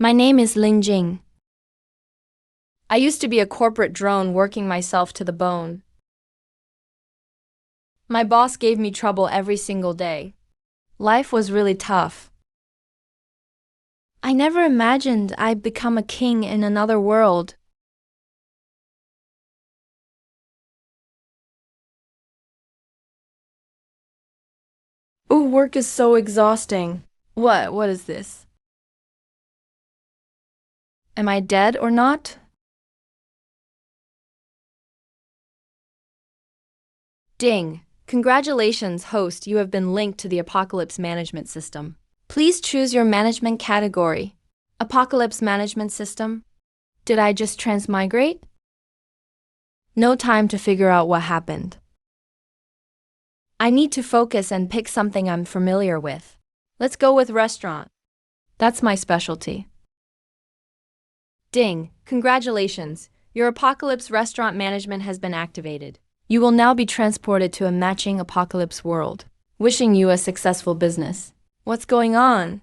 My name is Ling Jing. I used to be a corporate drone working myself to the bone. My boss gave me trouble every single day. Life was really tough. I never imagined I'd become a king in another world. Ooh, work is so exhausting. What is this? Am I dead or not? Ding! Congratulations, host, you have been linked to the Apocalypse Management System. Please choose your management category. Apocalypse Management System? Did I just transmigrate? No time to figure out what happened. I need to focus and pick something I'm familiar with. Let's go with restaurant. That's my specialty. Ding! Congratulations! Your Apocalypse Restaurant Management has been activated. You will now be transported to a matching apocalypse world. Wishing you a successful business. What's going on?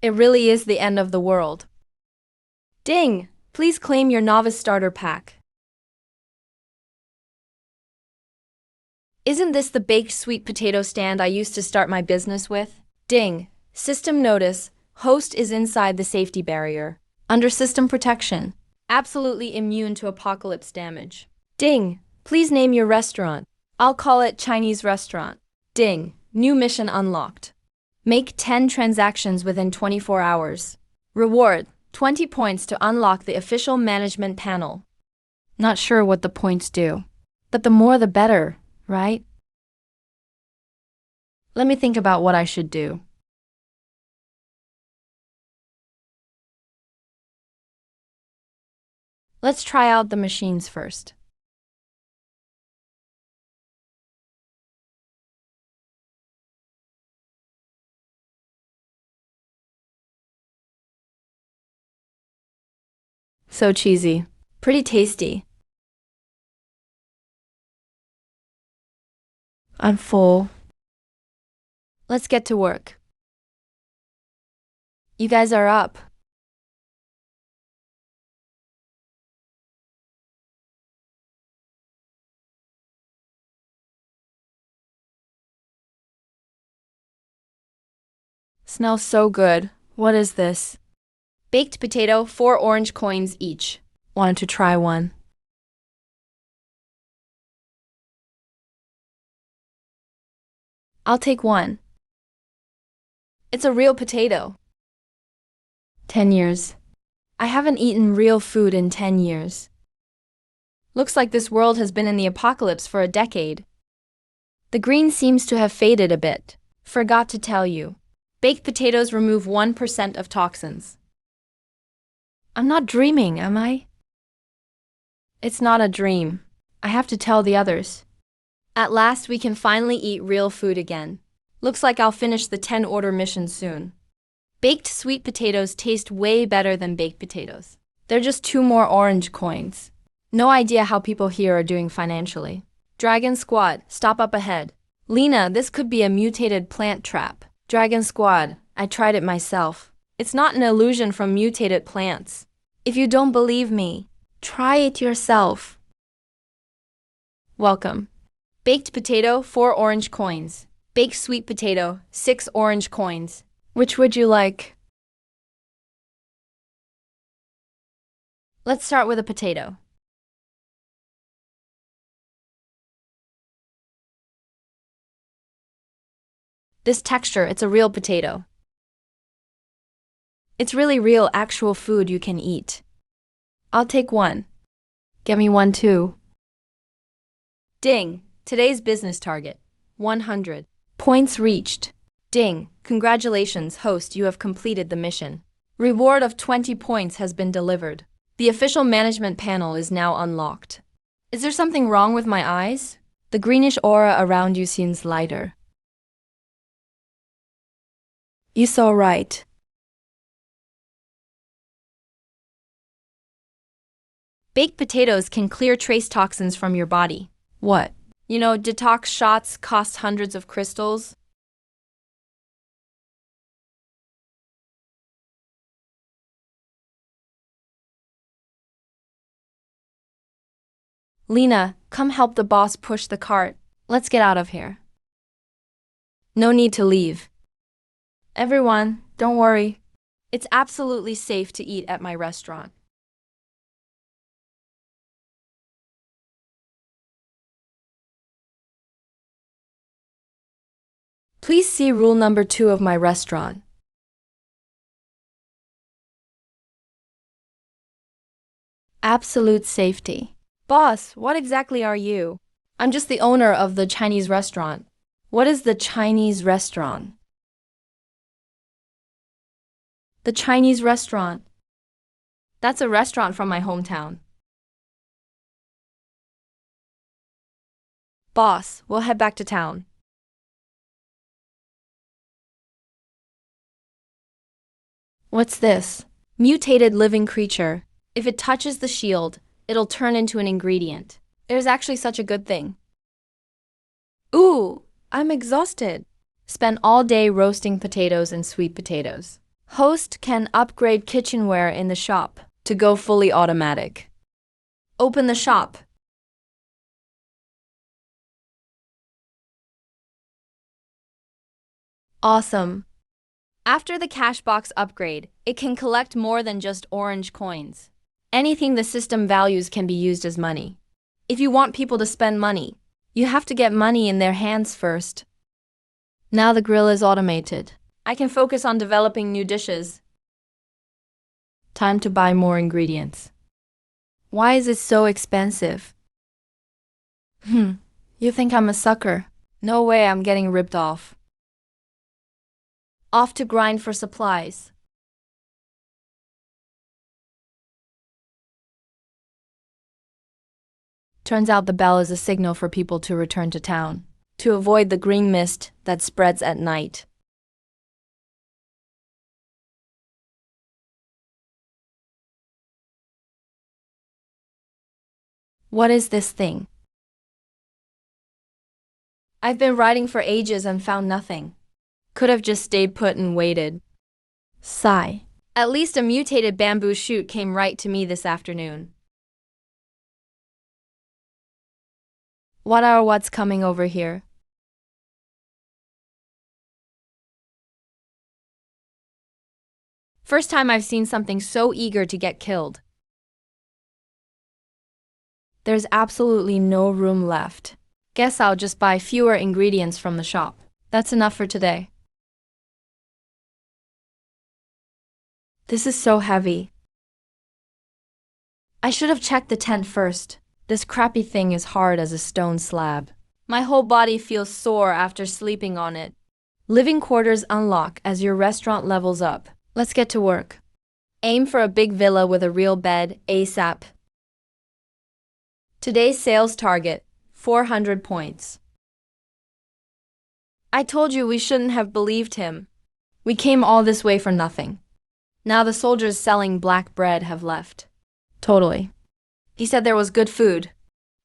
It really is the end of the world. Ding! Please claim your novice starter pack. Isn't this the baked sweet potato stand I used to start my business with? Ding! System notice. Host is inside the safety barrier. Under system protection. Absolutely immune to apocalypse damage. Ding! Please name your restaurant. I'll call it Chinese restaurant. Ding! New mission unlocked. Make 10 transactions within 24 hours. Reward: 20 points to unlock the official management panel. Not sure what the points do. But the more the better, right? Let me think about what I should do. Let's try out the machines first. So cheesy. Pretty tasty. I'm full. Let's get to work. You guys are up. Smells so good. What is this? Baked potato, 4 orange coins each. Wanted to try one. I'll take one. It's a real potato. 10 years. I haven't eaten real food in 10 years. Looks like this world has been in the apocalypse for a decade. The green seems to have faded a bit. Forgot to tell you. Baked potatoes remove 1% of toxins. I'm not dreaming, am I? It's not a dream. I have to tell the others. At last, we can finally eat real food again. Looks like I'll finish the 10-order mission soon. Baked sweet potatoes taste way better than baked potatoes. They're just 2 more orange coins. No idea how people here are doing financially. Dragon Squad, stop up ahead. Lena, this could be a mutated plant trap. Dragon Squad, I tried it myself. It's not an illusion from mutated plants. If you don't believe me, try it yourself. Welcome. Baked potato, 4 orange coins. Baked sweet potato, 6 orange coins. Which would you like? Let's start with a potato. This texture, it's a real potato. It's really real, actual food you can eat. I'll take one. Get me one too. Ding! Today's business target, 100. Points reached. Ding! Congratulations, host, you have completed the mission. Reward of 20 points has been delivered. The official management panel is now unlocked. Is there something wrong with my eyes? The greenish aura around you seems lighter. You saw right. Baked potatoes can clear trace toxins from your body. What? You know, detox shots cost hundreds of crystals. Lena, come help the boss push the cart. Let's get out of here. No need to leave. Everyone, don't worry. It's absolutely safe to eat at my restaurant. Please see rule number 2 of my restaurant. Absolute safety. Boss, what exactly are you? I'm just the owner of the Chinese restaurant. What is the Chinese restaurant? The Chinese restaurant. That's a restaurant from my hometown. Boss, we'll head back to town. What's this? Mutated living creature. If it touches the shield, it'll turn into an ingredient. There's actually such a good thing. Ooh, I'm exhausted. Spent all day roasting potatoes and sweet potatoes. Host can upgrade kitchenware in the shop to go fully automatic. Open the shop. Awesome. After the cash box upgrade, it can collect more than just orange coins. Anything the system values can be used as money. If you want people to spend money, you have to get money in their hands first. Now the grill is automated. I can focus on developing new dishes. Time to buy more ingredients. Why is it so expensive? You think I'm a sucker? No way I'm getting ripped off. Off to grind for supplies. Turns out the bell is a signal for people to return to town, to avoid the green mist that spreads at night. What is this thing? I've been riding for ages and found nothing. Could have just stayed put and waited. Sigh. At least a mutated bamboo shoot came right to me this afternoon. What's coming over here? First time I've seen something so eager to get killed. There's absolutely no room left. Guess I'll just buy fewer ingredients from the shop. That's enough for today. This is so heavy. I should have checked the tent first. This crappy thing is hard as a stone slab. My whole body feels sore after sleeping on it. Living quarters unlock as your restaurant levels up. Let's get to work. Aim for a big villa with a real bed, ASAP. Today's sales target, 400 points. I told you we shouldn't have believed him. We came all this way for nothing. Now the soldiers selling black bread have left. Totally. He said there was good food.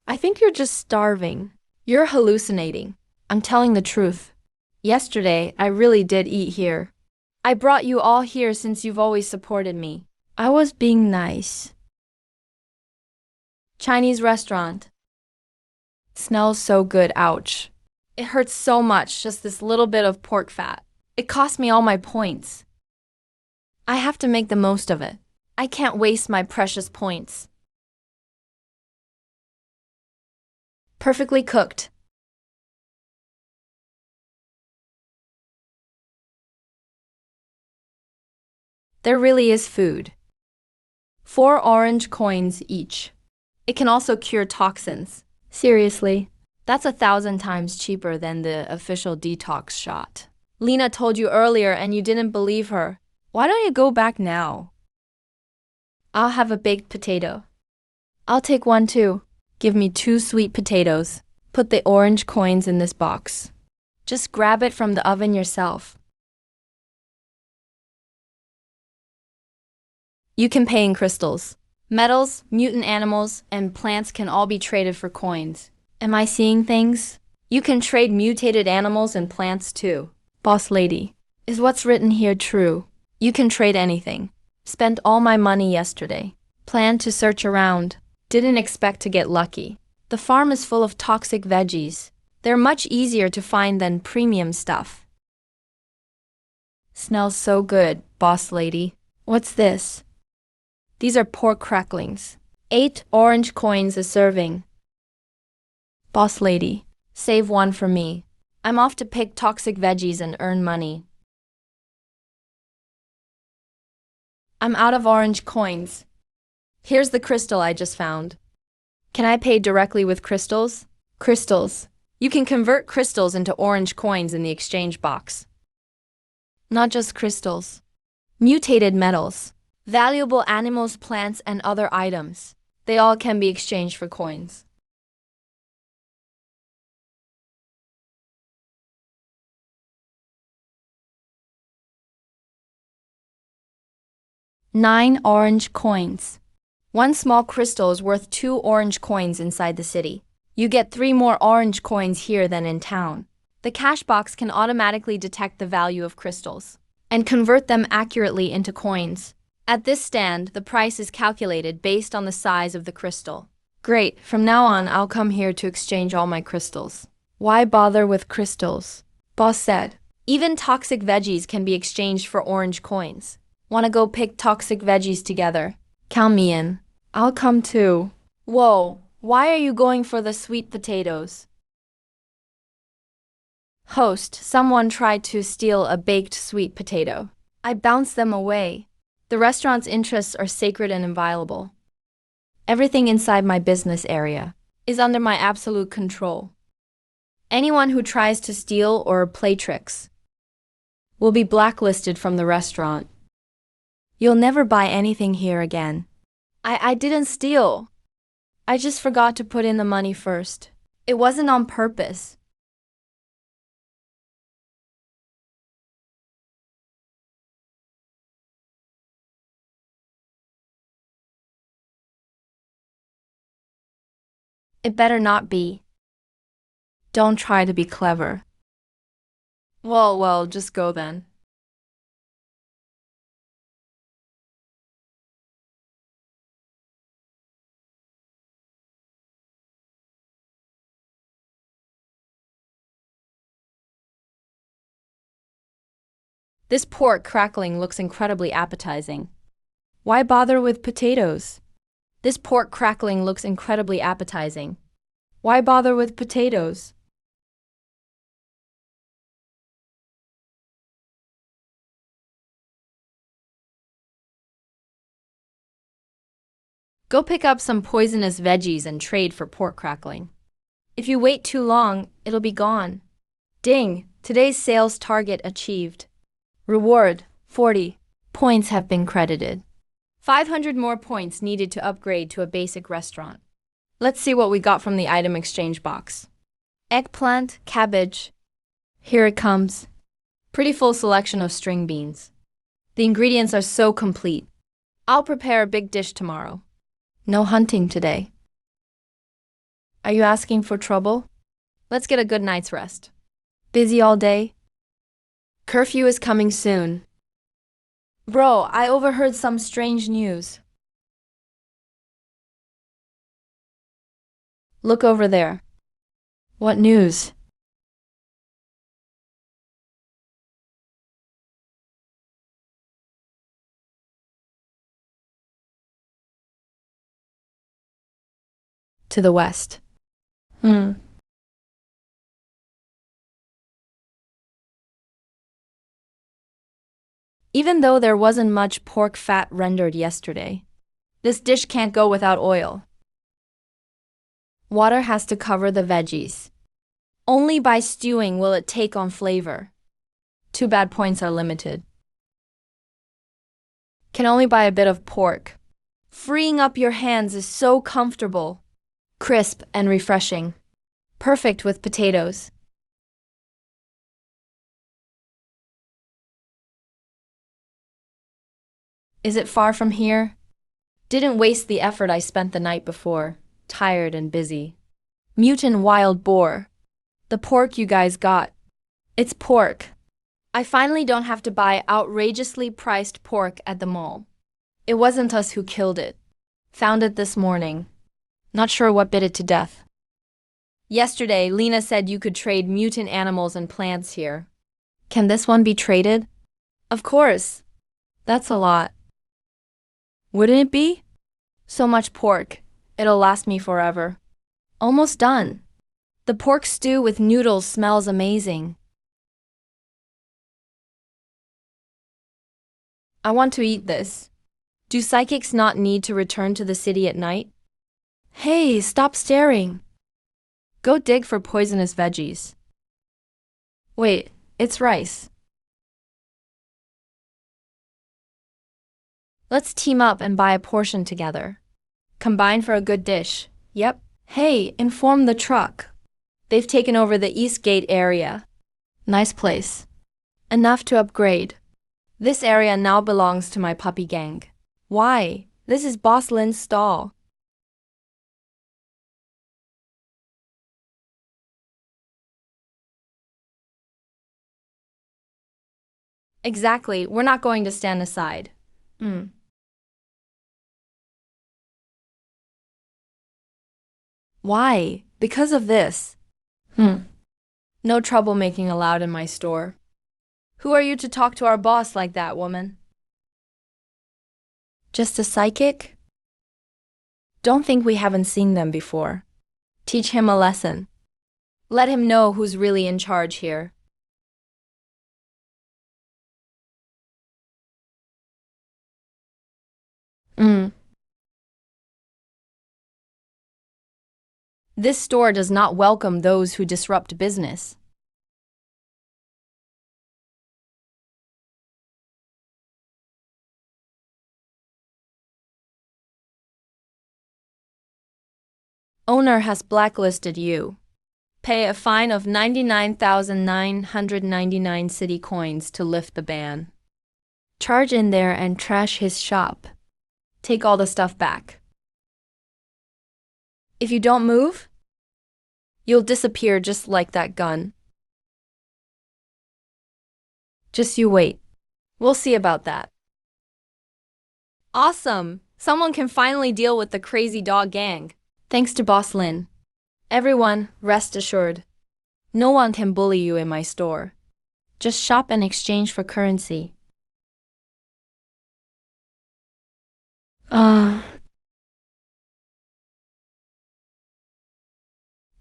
I think you're just starving. You're hallucinating. I'm telling the truth. Yesterday, I really did eat here. I brought you all here since you've always supported me. I was being nice. Chinese restaurant. Smells so good, ouch. It hurts so much, just this little bit of pork fat. It cost me all my points. I have to make the most of it. I can't waste my precious points. Perfectly cooked. There really is food. 4 orange coins each. It can also cure toxins. Seriously, that's 1,000 times cheaper than the official detox shot. Lena told you earlier and you didn't believe her. Why don't you go back now? I'll have a baked potato. I'll take one too. Give me 2 sweet potatoes. Put the orange coins in this box. Just grab it from the oven yourself. You can pay in crystals. Metals, mutant animals, and plants can all be traded for coins. Am I seeing things? You can trade mutated animals and plants too. Boss lady, is what's written here true? You can trade anything. Spent all my money yesterday. Planned to search around. Didn't expect to get lucky. The farm is full of toxic veggies. They're much easier to find than premium stuff. Smells so good, boss lady. What's this? These are pork cracklings. 8 orange coins a serving. Boss lady, save one for me. I'm off to pick toxic veggies and earn money. I'm out of orange coins. Here's the crystal I just found. Can I pay directly with crystals? Crystals. You can convert crystals into orange coins in the exchange box. Not just crystals. Mutated metals. Valuable animals, plants, and other items. They all can be exchanged for coins. Nine orange coins. One small crystal is worth 2 orange coins inside the city. You get 3 more orange coins here than in town. The cash box can automatically detect the value of crystals and convert them accurately into coins. At this stand, the price is calculated based on the size of the crystal. Great, from now on I'll come here to exchange all my crystals. Why bother with crystals? Boss said. Even toxic veggies can be exchanged for orange coins. Wanna go pick toxic veggies together? Count me in. I'll come too. Whoa, why are you going for the sweet potatoes? Host, someone tried to steal a baked sweet potato. I bounced them away. The restaurant's interests are sacred and inviolable. Everything inside my business area is under my absolute control. Anyone who tries to steal or play tricks will be blacklisted from the restaurant. You'll never buy anything here again. I didn't steal. I just forgot to put in the money first. It wasn't on purpose. It better not be. Don't try to be clever. Well, just go then. This pork crackling looks incredibly appetizing. Why bother with potatoes? This pork crackling looks incredibly appetizing. Why bother with potatoes? Go pick up some poisonous veggies and trade for pork crackling. If you wait too long, it'll be gone. Ding! Today's sales target achieved. Reward, 40. Points have been credited. 500 more points needed to upgrade to a basic restaurant. Let's see what we got from the item exchange box. Eggplant, cabbage. Here it comes. Pretty full selection of string beans. The ingredients are so complete. I'll prepare a big dish tomorrow. No hunting today. Are you asking for trouble? Let's get a good night's rest. Busy all day? Curfew is coming soon. Bro, I overheard some strange news. Look over there. What news? To the west. Even though there wasn't much pork fat rendered yesterday, this dish can't go without oil. Water has to cover the veggies. Only by stewing will it take on flavor. Too bad points are limited. Can only buy a bit of pork. Freeing up your hands is so comfortable, crisp and refreshing. Perfect with potatoes. Is it far from here? Didn't waste the effort I spent the night before, tired and busy. Mutant wild boar. The pork you guys got. It's pork. I finally don't have to buy outrageously priced pork at the mall. It wasn't us who killed it. Found it this morning. Not sure what bit it to death. Yesterday, Lena said you could trade mutant animals and plants here. Can this one be traded? Of course. That's a lot. Wouldn't it be? So much pork. It'll last me forever. Almost done. The pork stew with noodles smells amazing. I want to eat this. Do psychics not need to return to the city at night? Hey, stop staring. Go dig for poisonous veggies. Wait, it's rice. Let's team up and buy a portion together. Combine for a good dish. Yep. Hey, inform the truck. They've taken over the East Gate area. Nice place. Enough to upgrade. This area now belongs to my puppy gang. Why? This is Boss Lin's stall. Exactly, we're not going to stand aside. Why? Because of this. No troublemaking allowed in my store. Who are you to talk to our boss like that, woman? Just a psychic? Don't think we haven't seen them before. Teach him a lesson. Let him know who's really in charge here. This store does not welcome those who disrupt business. Owner has blacklisted you. Pay a fine of 99,999 city coins to lift the ban. Charge in there and trash his shop. Take all the stuff back. If you don't move, you'll disappear just like that gun. Just you wait. We'll see about that. Awesome! Someone can finally deal with the crazy dog gang. Thanks to Boss Lin. Everyone, rest assured. No one can bully you in my store. Just shop and exchange for currency.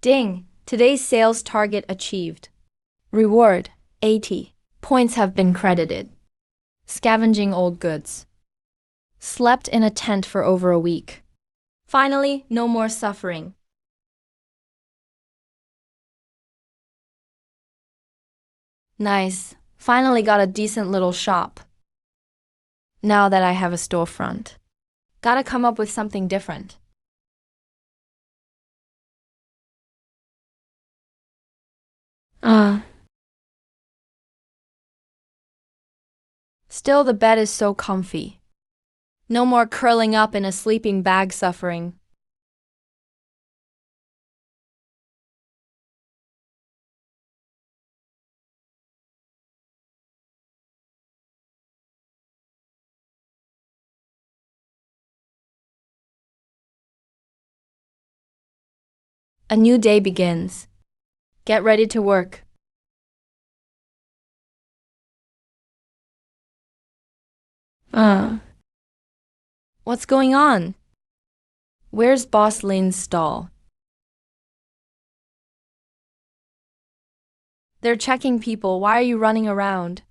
Ding! Today's sales target achieved. Reward, 80. Points have been credited. Scavenging old goods. Slept in a tent for over a week. Finally, no more suffering. Nice. Finally got a decent little shop. Now that I have a storefront. Gotta come up with something different. Still, the bed is so comfy. No more curling up in a sleeping bag suffering. A new day begins. Get ready to work. What's going on? Where's Boss Lin's stall? They're checking people. Why are you running around?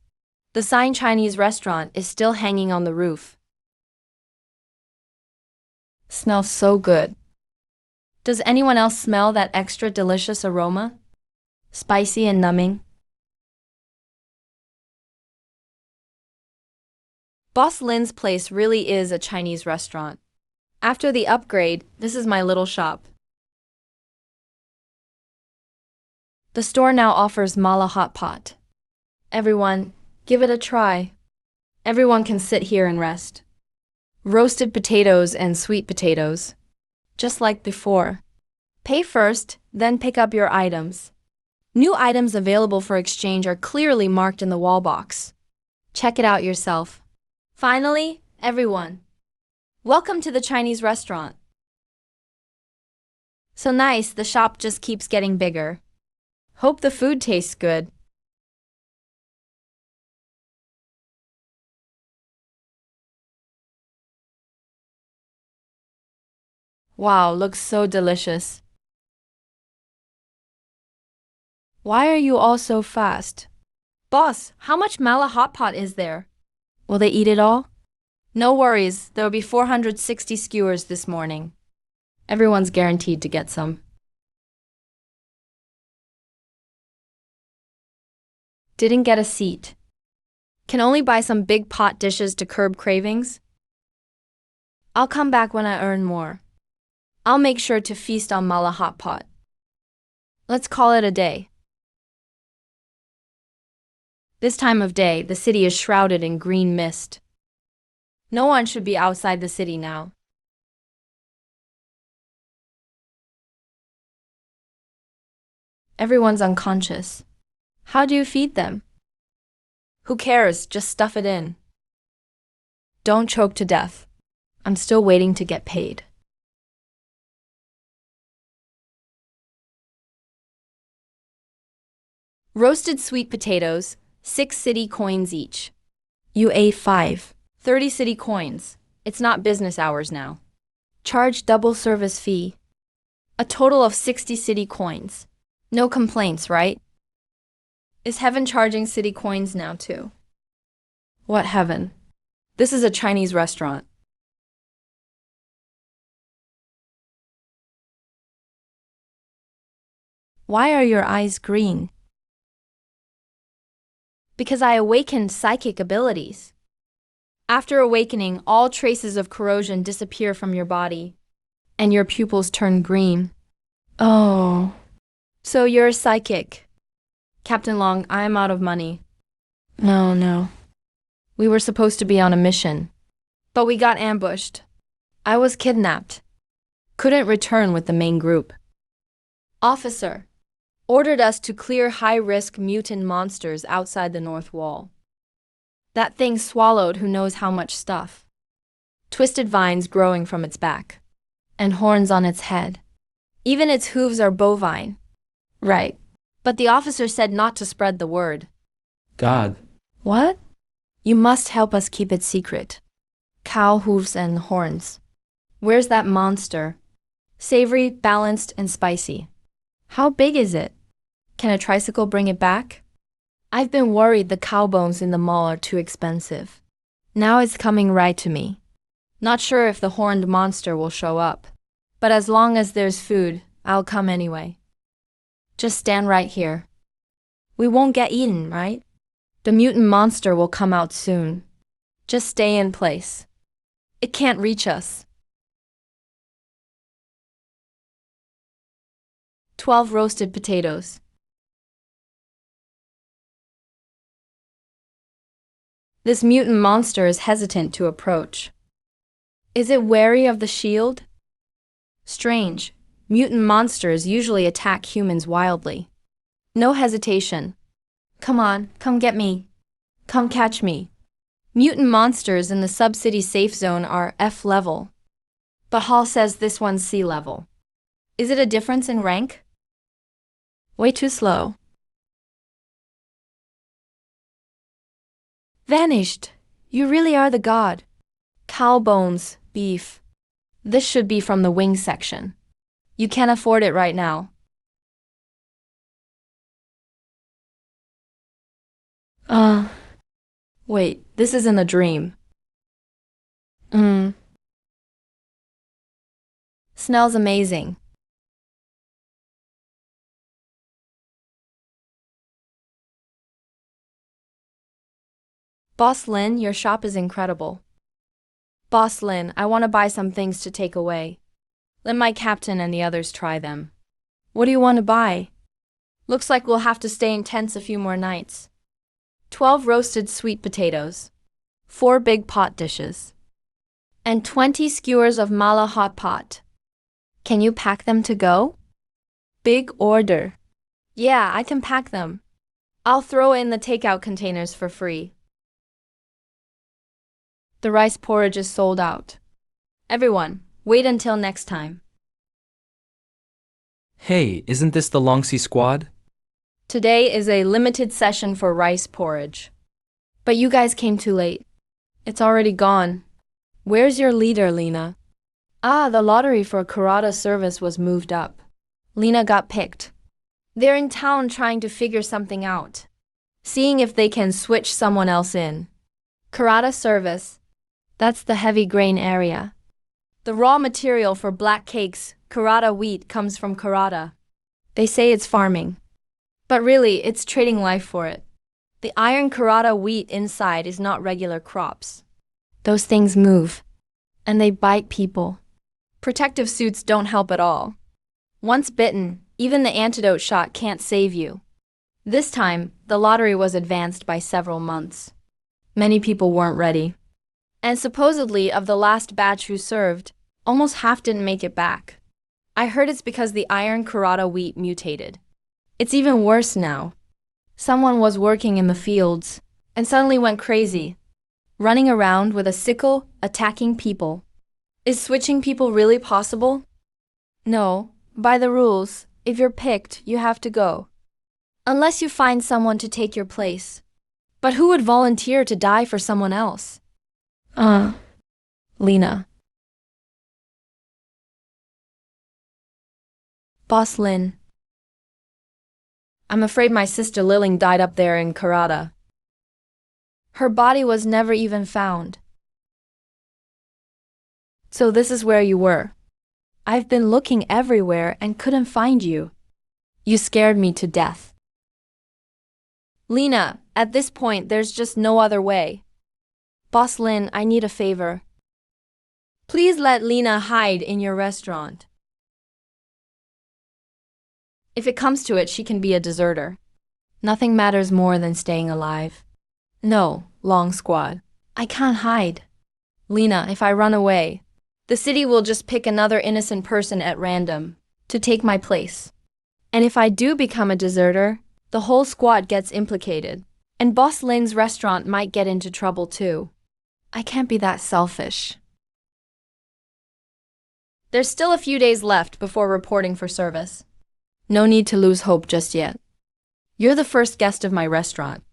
The sign Chinese restaurant is still hanging on the roof. Smells so good. Does anyone else smell that extra delicious aroma? Spicy and numbing. Boss Lin's place really is a Chinese restaurant. After the upgrade, this is my little shop. The store now offers mala hot pot. Everyone, give it a try. Everyone can sit here and rest. Roasted potatoes and sweet potatoes. Just like before. Pay first, then pick up your items. New items available for exchange are clearly marked in the wall box. Check it out yourself. Finally, everyone, welcome to the Chinese restaurant. So nice, the shop just keeps getting bigger. Hope the food tastes good. Wow, looks so delicious. Why are you all so fast? Boss, how much mala hot pot is there? Will they eat it all? No worries, there will be 460 skewers this morning. Everyone's guaranteed to get some. Didn't get a seat. Can only buy some big pot dishes to curb cravings? I'll come back when I earn more. I'll make sure to feast on mala hot pot. Let's call it a day. This time of day, the city is shrouded in green mist. No one should be outside the city now. Everyone's unconscious. How do you feed them? Who cares? Just stuff it in. Don't choke to death. I'm still waiting to get paid. Roasted sweet potatoes, 6 city coins each. You ate 5. 30 city coins. It's not business hours now. Charge double service fee. A total of 60 city coins. No complaints, right? Is heaven charging city coins now too? What heaven? This is a Chinese restaurant. Why are your eyes green? Because I awakened psychic abilities. After awakening, all traces of corrosion disappear from your body, and your pupils turn green. Oh. So you're psychic. Captain Long, I am out of money. No. We were supposed to be on a mission, but we got ambushed. I was kidnapped. Couldn't return with the main group. Officer ordered us to clear high-risk mutant monsters outside the north wall. That thing swallowed who knows how much stuff. Twisted vines growing from its back, and horns on its head. Even its hooves are bovine. Right. But the officer said not to spread the word. God. What? You must help us keep it secret. Cow hooves and horns. Where's that monster? Savory, balanced, and spicy. How big is it? Can a tricycle bring it back? I've been worried the cow bones in the mall are too expensive. Now it's coming right to me. Not sure if the horned monster will show up. But as long as there's food, I'll come anyway. Just stand right here. We won't get eaten, right? The mutant monster will come out soon. Just stay in place. It can't reach us. 12 roasted potatoes. This mutant monster is hesitant to approach. Is it wary of the shield? Strange. Mutant monsters usually attack humans wildly. No hesitation. Come on, come get me. Come catch me. Mutant monsters in the sub-city safe zone are F level. But Hall says this one's C level. Is it a difference in rank? Way too slow. Vanished. You really are the god. Cow bones, beef. This should be from the wing section. You can't afford it right now. Wait, this isn't a dream. Smells amazing. Boss Lin, your shop is incredible. Boss Lin, I want to buy some things to take away. Let my captain and the others try them. What do you want to buy? Looks like we'll have to stay in tents a few more nights. 12 roasted sweet potatoes. 4 big pot dishes. And 20 skewers of mala hot pot. Can you pack them to go? Big order. Yeah, I can pack them. I'll throw in the takeout containers for free. The rice porridge is sold out. Everyone, wait until next time. Hey, isn't this the Longsy squad? Today is a limited session for rice porridge. But you guys came too late. It's already gone. Where's your leader, Lena? Ah, the lottery for Karada service was moved up. Lena got picked. They're in town trying to figure something out, seeing if they can switch someone else in. Karada service. That's the heavy grain area. The raw material for black cakes, Karada wheat, comes from Karada. They say it's farming. But really, it's trading life for it. The iron Karada wheat inside is not regular crops. Those things move. And they bite people. Protective suits don't help at all. Once bitten, even the antidote shot can't save you. This time, the lottery was advanced by several months. Many people weren't ready. And supposedly, of the last batch who served, almost half didn't make it back. I heard it's because the iron Karada wheat mutated. It's even worse now. Someone was working in the fields and suddenly went crazy, running around with a sickle, attacking people. Is switching people really possible? No, by the rules, if you're picked, you have to go. Unless you find someone to take your place. But who would volunteer to die for someone else? Lena. Boss Lin. I'm afraid my sister Liling died up there in Karada. Her body was never even found. So this is where you were. I've been looking everywhere and couldn't find you. You scared me to death. Lena, at this point there's just no other way. Boss Lin, I need a favor. Please let Lena hide in your restaurant. If it comes to it, she can be a deserter. Nothing matters more than staying alive. No, Long Squad. I can't hide. Lena, if I run away, the city will just pick another innocent person at random to take my place. And if I do become a deserter, the whole squad gets implicated. And Boss Lin's restaurant might get into trouble too. I can't be that selfish. There's still a few days left before reporting for service. No need to lose hope just yet. You're the first guest of my restaurant.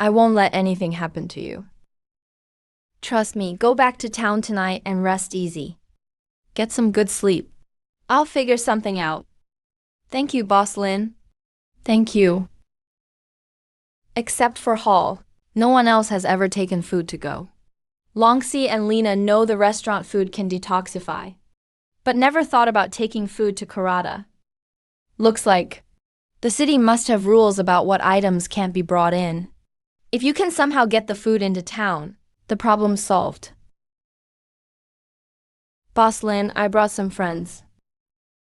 I won't let anything happen to you. Trust me, go back to town tonight and rest easy. Get some good sleep. I'll figure something out. Thank you, Boss Lin. Thank you. Except for Hall, no one else has ever taken food to go. Longxi and Lena know the restaurant food can detoxify, but never thought about taking food to Karada. Looks like the city must have rules about what items can't be brought in. If you can somehow get the food into town, the problem's solved. Boss Lin, I brought some friends.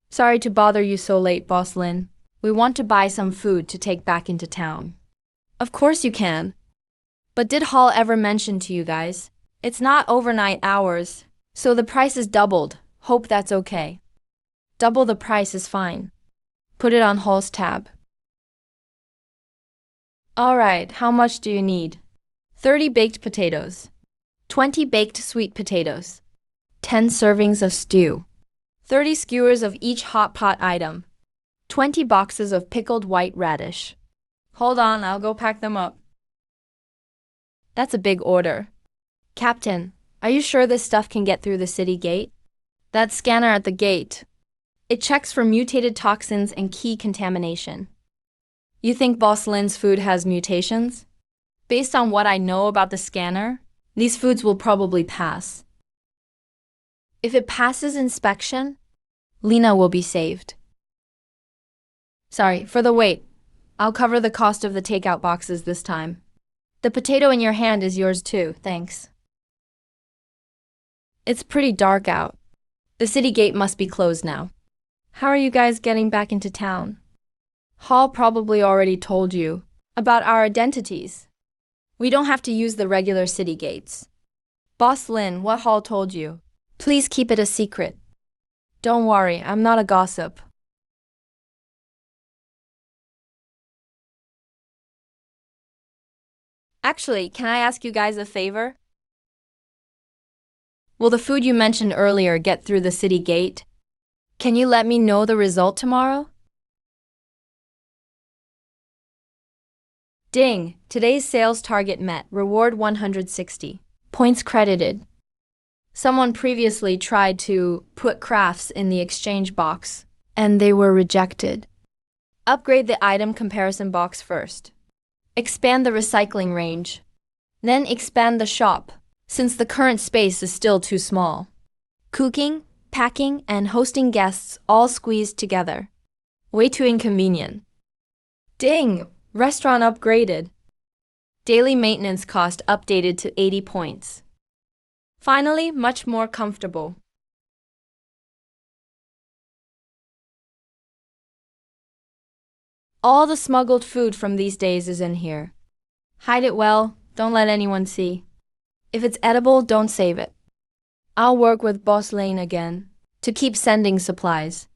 Sorry to bother you so late, Boss Lin. We want to buy some food to take back into town. Of course you can. But did Hall ever mention to you guys? It's not overnight hours, so the price is doubled. Hope that's okay. Double the price is fine. Put it on Hall's tab. Alright, how much do you need? 30 baked potatoes. 20 baked sweet potatoes. 10 servings of stew. 30 skewers of each hot pot item. 20 boxes of pickled white radish. Hold on, I'll go pack them up. That's a big order. Captain, are you sure this stuff can get through the city gate? That scanner at the gate. It checks for mutated toxins and key contamination. You think Boss Lin's food has mutations? Based on what I know about the scanner, these foods will probably pass. If it passes inspection, Lena will be saved. Sorry for the wait. I'll cover the cost of the takeout boxes this time. The potato in your hand is yours too, thanks. It's pretty dark out. The city gate must be closed now. How are you guys getting back into town? Hall probably already told you about our identities. We don't have to use the regular city gates. Boss Lin, what Hall told you? Please keep it a secret. Don't worry, I'm not a gossip. Actually, can I ask you guys a favor? Will the food you mentioned earlier get through the city gate? Can you let me know the result tomorrow? Ding! Today's sales target met. Reward 160. Points credited. Someone previously tried to put crafts in the exchange box, and they were rejected. Upgrade the item comparison box first. Expand the recycling range. Then expand the shop, since the current space is still too small. Cooking, packing, and hosting guests all squeezed together. Way too inconvenient. Ding! Restaurant upgraded. Daily maintenance cost updated to 80 points. Finally, much more comfortable. All the smuggled food from these days is in here. Hide it well, don't let anyone see. If it's edible, don't save it. I'll work with Boss Lane again to keep sending supplies.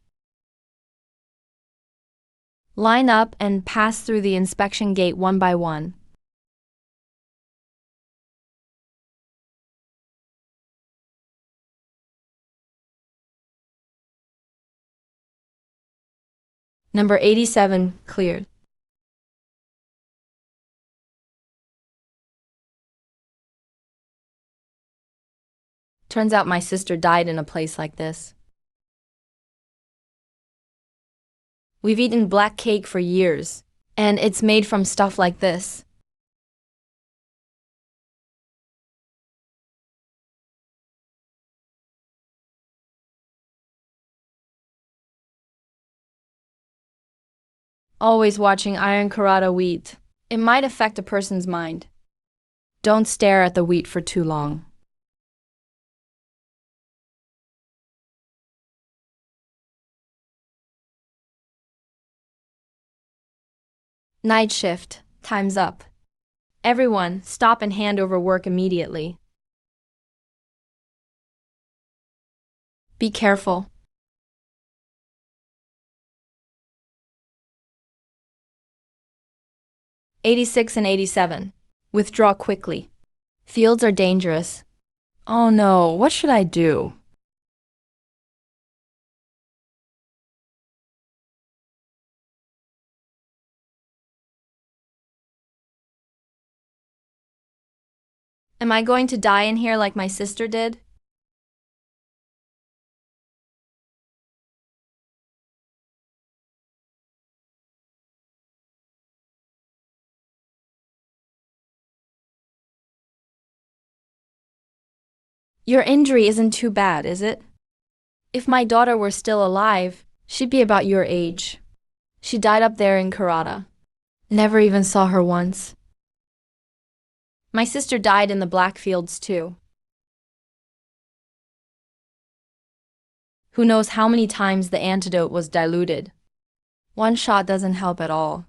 Line up and pass through the inspection gate one by one. Number 87 cleared. Turns out my sister died in a place like this. We've eaten black cake for years, and it's made from stuff like this. Always watching iron carrata wheat. It might affect a person's mind. Don't stare at the wheat for too long. Night shift. Time's up. Everyone, stop and hand over work immediately. Be careful. '86 and '87. Withdraw quickly. Fields are dangerous. Oh no, what should I do? Am I going to die in here like my sister did? Your injury isn't too bad, is it? If my daughter were still alive, she'd be about your age. She died up there in Karada. Never even saw her once. My sister died in the Blackfields too. Who knows how many times the antidote was diluted? One shot doesn't help at all.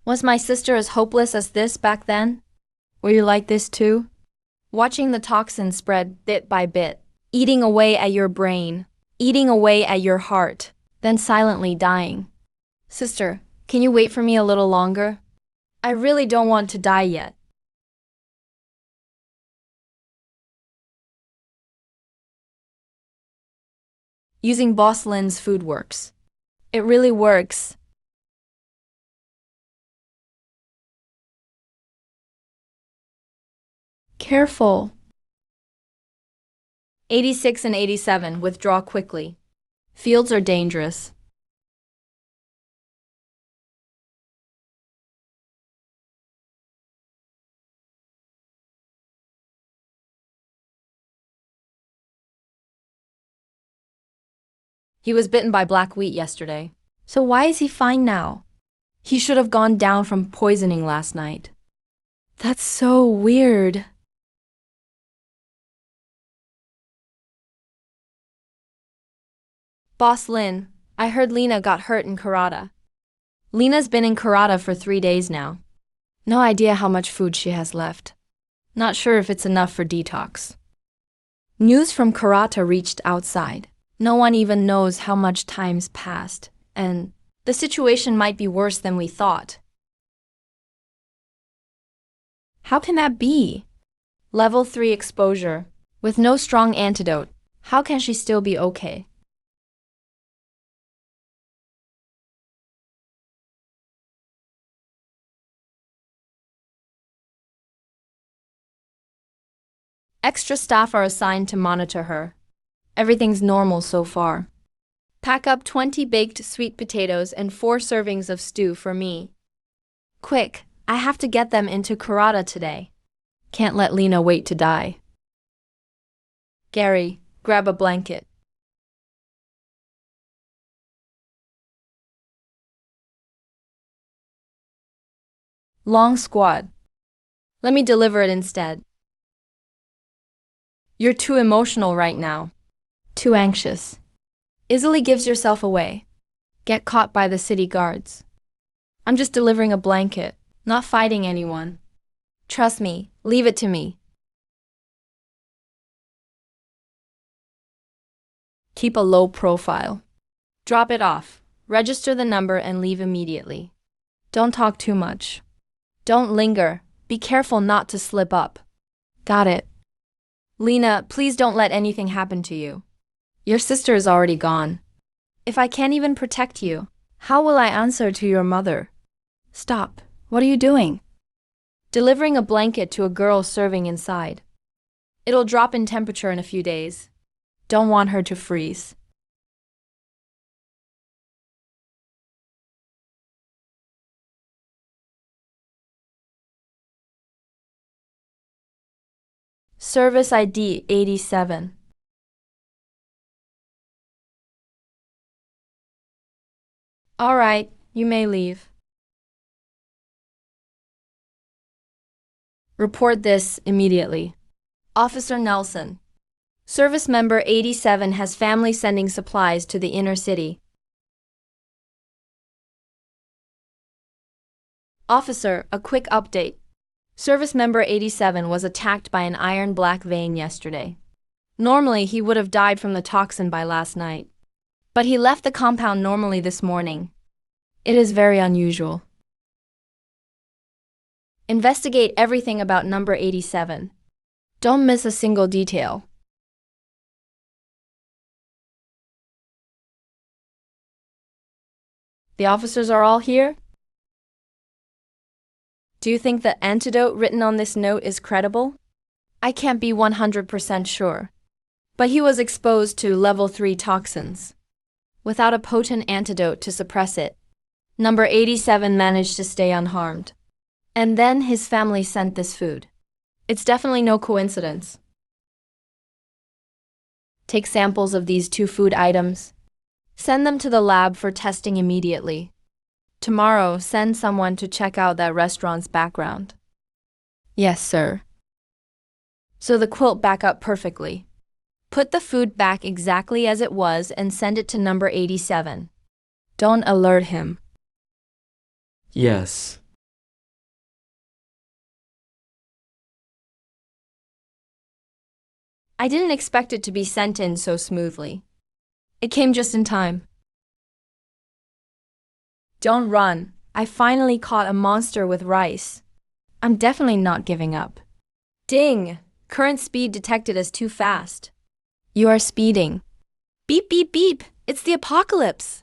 Was my sister as hopeless as this back then? Were you like this too? Watching the toxin spread bit by bit, eating away at your brain, eating away at your heart, then silently dying. Sister, can you wait for me a little longer? I really don't want to die yet. Using Boss Lin's food works. It really works. Careful. 86 and 87, withdraw quickly. Fields are dangerous. He was bitten by black wheat yesterday. So why is he fine now? He should have gone down from poisoning last night. That's so weird. Boss Lin, I heard Lena got hurt in karate. Lena's been in karate for 3 days now. No idea how much food she has left. Not sure if it's enough for detox. News from Karata reached outside. No one even knows how much time's passed, and the situation might be worse than we thought. How can that be? Level 3 exposure. With no strong antidote, how can she still be okay? Extra staff are assigned to monitor her. Everything's normal so far. Pack up 20 baked sweet potatoes and 4 servings of stew for me. Quick, I have to get them into Karata today. Can't let Lena wait to die. Gary, grab a blanket. Long squad. Let me deliver it instead. You're too emotional right now. Too anxious. Easily gives yourself away. Get caught by the city guards. I'm just delivering a blanket, not fighting anyone. Trust me, leave it to me. Keep a low profile. Drop it off, register the number and leave immediately. Don't talk too much. Don't linger, be careful not to slip up. Got it. Lena, please don't let anything happen to you. Your sister is already gone. If I can't even protect you, how will I answer to your mother? Stop. What are you doing? Delivering a blanket to a girl serving inside. It'll drop in temperature in a few days. Don't want her to freeze. Service ID 87. All right, you may leave. Report this immediately. Officer Nelson. Service member 87 has family sending supplies to the inner city. Officer, a quick update. Service member 87 was attacked by an iron black vein yesterday. Normally, he would have died from the toxin by last night. But he left the compound normally this morning. It is very unusual. Investigate everything about number 87. Don't miss a single detail. The officers are all here? Do you think the antidote written on this note is credible? I can't be 100% sure. But he was exposed to level 3 toxins. Without a potent antidote to suppress it, number 87 managed to stay unharmed. And then his family sent this food. It's definitely no coincidence. Take samples of these 2 food items. Send them to the lab for testing immediately. Tomorrow, send someone to check out that restaurant's background. Yes, sir. Sew the quilt back up perfectly. Put the food back exactly as it was and send it to number 87. Don't alert him. Yes. I didn't expect it to be sent in so smoothly. It came just in time. Don't run. I finally caught a monster with rice. I'm definitely not giving up. Ding! Current speed detected as too fast. You are speeding. Beep, beep, beep! It's the apocalypse!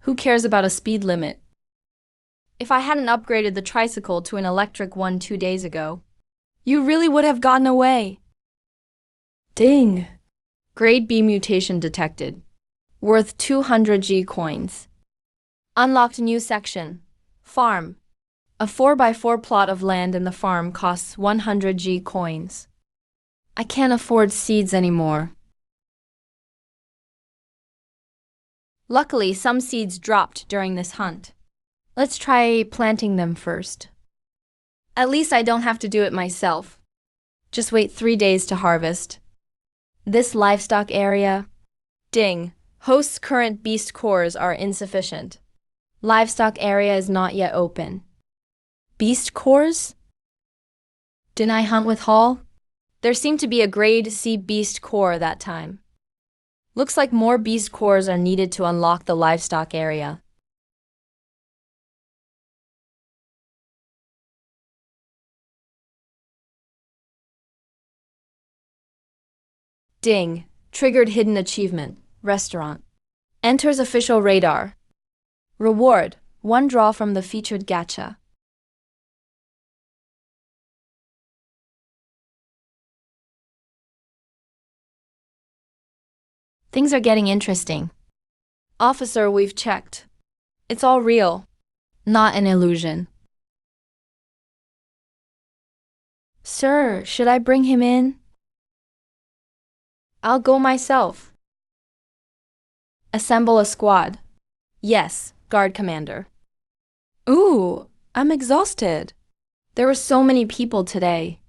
Who cares about a speed limit? If I hadn't upgraded the tricycle to an electric one 2 days ago, you really would have gotten away. Ding! Grade B mutation detected. Worth 200 G coins. Unlocked new section. Farm. A 4x4 plot of land in the farm costs 100 G coins. I can't afford seeds anymore. Luckily, some seeds dropped during this hunt. Let's try planting them first. At least I don't have to do it myself. Just wait 3 days to harvest. This livestock area. Ding. Host's current beast cores are insufficient. Livestock area is not yet open. Beast cores? Didn't I hunt with Hall? There seemed to be a grade C beast core that time. Looks like more beast cores are needed to unlock the livestock area. Ding. Triggered hidden achievement. Restaurant. Enters official radar. Reward. 1 draw from the featured gacha. Things are getting interesting. Officer, we've checked. It's all real. Not an illusion. Sir, should I bring him in? I'll go myself. Assemble a squad. Yes, guard commander. Ooh, I'm exhausted. There were so many people today.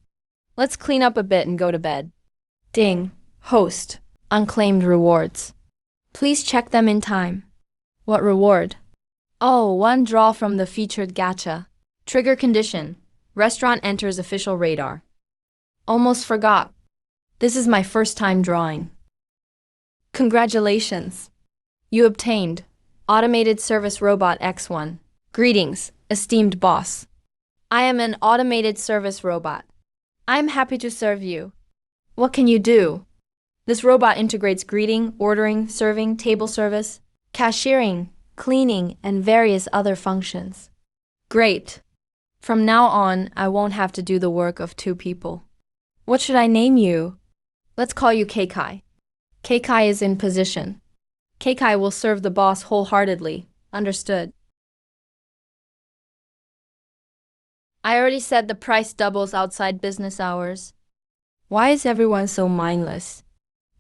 Let's clean up a bit and go to bed. Ding. Host. Unclaimed rewards. Please check them in time. What reward? Oh, 1 draw from the featured gacha. Trigger condition. Restaurant enters official radar. Almost forgot. This is my first time drawing. Congratulations. You obtained Automated Service Robot X1. Greetings, esteemed boss. I am an automated service robot. I'm happy to serve you. What can you do? This robot integrates greeting, ordering, serving, table service, cashiering, cleaning, and various other functions. Great. From now on, I won't have to do the work of 2 people. What should I name you? Let's call you Keikai. Keikai is in position. Keikai will serve the boss wholeheartedly. Understood. I already said the price doubles outside business hours. Why is everyone so mindless?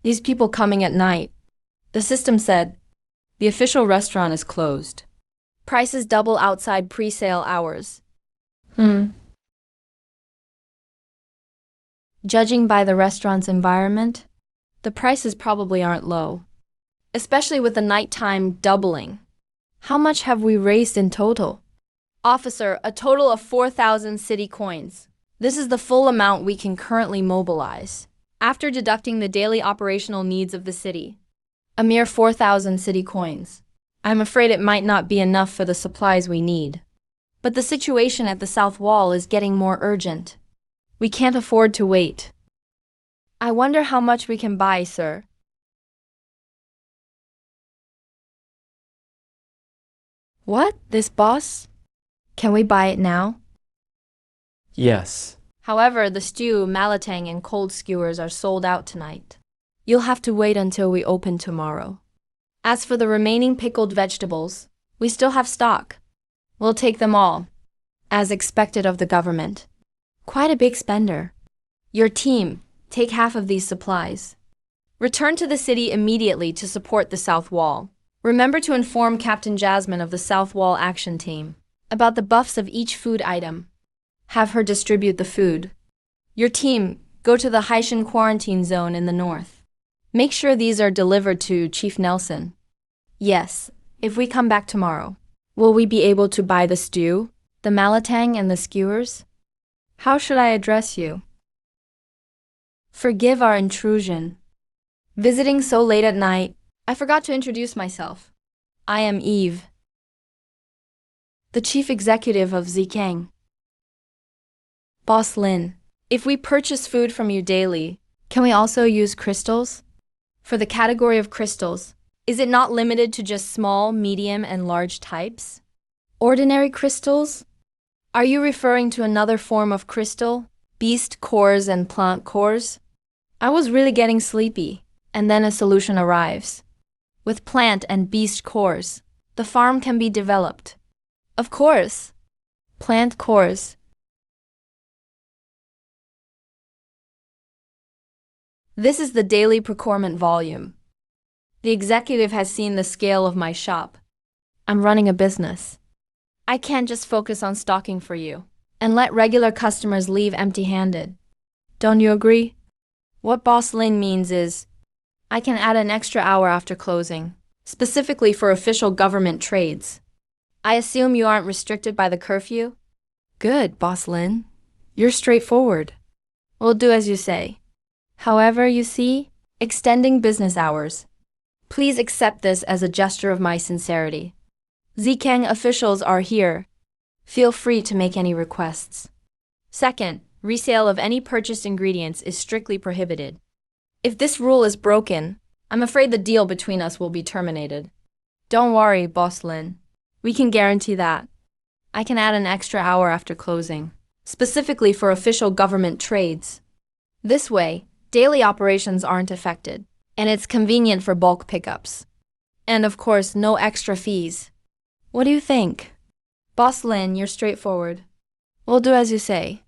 These people coming at night. The system said, the official restaurant is closed. Prices double outside pre-sale hours. Judging by the restaurant's environment, the prices probably aren't low. Especially with the nighttime doubling. How much have we raised in total? Officer, a total of 4,000 city coins. This is the full amount we can currently mobilize, after deducting the daily operational needs of the city. A mere 4,000 city coins. I'm afraid it might not be enough for the supplies we need. But the situation at the South Wall is getting more urgent. We can't afford to wait. I wonder how much we can buy, sir. What? This boss? Can we buy it now? Yes. However, the stew, malatang, and cold skewers are sold out tonight. You'll have to wait until we open tomorrow. As for the remaining pickled vegetables, we still have stock. We'll take them all, as expected of the government. Quite a big spender. Your team, take half of these supplies. Return to the city immediately to support the South Wall. Remember to inform Captain Jasmine of the South Wall Action Team about the buffs of each food item. Have her distribute the food. Your team, go to the Haitian quarantine zone in the north. Make sure these are delivered to Chief Nelson. Yes, if we come back tomorrow. Will we be able to buy the stew, the malatang, and the skewers? How should I address you? Forgive our intrusion. Visiting so late at night, I forgot to introduce myself. I am Eve, the chief executive of Zikang. Boss Lin, if we purchase food from you daily, can we also use crystals? For the category of crystals, is it not limited to just small, medium, and large types? Ordinary crystals? Are you referring to another form of crystal? Beast cores and plant cores? I was really getting sleepy, and then a solution arrives. With plant and beast cores, the farm can be developed. Of course. Plant cores. This is the daily procurement volume. The executive has seen the scale of my shop. I'm running a business. I can't just focus on stocking for you and let regular customers leave empty-handed. Don't you agree? What Boss Lin means is, I can add an extra hour after closing, specifically for official government trades. I assume you aren't restricted by the curfew? Good, Boss Lin. You're straightforward. We'll do as you say. However, you see, extending business hours. Please accept this as a gesture of my sincerity. Zikang officials are here. Feel free to make any requests. Second, resale of any purchased ingredients is strictly prohibited. If this rule is broken, I'm afraid the deal between us will be terminated. Don't worry, Boss Lin. We can guarantee that. I can add an extra hour after closing, specifically for official government trades. This way, daily operations aren't affected, and it's convenient for bulk pickups. And of course, no extra fees. What do you think? Boss Lin, you're straightforward. We'll do as you say.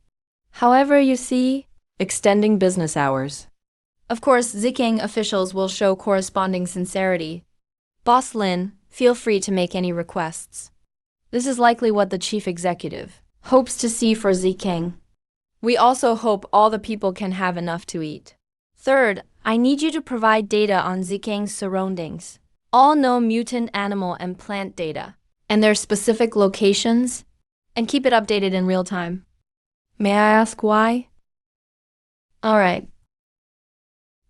However, you see, extending business hours. Of course, Zikang officials will show corresponding sincerity. Boss Lin, feel free to make any requests. This is likely what the chief executive hopes to see for Zikang. We also hope all the people can have enough to eat. Third, I need you to provide data on Zikang's surroundings. All known mutant animal and plant data, and their specific locations, and keep it updated in real time. May I ask why? Alright.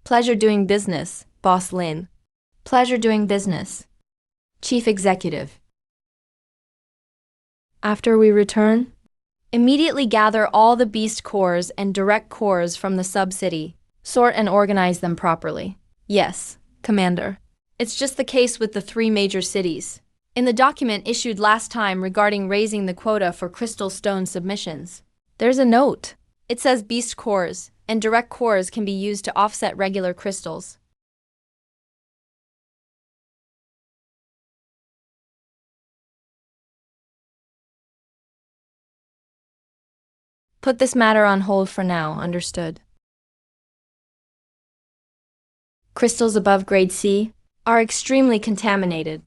Pleasure doing business, Boss Lin. Pleasure doing business. Chief Executive. After we return, immediately gather all the beast cores and direct cores from the sub-city. Sort and organize them properly. Yes, Commander. It's just the case with the 3 major cities. In the document issued last time regarding raising the quota for crystal stone submissions, there's a note. It says beast cores and direct cores can be used to offset regular crystals. Put this matter on hold for now, understood? Crystals above grade C are extremely contaminated.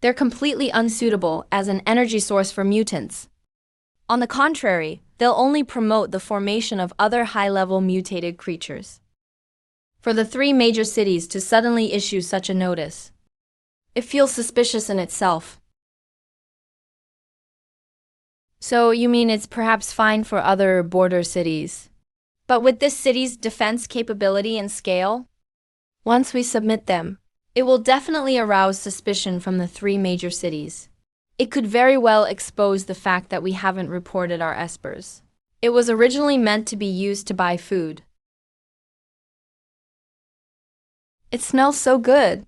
They're completely unsuitable as an energy source for mutants. On the contrary, they'll only promote the formation of other high-level mutated creatures. For the 3 major cities to suddenly issue such a notice, it feels suspicious in itself. So you mean it's perhaps fine for other border cities? But with this city's defense capability and scale, once we submit them, it will definitely arouse suspicion from the 3 major cities. It could very well expose the fact that we haven't reported our espers. It was originally meant to be used to buy food. It smells so good.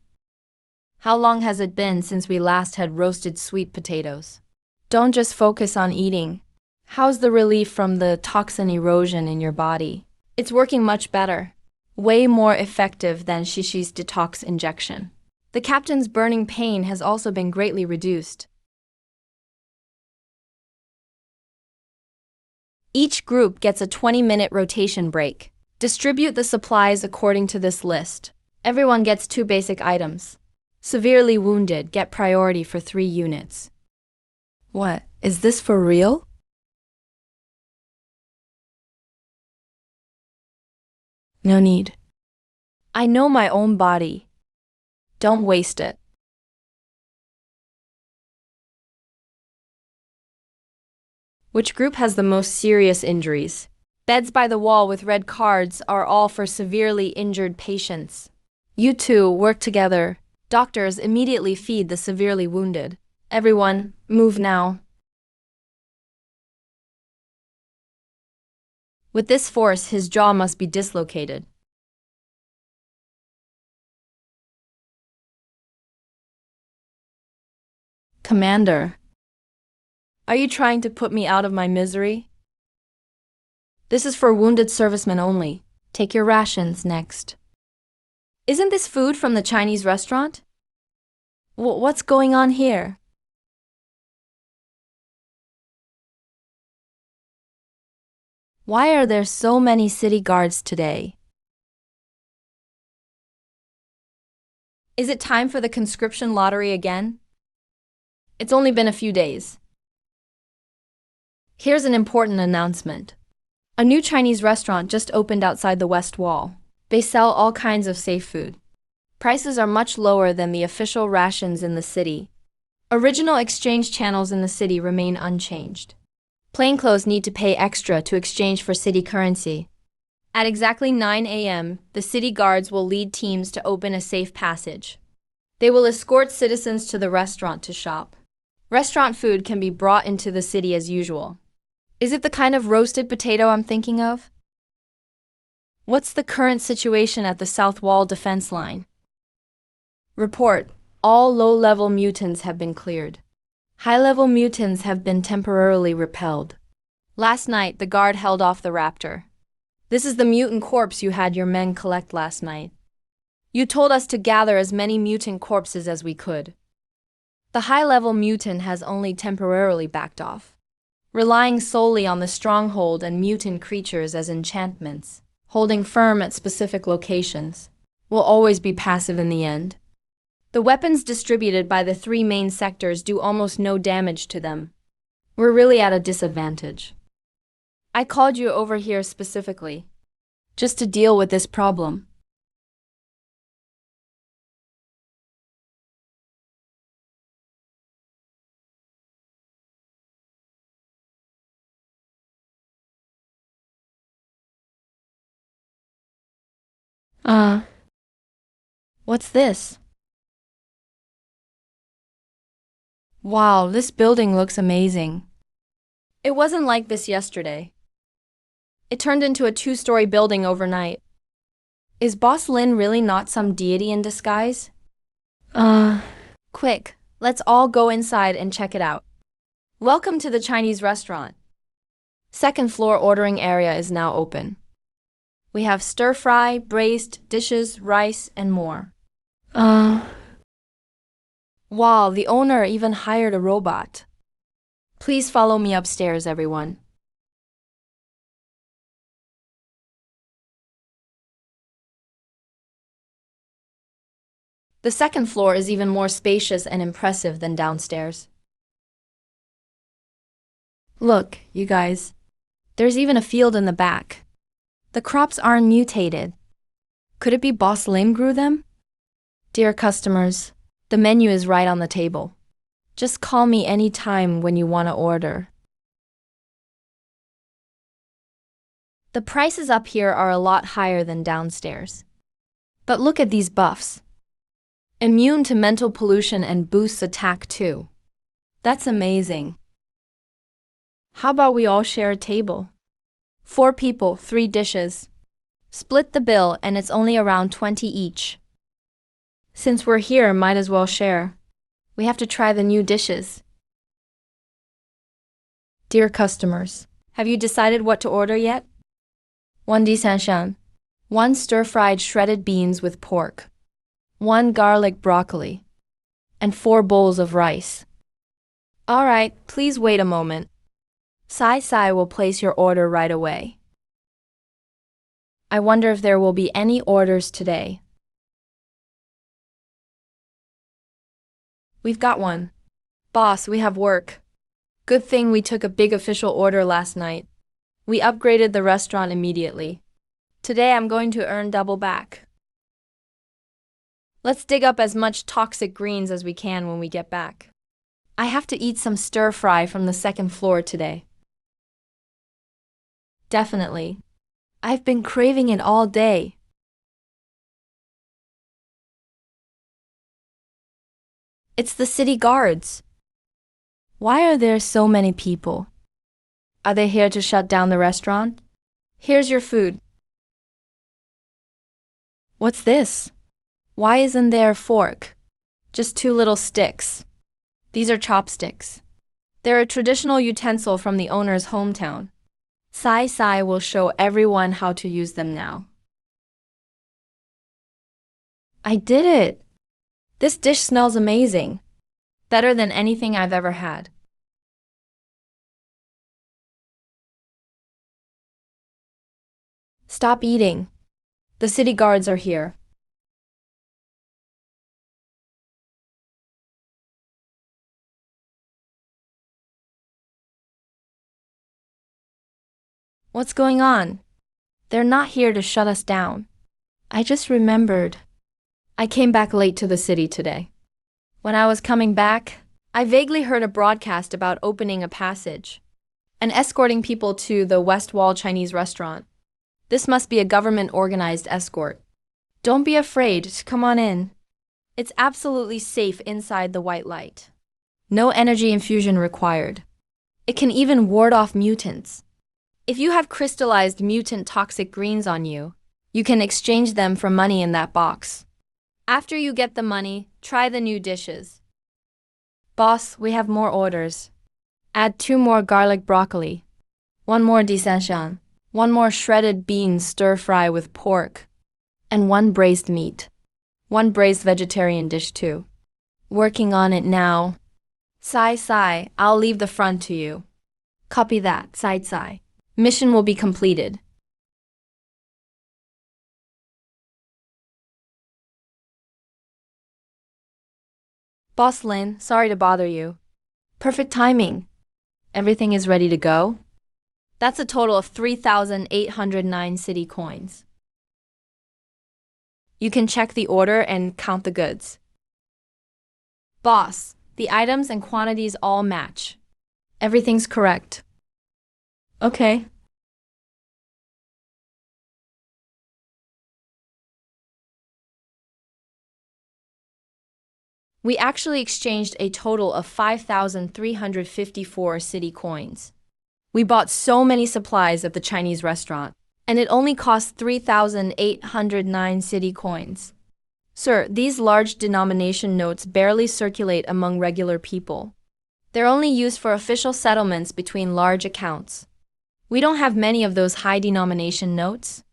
How long has it been since we last had roasted sweet potatoes? Don't just focus on eating. How's the relief from the toxin erosion in your body? It's working much better. Way more effective than Shishi's detox injection. The captain's burning pain has also been greatly reduced. Each group gets a 20-minute rotation break. Distribute the supplies according to this list. Everyone gets 2 basic items. Severely wounded get priority for 3 units. What? Is this for real? No need. I know my own body. Don't waste it. Which group has the most serious injuries? Beds by the wall with red cards are all for severely injured patients. You 2 work together. Doctors immediately feed the severely wounded. Everyone, move now. With this force, his jaw must be dislocated. Commander, are you trying to put me out of my misery? This is for wounded servicemen only. Take your rations next. Isn't this food from the Chinese restaurant? What's going on here? Why are there so many city guards today? Is it time for the conscription lottery again? It's only been a few days. Here's an important announcement. A new Chinese restaurant just opened outside the West Wall. They sell all kinds of safe food. Prices are much lower than the official rations in the city. Original exchange channels in the city remain unchanged. Plainclothes need to pay extra to exchange for city currency. At exactly 9 a.m., the city guards will lead teams to open a safe passage. They will escort citizens to the restaurant to shop. Restaurant food can be brought into the city as usual. Is it the kind of roasted potato I'm thinking of? What's the current situation at the South Wall defense line? Report. All low-level mutants have been cleared. High-level mutants have been temporarily repelled. Last night, the guard held off the raptor. This is the mutant corpse you had your men collect last night. You told us to gather as many mutant corpses as we could. The high-level mutant has only temporarily backed off, relying solely on the stronghold and mutant creatures as enchantments, holding firm at specific locations, will always be passive in the end. The weapons distributed by the three main sectors do almost no damage to them. We're really at a disadvantage. I called you over here specifically, just to deal with this problem. What's this? Wow, this building looks amazing. It wasn't like this yesterday. It turned into a 2-story building overnight. Is Boss Lin really not some deity in disguise? Quick, let's all go inside and check it out. Welcome to the Chinese restaurant. Second floor ordering area is now open. We have stir-fry, braised, dishes, rice, and more. Wow, the owner even hired a robot. Please follow me upstairs, everyone. The second floor is even more spacious and impressive than downstairs. Look, you guys. There's even a field in the back. The crops aren't mutated. Could it be Boss Lim grew them? Dear customers, the menu is right on the table. Just call me any time when you want to order. The prices up here are a lot higher than downstairs. But look at these buffs. Immune to mental pollution and boosts attack too. That's amazing. How about we all share a table? 4 people, 3 dishes. Split the bill and it's only around 20 each. Since we're here, might as well share. We have to try the new dishes. Dear customers, have you decided what to order yet? 1 disanshan, 1 stir-fried shredded beans with pork, 1 garlic broccoli, and 4 bowls of rice. All right, please wait a moment. Sai will place your order right away. I wonder if there will be any orders today. We've got one. Boss, we have work. Good thing we took a big official order last night. We upgraded the restaurant immediately. Today I'm going to earn double back. Let's dig up as much toxic greens as we can when we get back. I have to eat some stir-fry from the second floor today. Definitely. I've been craving it all day. It's the city guards. Why are there so many people? Are they here to shut down the restaurant? Here's your food. What's this? Why isn't there a fork? Just 2 little sticks. These are chopsticks. They're a traditional utensil from the owner's hometown. Sai will show everyone how to use them now. I did it! This dish smells amazing. Better than anything I've ever had. Stop eating. The city guards are here. What's going on? They're not here to shut us down. I just remembered. I came back late to the city today. When I was coming back, I vaguely heard a broadcast about opening a passage and escorting people to the West Wall Chinese restaurant. This must be a government-organized escort. Don't be afraid, come on in. It's absolutely safe inside the white light. No energy infusion required. It can even ward off mutants. If you have crystallized mutant toxic greens on you, you can exchange them for money in that box. After you get the money, try the new dishes. Boss, we have more orders. Add 2 more garlic broccoli, 1 more dissension, 1 more shredded beans stir-fry with pork, and 1 braised meat. 1 braised vegetarian dish too. Working on it now. Sigh, I'll leave the front to you. Copy that, sigh. Mission will be completed. Boss Lin, sorry to bother you. Perfect timing. Everything is ready to go? That's a total of 3,809 city coins. You can check the order and count the goods. Boss, the items and quantities all match. Everything's correct. Okay. We actually exchanged a total of 5,354 city coins. We bought so many supplies at the Chinese restaurant, and it only cost 3,809 city coins. Sir, these large denomination notes barely circulate among regular people. They're only used for official settlements between large accounts. We don't have many of those high denomination notes.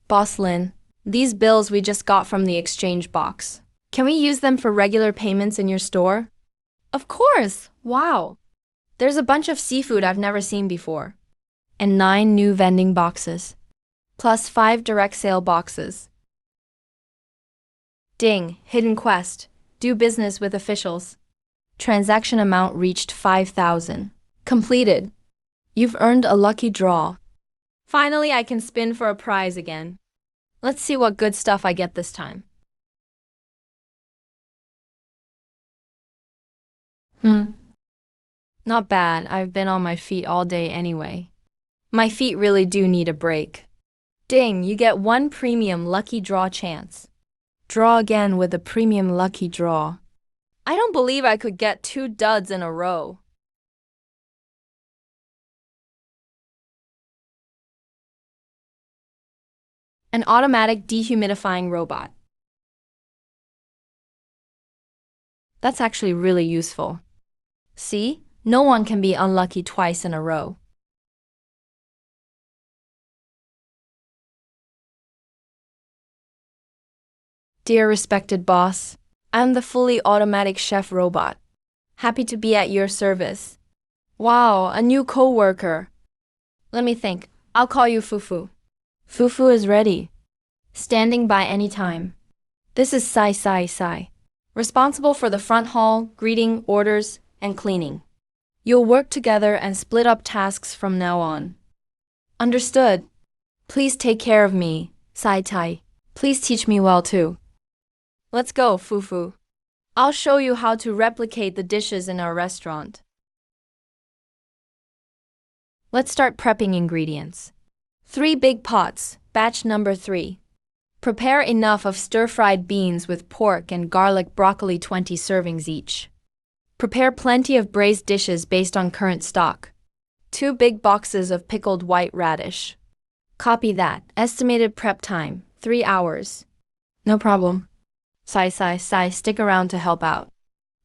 Boss Lin, these bills we just got from the exchange box. Can we use them for regular payments in your store? Of course! Wow! There's a bunch of seafood I've never seen before. And 9 new vending boxes. Plus 5 direct sale boxes. Ding, hidden quest. Do business with officials. Transaction amount reached 5,000. Completed. You've earned a lucky draw. Finally, I can spin for a prize again. Let's see what good stuff I get this time. Not bad, I've been on my feet all day anyway. My feet really do need a break. Ding, you get 1 premium lucky draw chance. Draw again with a premium lucky draw. I don't believe I could get 2 duds in a row. An automatic dehumidifying robot. That's actually really useful. See? No one can be unlucky twice in a row. Dear respected boss, I'm the fully automatic chef robot. Happy to be at your service. Wow, a new co-worker. Let me think. I'll call you Fufu. Fufu is ready. Standing by any time. This is Sai. Responsible for the front hall, greeting, orders, and cleaning. You'll work together and split up tasks from now on. Understood. Please take care of me, Sai Tai. Please teach me well too. Let's go, Fufu. I'll show you how to replicate the dishes in our restaurant. Let's start prepping ingredients. 3 big pots, batch number 3. Prepare enough of stir-fried beans with pork and garlic broccoli 20 servings each. Prepare plenty of braised dishes based on current stock. 2 big boxes of pickled white radish. Copy that. Estimated prep time, 3 hours. No problem. Sai, stick around to help out.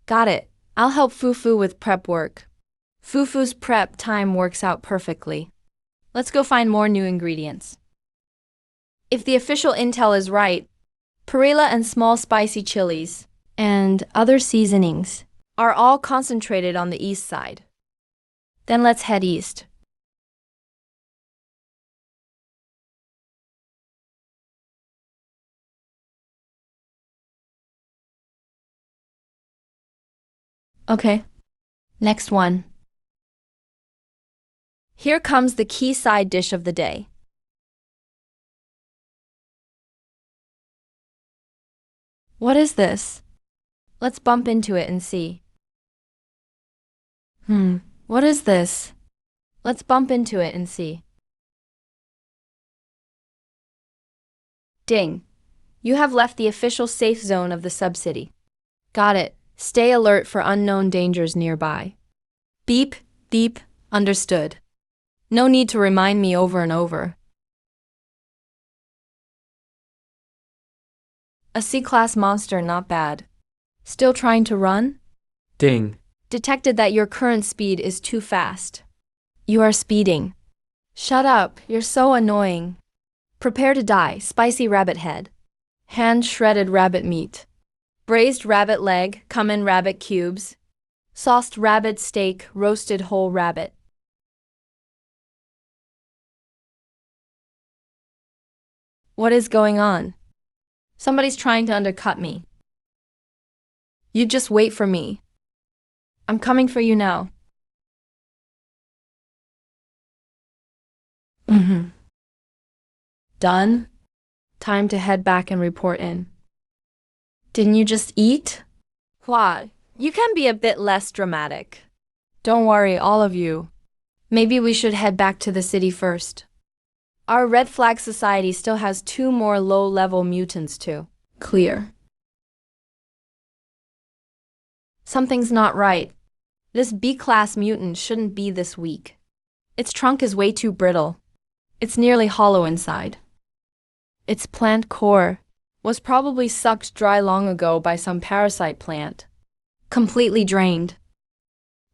Got it. I'll help Fufu with prep work. Fufu's prep time works out perfectly. Let's go find more new ingredients. If the official intel is right, perilla and small spicy chilies, and other seasonings, are all concentrated on the east side. Then let's head east. Okay. Next one. Here comes the key side dish of the day. What is this? Let's bump into it and see. What is this? Let's bump into it and see. Ding. You have left the official safe zone of the subcity. Got it. Stay alert for unknown dangers nearby. Beep, beep, understood. No need to remind me over and over. A C-class monster, not bad. Still trying to run? Ding. Detected that your current speed is too fast. You are speeding. Shut up, you're so annoying. Prepare to die, spicy rabbit head. Hand-shredded rabbit meat. Braised rabbit leg, come in rabbit cubes. Sauced rabbit steak, roasted whole rabbit. What is going on? Somebody's trying to undercut me. You just wait for me. I'm coming for you now. Done? Time to head back and report in. Didn't you just eat? Why? You can be a bit less dramatic. Don't worry, all of you. Maybe we should head back to the city first. Our Red Flag Society still has 2 more low-level mutants to clear. Something's not right. This B-class mutant shouldn't be this weak. Its trunk is way too brittle. It's nearly hollow inside. Its plant core was probably sucked dry long ago by some parasite plant. Completely drained.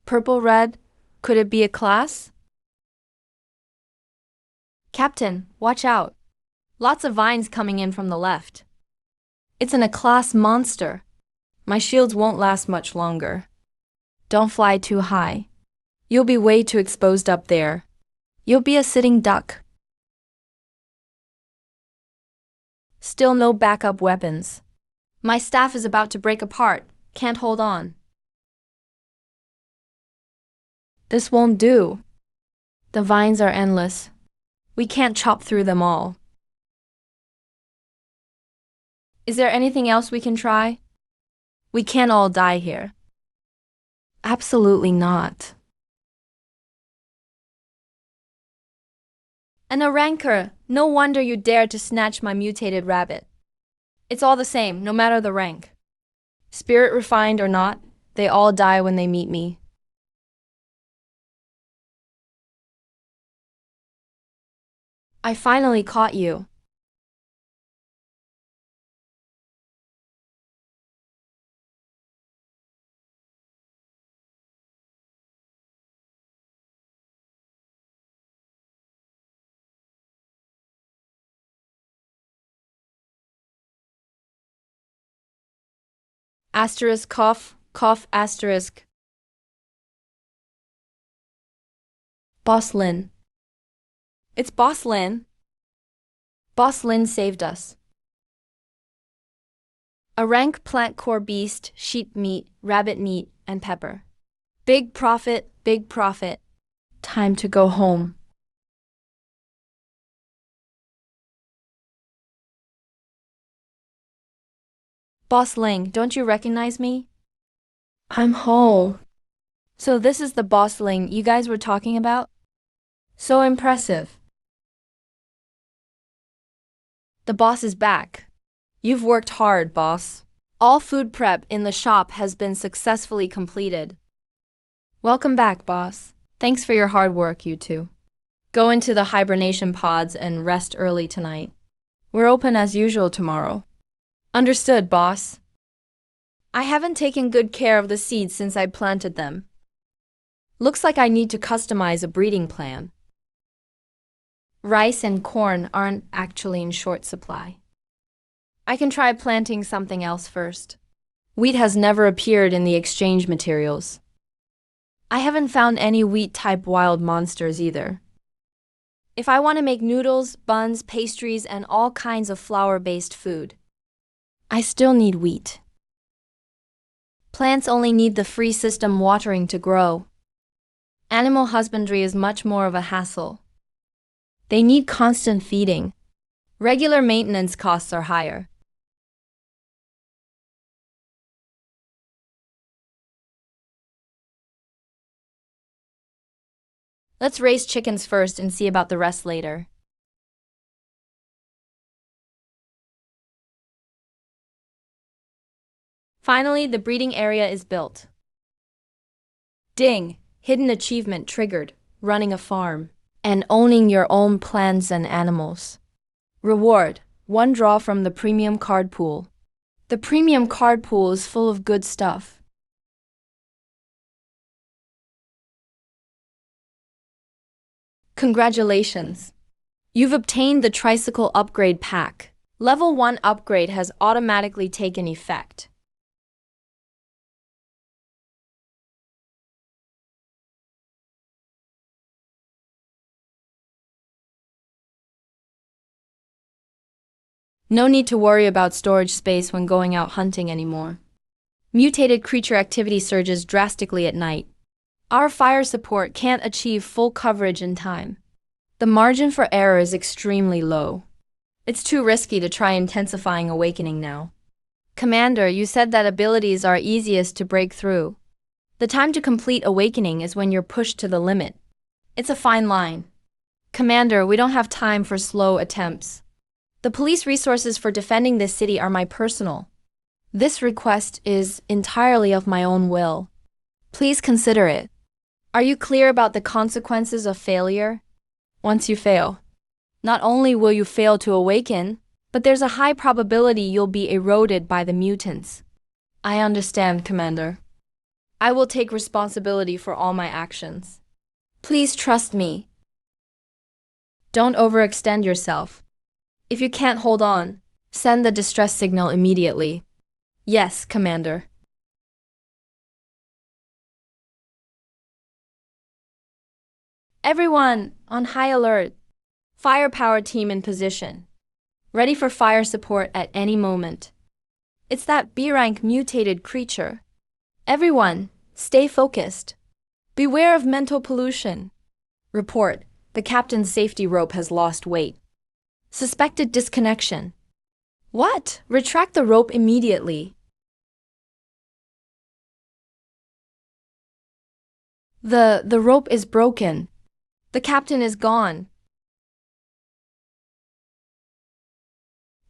Purple-red? Could it be a class? Captain, watch out. Lots of vines coming in from the left. It's an A-class monster. My shields won't last much longer. Don't fly too high. You'll be way too exposed up there. You'll be a sitting duck. Still no backup weapons. My staff is about to break apart. Can't hold on. This won't do. The vines are endless. We can't chop through them all. Is there anything else we can try? We can't all die here. Absolutely not. And a rancor. No wonder you dared to snatch my mutated rabbit. It's all the same, no matter the rank. Spirit refined or not, they all die when they meet me. I finally caught you. Asterisk cough, cough asterisk. Boss Lin. It's Boss Lin. Boss Lin saved us. A rank plant core beast, sheep meat, rabbit meat, and pepper. Big profit, big profit. Time to go home. Boss Ling, don't you recognize me? I'm whole. So this is the Boss Ling you guys were talking about? So impressive. The boss is back. You've worked hard, boss. All food prep in the shop has been successfully completed. Welcome back, boss. Thanks for your hard work, you two. Go into the hibernation pods and rest early tonight. We're open as usual tomorrow. Understood, boss. I haven't taken good care of the seeds since I planted them. Looks like I need to customize a breeding plan. Rice and corn aren't actually in short supply. I can try planting something else first. Wheat has never appeared in the exchange materials. I haven't found any wheat-type wild monsters either. If I want to make noodles, buns, pastries, and all kinds of flour-based food, I still need wheat. Plants only need the free system watering to grow. Animal husbandry is much more of a hassle. They need constant feeding. Regular maintenance costs are higher. Let's raise chickens first and see about the rest later. Finally, the breeding area is built. Ding! Hidden achievement triggered. Running a farm. And owning your own plants and animals. Reward: 1 draw from the premium card pool. The premium card pool is full of good stuff. Congratulations! You've obtained the Tricycle Upgrade Pack. Level 1 upgrade has automatically taken effect. No need to worry about storage space when going out hunting anymore. Mutated creature activity surges drastically at night. Our fire support can't achieve full coverage in time. The margin for error is extremely low. It's too risky to try intensifying Awakening now. Commander, you said that abilities are easiest to break through. The time to complete Awakening is when you're pushed to the limit. It's a fine line. Commander, we don't have time for slow attempts. The police resources for defending this city are my personal. This request is entirely of my own will. Please consider it. Are you clear about the consequences of failure? Once you fail, not only will you fail to awaken, but there's a high probability you'll be eroded by the mutants. I understand, Commander. I will take responsibility for all my actions. Please trust me. Don't overextend yourself. If you can't hold on, send the distress signal immediately. Yes, Commander. Everyone, on high alert. Firepower team in position. Ready for fire support at any moment. It's that B-rank mutated creature. Everyone, stay focused. Beware of mental pollution. Report: the captain's safety rope has lost weight. Suspected disconnection. What? Retract the rope immediately. The rope is broken. The captain is gone.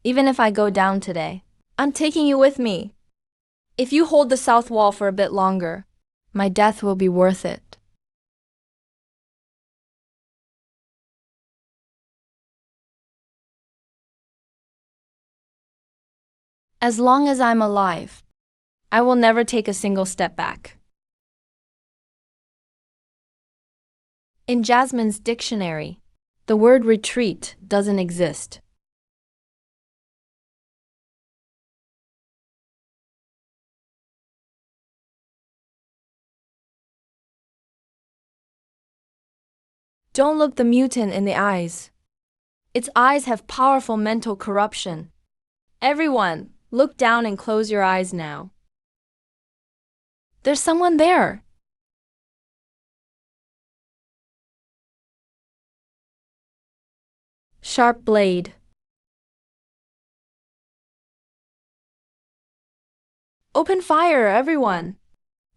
Even if I go down today, I'm taking you with me. If you hold the south wall for a bit longer, my death will be worth it. As long as I'm alive, I will never take a single step back. In Jasmine's dictionary, the word retreat doesn't exist. Don't look the mutant in the eyes. Its eyes have powerful mental corruption. Everyone, look down and close your eyes now. There's someone there. Sharp blade. Open fire, everyone.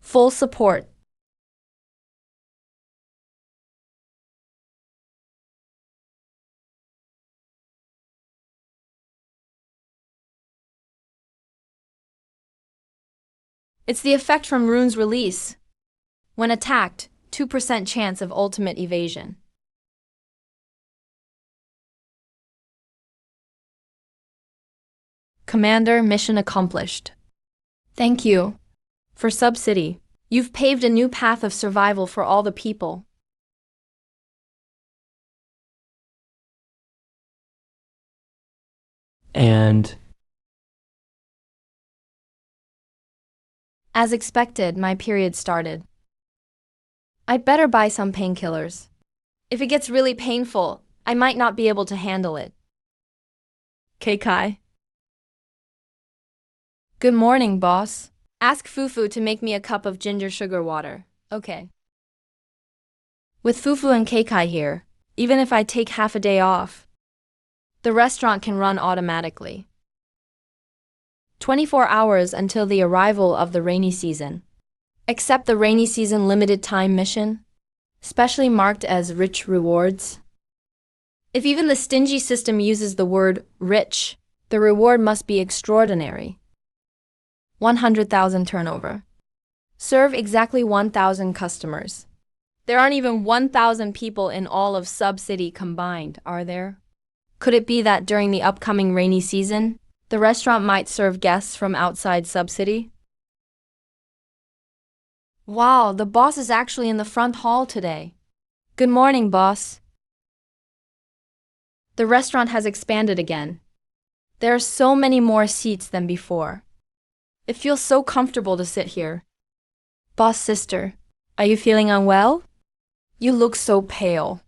Full support. It's the effect from Rune's release. When attacked, 2% chance of ultimate evasion. Commander, mission accomplished. Thank you. For Sub-City, you've paved a new path of survival for all the people. And As expected, my period started. I'd better buy some painkillers. If it gets really painful, I might not be able to handle it. Keikai. Good morning, boss. Ask Fufu to make me a cup of ginger sugar water. Okay. With Fufu and Keikai here, even if I take half a day off, the restaurant can run automatically. 24 hours until the arrival of the rainy season. Accept the rainy season limited time mission, specially marked as rich rewards. If even the stingy system uses the word rich, the reward must be extraordinary. 100,000 turnover. Serve exactly 1,000 customers. There aren't even 1,000 people in all of Sub-City combined, are there? Could it be that during the upcoming rainy season, the restaurant might serve guests from outside Sub-City? Wow, the boss is actually in the front hall today. Good morning, boss. The restaurant has expanded again. There are so many more seats than before. It feels so comfortable to sit here. Boss sister, are you feeling unwell? You look so pale.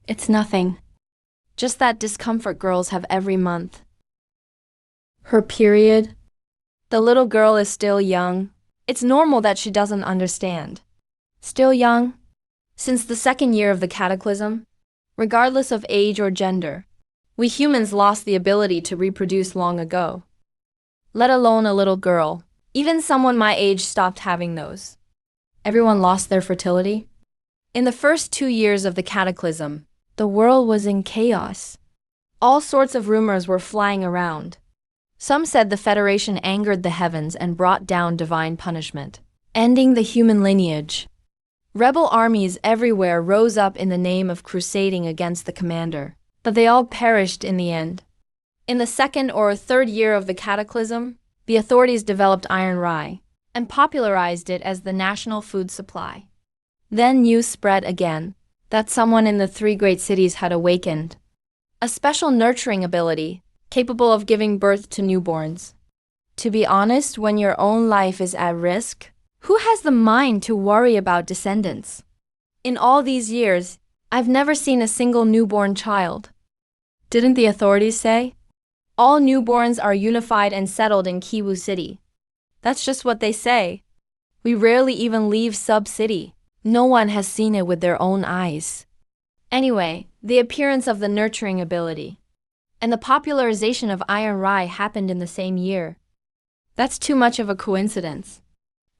It's nothing. Just that discomfort girls have every month. Her period? The little girl is still young. It's normal that she doesn't understand. Still young? Since the second year of the cataclysm, regardless of age or gender, we humans lost the ability to reproduce long ago. Let alone a little girl. Even someone my age stopped having those. Everyone lost their fertility. In the first 2 years of the cataclysm, the world was in chaos. All sorts of rumors were flying around. Some said the Federation angered the heavens and brought down divine punishment, ending the human lineage. Rebel armies everywhere rose up in the name of crusading against the commander, but they all perished in the end. In the second or third year of the cataclysm, the authorities developed iron rye and popularized it as the national food supply. Then news spread again that someone in the 3 great cities had awakened. A special nurturing ability, capable of giving birth to newborns. To be honest, when your own life is at risk, who has the mind to worry about descendants? In all these years, I've never seen a single newborn child. Didn't the authorities say? All newborns are unified and settled in Kiwu City. That's just what they say. We rarely even leave Sub-City. No one has seen it with their own eyes. Anyway, the appearance of the nurturing ability and the popularization of iron rye happened in the same year. That's too much of a coincidence.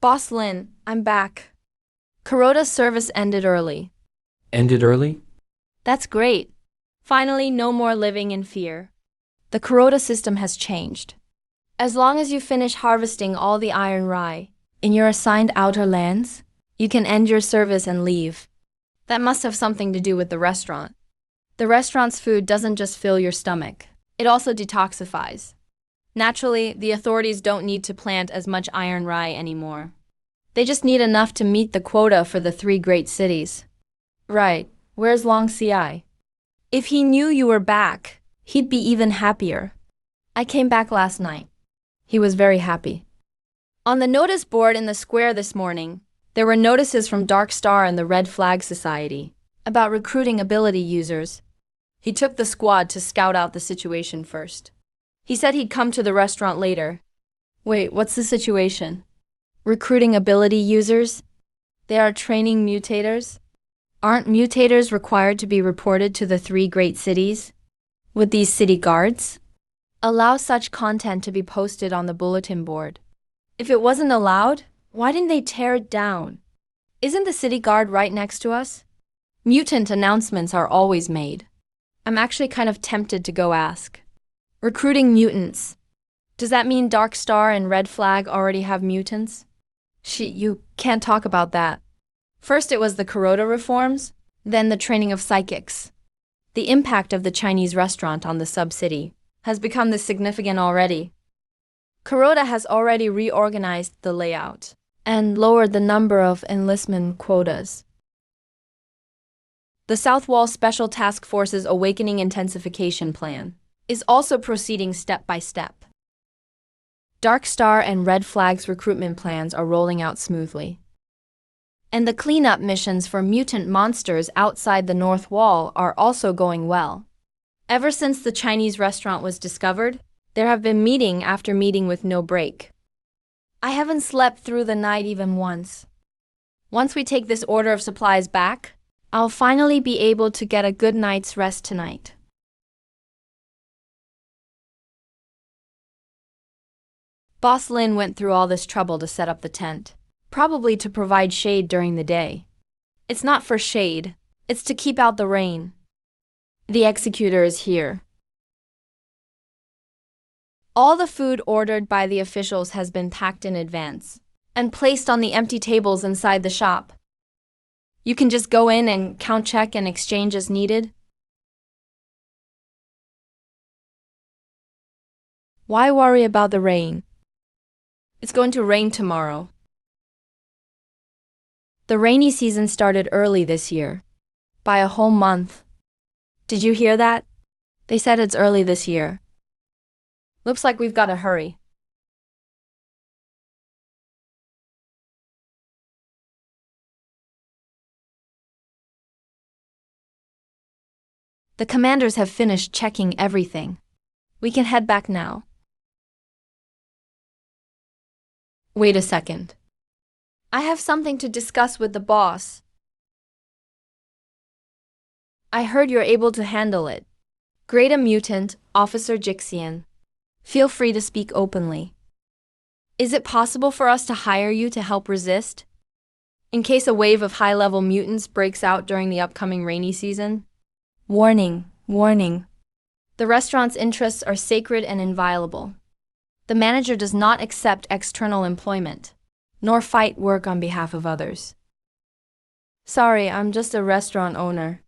Boss Lin, I'm back. Kuroda's service ended early. Ended early? That's great. Finally, no more living in fear. The Kuroda system has changed. As long as you finish harvesting all the iron rye in your assigned outer lands, you can end your service and leave. That must have something to do with the restaurant. The restaurant's food doesn't just fill your stomach, it also detoxifies. Naturally, the authorities don't need to plant as much iron rye anymore. They just need enough to meet the quota for the 3 great cities. Right, where's Long Ci? If he knew you were back, he'd be even happier. I came back last night. He was very happy. On the notice board in the square this morning, there were notices from Dark Star and the Red Flag Society about recruiting ability users. He took the squad to scout out the situation first. He said he'd come to the restaurant later. Wait, what's the situation? Recruiting ability users? They are training mutators? Aren't mutators required to be reported to the 3 great cities? With these city guards? Allow such content to be posted on the bulletin board. If it wasn't allowed, why didn't they tear it down? Isn't the city guard right next to us? Mutant announcements are always made. I'm actually kind of tempted to go ask. Recruiting mutants. Does that mean Dark Star and Red Flag already have mutants? You can't talk about that. First it was the Kuroda reforms, then the training of psychics. The impact of the Chinese restaurant on the sub-city has become this significant already. Kuroda has already reorganized the layout and lowered the number of enlistment quotas. The South Wall Special Task Force's Awakening Intensification Plan is also proceeding step by step. Dark Star and Red Flag's recruitment plans are rolling out smoothly. And the cleanup missions for mutant monsters outside the North Wall are also going well. Ever since the Chinese restaurant was discovered, there have been meeting after meeting with no break. I haven't slept through the night even once. Once we take this order of supplies back, I'll finally be able to get a good night's rest tonight. Boss Lin went through all this trouble to set up the tent, probably to provide shade during the day. It's not for shade, it's to keep out the rain. The executor is here. All the food ordered by the officials has been packed in advance and placed on the empty tables inside the shop. You can just go in and count, check, and exchange as needed. Why worry about the rain? It's going to rain tomorrow. The rainy season started early this year, by a whole month. Did you hear that? They said it's early this year. Looks like we've got to hurry. The commanders have finished checking everything. We can head back now. Wait a second. I have something to discuss with the boss. I heard you're able to handle it. Great, a mutant, Officer Jixian. Feel free to speak openly. Is it possible for us to hire you to help resist? In case a wave of high-level mutants breaks out during the upcoming rainy season? Warning, warning. The restaurant's interests are sacred and inviolable. The manager does not accept external employment, nor fight work on behalf of others. Sorry, I'm just a restaurant owner.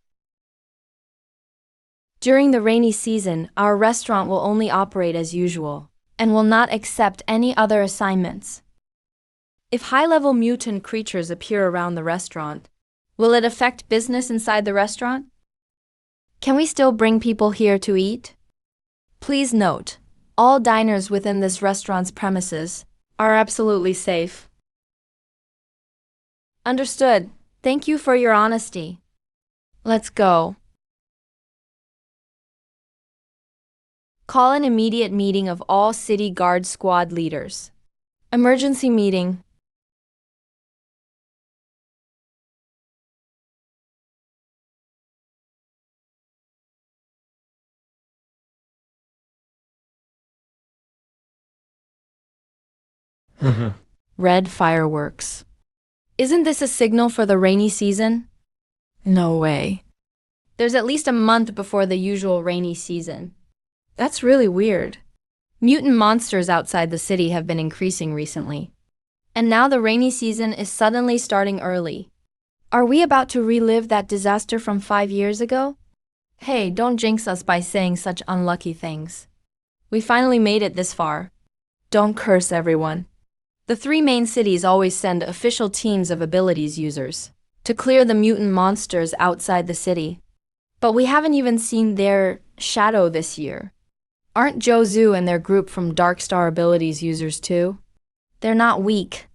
During the rainy season, our restaurant will only operate as usual and will not accept any other assignments. If high-level mutant creatures appear around the restaurant, will it affect business inside the restaurant? Can we still bring people here to eat? Please note, all diners within this restaurant's premises are absolutely safe. Understood. Thank you for your honesty. Let's go. Call an immediate meeting of all City Guard Squad leaders. Emergency meeting. Red fireworks. Isn't this a signal for the rainy season? No way. There's at least a month before the usual rainy season. That's really weird. Mutant monsters outside the city have been increasing recently. And now the rainy season is suddenly starting early. Are we about to relive that disaster from 5 years ago? Hey, don't jinx us by saying such unlucky things. We finally made it this far. Don't curse everyone. The 3 main cities always send official teams of abilities users to clear the mutant monsters outside the city. But we haven't even seen their shadow this year. Aren't Zhu and their group from Darkstar abilities users too? They're not weak.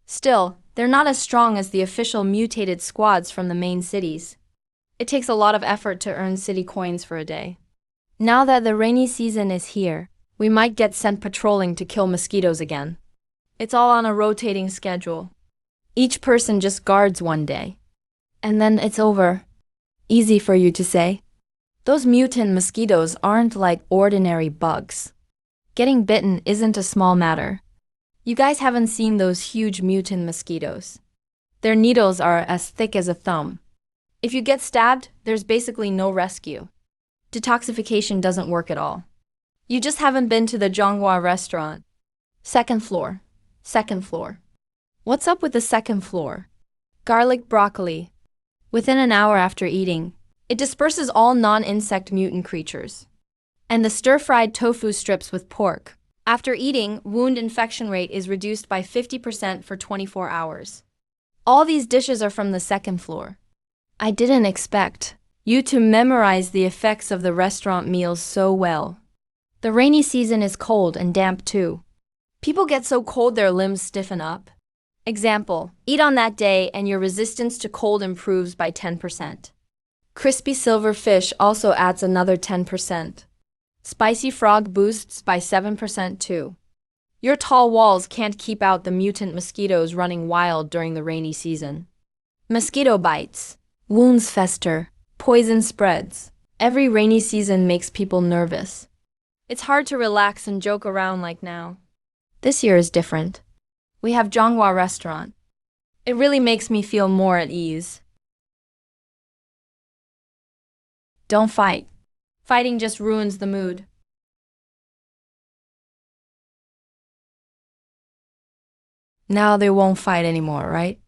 Still, they're not as strong as the official mutated squads from the main cities. It takes a lot of effort to earn city coins for a day. Now that the rainy season is here, we might get sent patrolling to kill mosquitoes again. It's all on a rotating schedule. Each person just guards one day. And then it's over. Easy for you to say. Those mutant mosquitoes aren't like ordinary bugs. Getting bitten isn't a small matter. You guys haven't seen those huge mutant mosquitoes. Their needles are as thick as a thumb. If you get stabbed, there's basically no rescue. Detoxification doesn't work at all. You just haven't been to the Zhonghua restaurant. Second floor. Second floor. What's up with the second floor? Garlic broccoli. Within an hour after eating, it disperses all non-insect mutant creatures. And the stir-fried tofu strips with pork. After eating, wound infection rate is reduced by 50% for 24 hours. All these dishes are from the second floor. I didn't expect you to memorize the effects of the restaurant meals so well. The rainy season is cold and damp too. People get so cold their limbs stiffen up. Example, eat on that day and your resistance to cold improves by 10%. Crispy silver fish also adds another 10%. Spicy frog boosts by 7% too. Your tall walls can't keep out the mutant mosquitoes running wild during the rainy season. Mosquito bites, wounds fester, poison spreads. Every rainy season makes people nervous. It's hard to relax and joke around like now. This year is different. We have Zhonghua restaurant. It really makes me feel more at ease. Don't fight. Fighting just ruins the mood. Now they won't fight anymore, right?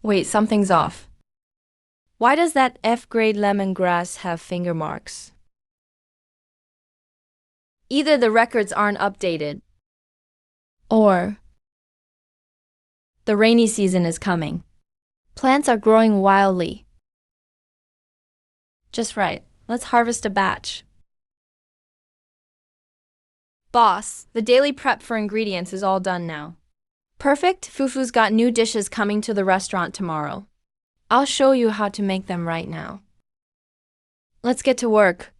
Wait, something's off. Why does that F-grade lemongrass have finger marks? Either the records aren't updated, or the rainy season is coming. Plants are growing wildly. Just right. Let's harvest a batch. Boss, the daily prep for ingredients is all done now. Perfect. Fufu's got new dishes coming to the restaurant tomorrow. I'll show you how to make them right now. Let's get to work.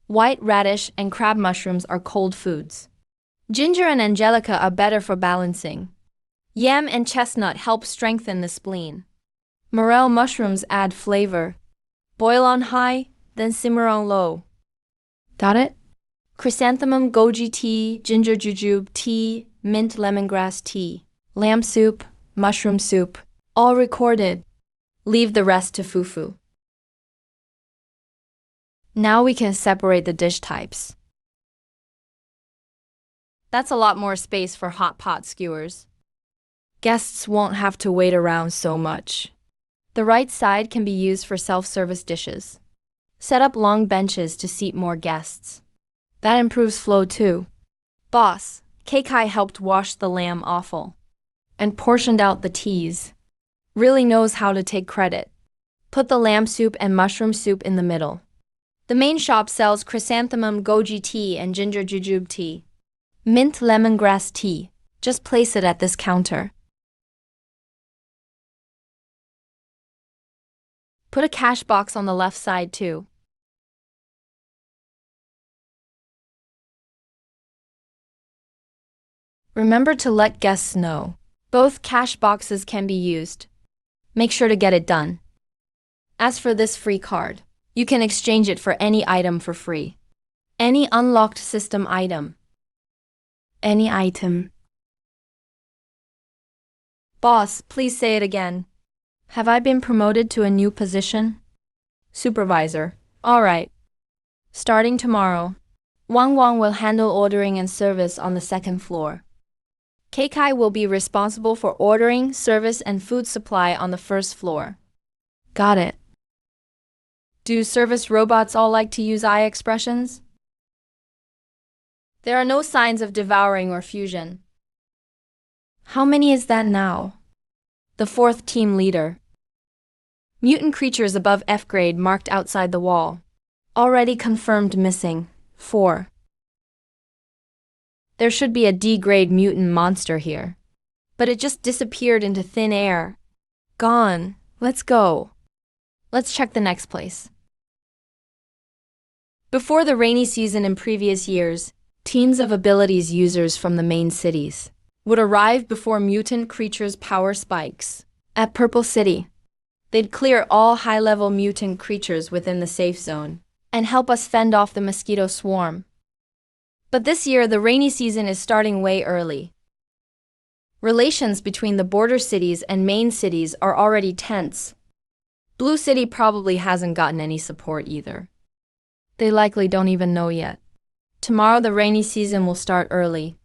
White radish and crab mushrooms are cold foods. Ginger and angelica are better for balancing. Yam and chestnut help strengthen the spleen. Morel mushrooms add flavor. Boil on high, then simmer on low. Got it? Chrysanthemum goji tea, ginger jujube tea, mint lemongrass tea, lamb soup, mushroom soup, all recorded. Leave the rest to Fufu. Now we can separate the dish types. That's a lot more space for hot pot skewers. Guests won't have to wait around so much. The right side can be used for self-service dishes. Set up long benches to seat more guests. That improves flow too. Boss, Keikai helped wash the lamb offal and portioned out the teas. Really knows how to take credit. Put the lamb soup and mushroom soup in the middle. The main shop sells chrysanthemum goji tea and ginger jujube tea. Mint lemongrass tea. Just place it at this counter. Put a cash box on the left side too. Remember to let guests know. Both cash boxes can be used. Make sure to get it done. As for this free card, you can exchange it for any item for free. Any unlocked system item. Any item. Boss, please say it again. Have I been promoted to a new position? Supervisor. All right. Starting tomorrow, Wang Wang will handle ordering and service on the second floor. Keikai will be responsible for ordering, service, and food supply on the first floor. Got it. Do service robots all like to use eye expressions? There are no signs of devouring or fusion. How many is that now? The fourth team leader. Mutant creatures above F grade marked outside the wall. Already confirmed missing. 4. There should be a D grade mutant monster here. But it just disappeared into thin air. Gone. Let's go. Let's check the next place. Before the rainy season in previous years, teams of abilities users from the main cities would arrive before mutant creatures' power spikes. At Purple City, they'd clear all high-level mutant creatures within the safe zone and help us fend off the mosquito swarm. But this year, the rainy season is starting way early. Relations between the border cities and main cities are already tense. Blue City probably hasn't gotten any support either. They likely don't even know yet. Tomorrow, the rainy season will start early.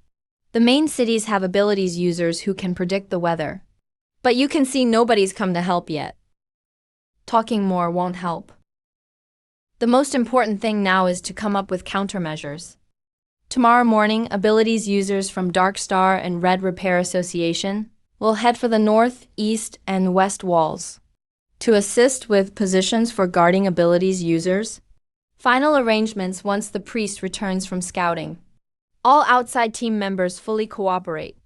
The main cities have abilities users who can predict the weather. But you can see nobody's come to help yet. Talking more won't help. The most important thing now is to come up with countermeasures. Tomorrow morning, abilities users from Dark Star and Red Repair Association will head for the north, east, and west walls to assist with positions for guarding abilities users. Final arrangements once the priest returns from scouting. All outside team members fully cooperate.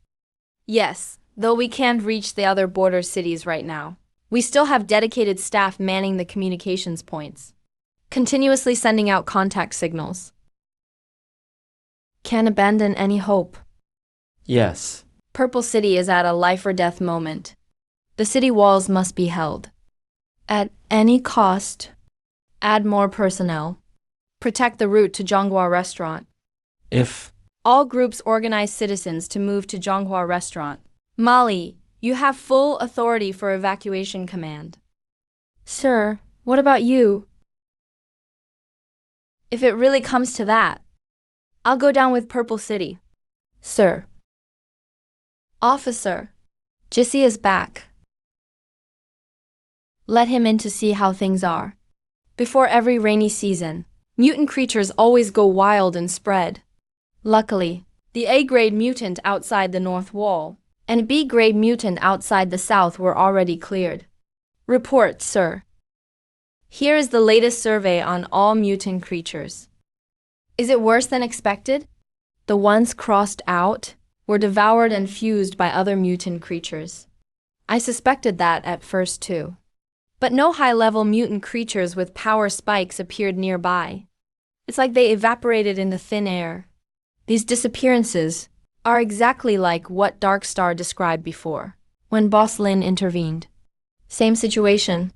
Yes, though we can't reach the other border cities right now, we still have dedicated staff manning the communications points, continuously sending out contact signals. Can't abandon any hope. Yes. Purple City is at a life or death moment. The city walls must be held. At any cost, add more personnel. Protect the route to Zhonghua Restaurant. If All groups organize citizens to move to Zhonghua Restaurant. Molly, you have full authority for evacuation command. Sir, what about you? If it really comes to that, I'll go down with Purple City. Sir. Officer. Jesse is back. Let him in to see how things are. Before every rainy season, mutant creatures always go wild and spread. Luckily, the A-grade mutant outside the north wall and B-grade mutant outside the south were already cleared. Report, sir. Here is the latest survey on all mutant creatures. Is it worse than expected? The ones crossed out were devoured and fused by other mutant creatures. I suspected that at first too. But no high-level mutant creatures with power spikes appeared nearby. It's like they evaporated into thin air. These disappearances are exactly like what Darkstar described before, when Boss Lin intervened. Same situation.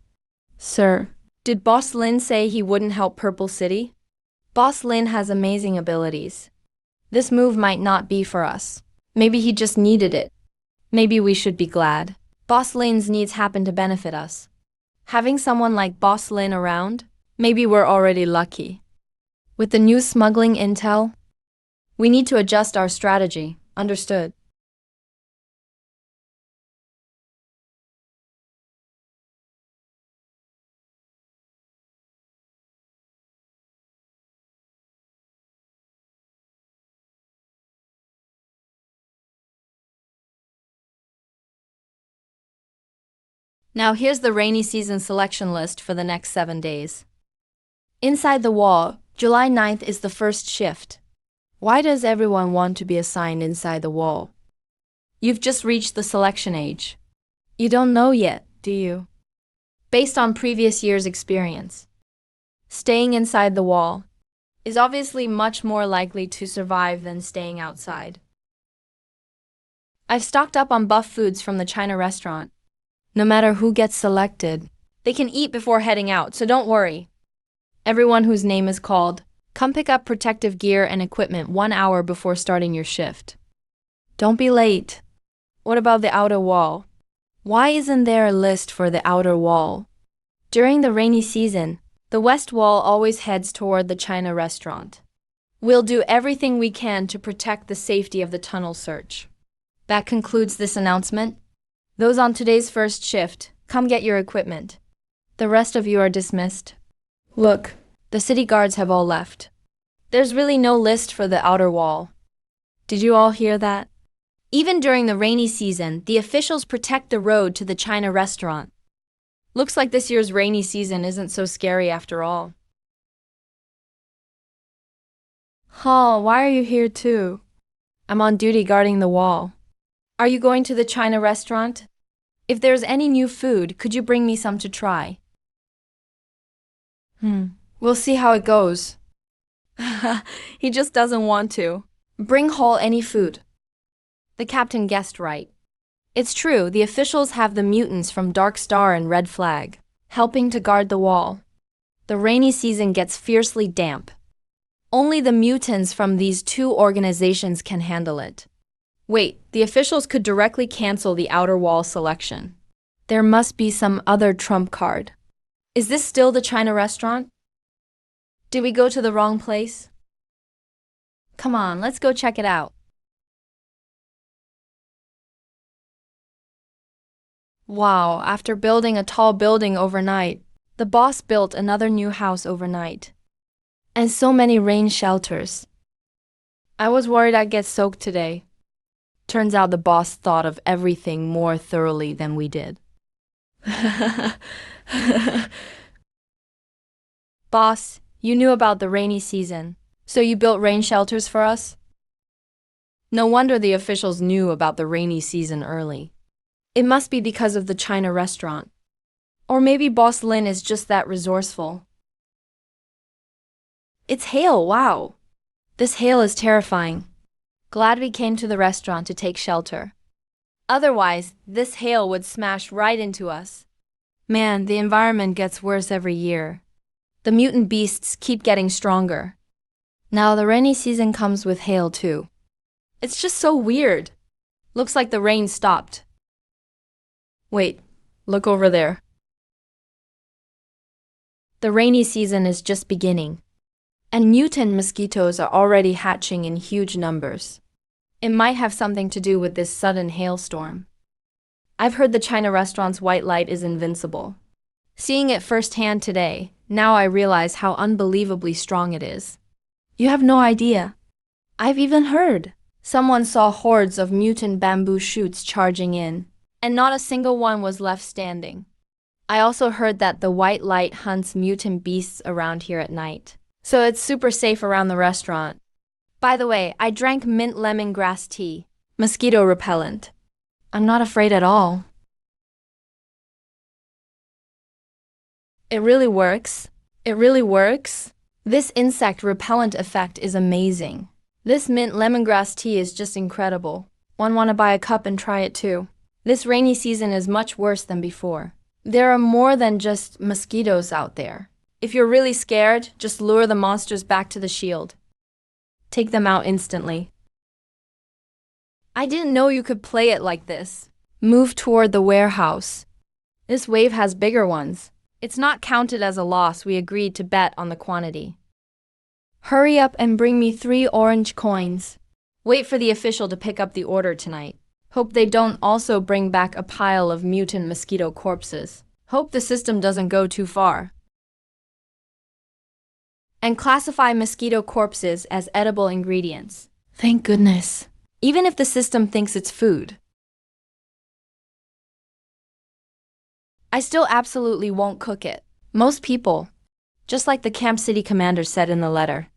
Sir, did Boss Lin say he wouldn't help Purple City? Boss Lin has amazing abilities. This move might not be for us. Maybe he just needed it. Maybe we should be glad. Boss Lin's needs happen to benefit us. Having someone like Boss Lin around, maybe we're already lucky. With the new smuggling intel, we need to adjust our strategy. Understood. Now here's the rainy season selection list for the next 7 days. Inside the wall, July 9th is the first shift. Why does everyone want to be assigned inside the wall? You've just reached the selection age. You don't know yet, do you? Based on previous year's experience, staying inside the wall is obviously much more likely to survive than staying outside. I've stocked up on buff foods from the China restaurant. No matter who gets selected, they can eat before heading out, so don't worry. Everyone whose name is called, come pick up protective gear and equipment 1 hour before starting your shift. Don't be late. What about the outer wall? Why isn't there a list for the outer wall? During the rainy season, the west wall always heads toward the China restaurant. We'll do everything we can to protect the safety of the tunnel search. That concludes this announcement. Those on today's first shift, come get your equipment. The rest of you are dismissed. Look, the city guards have all left. There's really no list for the outer wall. Did you all hear that? Even during the rainy season, the officials protect the road to the China restaurant. Looks like this year's rainy season isn't so scary after all. Hall, why are you here too? I'm on duty guarding the wall. Are you going to the China restaurant? If there's any new food, could you bring me some to try? We'll see how it goes. He just doesn't want to. Bring Hall any food. The captain guessed right. It's true, the officials have the mutants from Dark Star and Red Flag, helping to guard the wall. The rainy season gets fiercely damp. Only the mutants from these two organizations can handle it. Wait, the officials could directly cancel the outer wall selection. There must be some other trump card. Is this still the China restaurant? Did we go to the wrong place? Come on, let's go check it out. Wow, after building a tall building overnight, the boss built another new house overnight. And so many rain shelters. I was worried I'd get soaked today. Turns out the boss thought of everything more thoroughly than we did. Boss, you knew about the rainy season, so you built rain shelters for us? No wonder the officials knew about the rainy season early. It must be because of the China restaurant. Or maybe Boss Lin is just that resourceful. It's hail, wow! This hail is terrifying. Glad we came to the restaurant to take shelter. Otherwise, this hail would smash right into us. Man, the environment gets worse every year. The mutant beasts keep getting stronger. Now the rainy season comes with hail too. It's just so weird. Looks like the rain stopped. Wait, look over there. The rainy season is just beginning. And mutant mosquitoes are already hatching in huge numbers. It might have something to do with this sudden hailstorm. I've heard the China restaurant's white light is invincible. Seeing it firsthand today, now I realize how unbelievably strong it is. You have no idea. I've even heard. Someone saw hordes of mutant bamboo shoots charging in, and not a single one was left standing. I also heard that the white light hunts mutant beasts around here at night, so it's super safe around the restaurant. By the way, I drank mint lemongrass tea, mosquito repellent. I'm not afraid at all. It really works. It really works. This insect repellent effect is amazing. This mint lemongrass tea is just incredible. Want to buy a cup and try it too. This rainy season is much worse than before. There are more than just mosquitoes out there. If you're really scared, just lure the monsters back to the shield. Take them out instantly. I didn't know you could play it like this. Move toward the warehouse. This wave has bigger ones. It's not counted as a loss. We agreed to bet on the quantity. Hurry up and bring me 3 orange coins. Wait for the official to pick up the order tonight. Hope they don't also bring back a pile of mutant mosquito corpses. Hope the system doesn't go too far. And classify mosquito corpses as edible ingredients. Thank goodness. Even if the system thinks it's food. I still absolutely won't cook it. Most people, just like the Camp City commander said in the letter.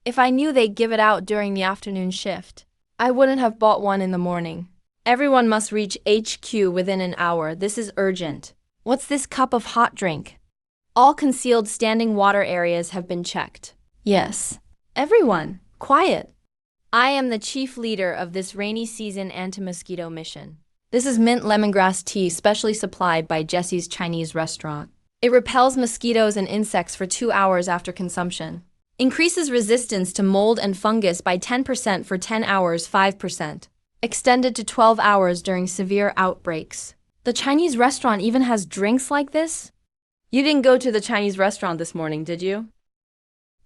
If I knew they'd give it out during the afternoon shift, I wouldn't have bought one in the morning. Everyone must reach HQ within an hour. This is urgent. What's this cup of hot drink? All concealed standing water areas have been checked. Yes. Everyone, quiet. I am the chief leader of this rainy season anti-mosquito mission. This is mint lemongrass tea specially supplied by Jesse's Chinese restaurant. It repels mosquitoes and insects for 2 hours after consumption. Increases resistance to mold and fungus by 10% for 10 hours, 5%. Extended to 12 hours during severe outbreaks. The Chinese restaurant even has drinks like this? You didn't go to the Chinese restaurant this morning, did you?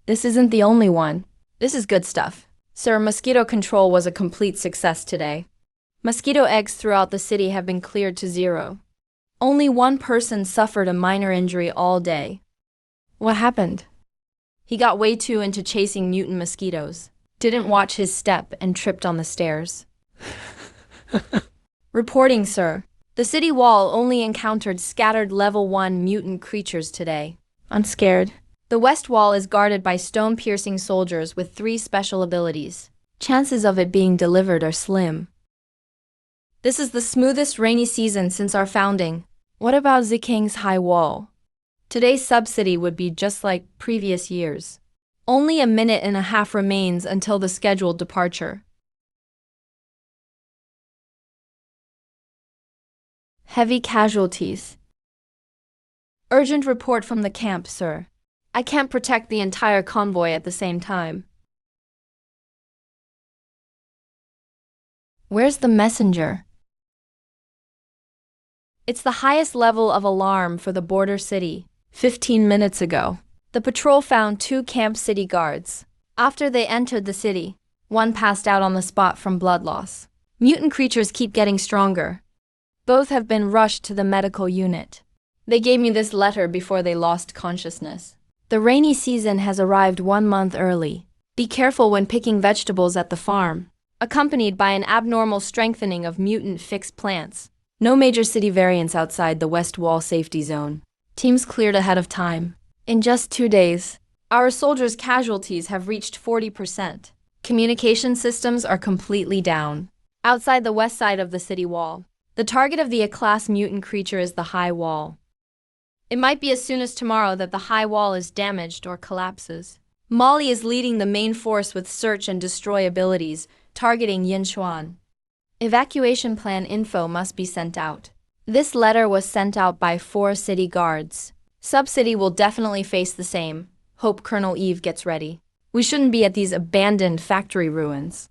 This isn't the only one. This is good stuff. Sir, mosquito control was a complete success today. Mosquito eggs throughout the city have been cleared to 0. Only one person suffered a minor injury all day. What happened? He got way too into chasing mutant mosquitoes, didn't watch his step, and tripped on the stairs. Reporting, sir. The city wall only encountered scattered level 1 mutant creatures today. Unscared. The west wall is guarded by stone-piercing soldiers with 3 special abilities. Chances of it being delivered are slim. This is the smoothest rainy season since our founding. What about Zikang's high wall? Today's subsidy would be just like previous years. Only a minute and a half remains until the scheduled departure. Heavy casualties. Urgent report from the camp, sir. I can't protect the entire convoy at the same time. Where's the messenger? It's the highest level of alarm for the border city. 15 minutes ago, the patrol found 2 Camp City guards. After they entered the city, one passed out on the spot from blood loss. Mutant creatures keep getting stronger. Both have been rushed to the medical unit. They gave me this letter before they lost consciousness. The rainy season has arrived 1 month early. Be careful when picking vegetables at the farm, accompanied by an abnormal strengthening of mutant fixed plants. No major city variants outside the west wall safety zone. Teams cleared ahead of time. In just 2 days, our soldiers' casualties have reached 40%. Communication systems are completely down. Outside the west side of the city wall, the target of the A-class mutant creature is the high wall. It might be as soon as tomorrow that the high wall is damaged or collapses. Molly is leading the main force with search and destroy abilities, targeting Yinshuan. Evacuation plan info must be sent out. This letter was sent out by 4 city guards. Sub-city will definitely face the same. Hope Colonel Eve gets ready. We shouldn't be at these abandoned factory ruins.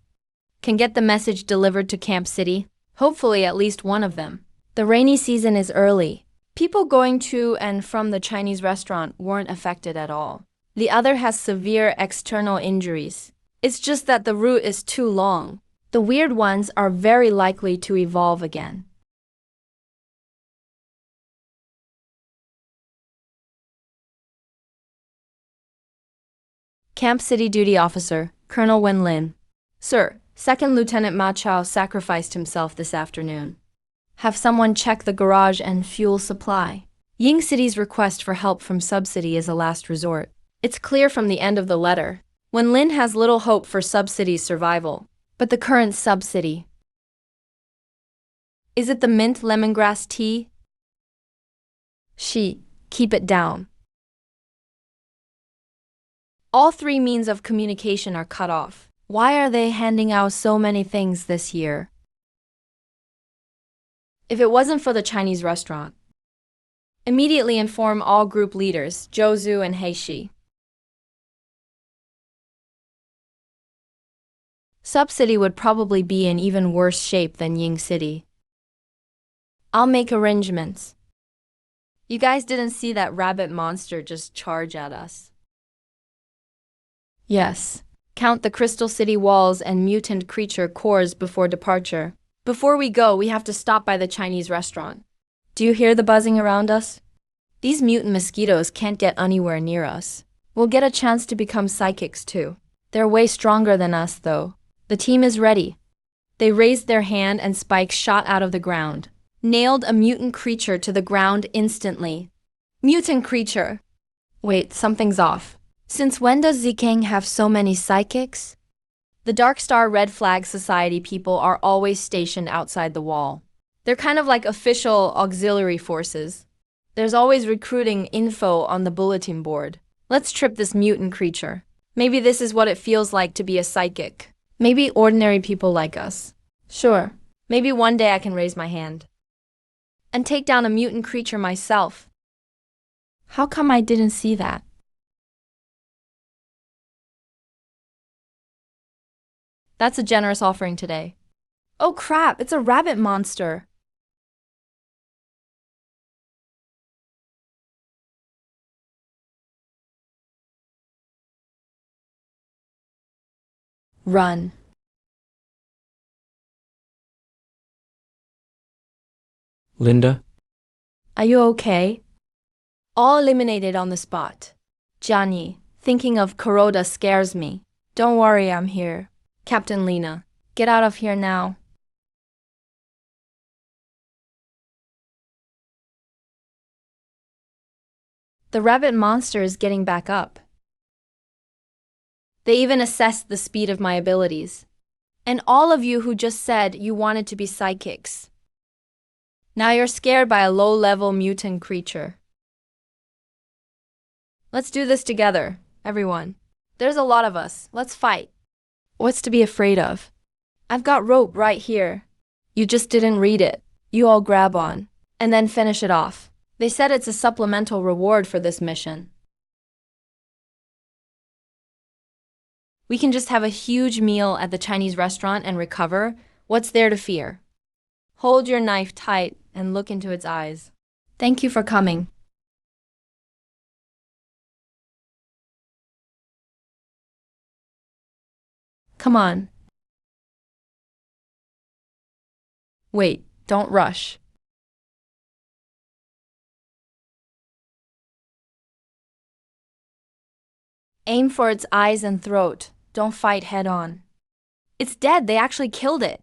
Can get the message delivered to Camp City? Hopefully at least one of them. The rainy season is early. People going to and from the Chinese restaurant weren't affected at all. The other has severe external injuries. It's just that the route is too long. The weird ones are very likely to evolve again. Camp City Duty Officer, Colonel Wen Lin. Sir, Second Lieutenant Ma Chao sacrificed himself this afternoon. Have someone check the garage and fuel supply. Ying City's request for help from subsidy is a last resort. It's clear from the end of the letter. Wen Lin has little hope for subsidy's survival. But the current subsidy. Is it the mint lemongrass tea? Keep it down. All three means of communication are cut off. Why are they handing out so many things this year? If it wasn't for the Chinese restaurant, immediately inform all group leaders, Zhou and Heishi. Subsidy would probably be in even worse shape than Ying City. I'll make arrangements. You guys didn't see that rabbit monster just charge at us? Yes. Count the Crystal City walls and mutant creature cores before departure. Before we go, we have to stop by the Chinese restaurant. Do you hear the buzzing around us? These mutant mosquitoes can't get anywhere near us. We'll get a chance to become psychics too. They're way stronger than us, though. The team is ready. They raised their hand and spikes shot out of the ground. Nailed a mutant creature to the ground instantly. Mutant creature! Wait, something's off. Since when does Zikang have so many psychics? The Dark Star Red Flag Society people are always stationed outside the wall. They're kind of like official auxiliary forces. There's always recruiting info on the bulletin board. Let's trip this mutant creature. Maybe this is what it feels like to be a psychic. Maybe ordinary people like us. Sure, maybe one day I can raise my hand and take down a mutant creature myself. How come I didn't see that? That's a generous offering today. Oh crap, it's a rabbit monster. Run. Linda? Are you okay? All eliminated on the spot. Johnny, thinking of Kuroda scares me. Don't worry, I'm here. Captain Lena, get out of here now. The rabbit monster is getting back up. They even assessed the speed of my abilities. And all of you who just said you wanted to be psychics. Now you're scared by a low-level mutant creature. Let's do this together, everyone. There's a lot of us. Let's fight. What's to be afraid of? I've got rope right here. You just didn't read it. You all grab on, and then finish it off. They said it's a supplemental reward for this mission. We can just have a huge meal at the Chinese restaurant and recover. What's there to fear? Hold your knife tight and look into its eyes. Thank you for coming. Come on. Wait, don't rush. Aim for its eyes and throat. Don't fight head on. It's dead. They actually killed it.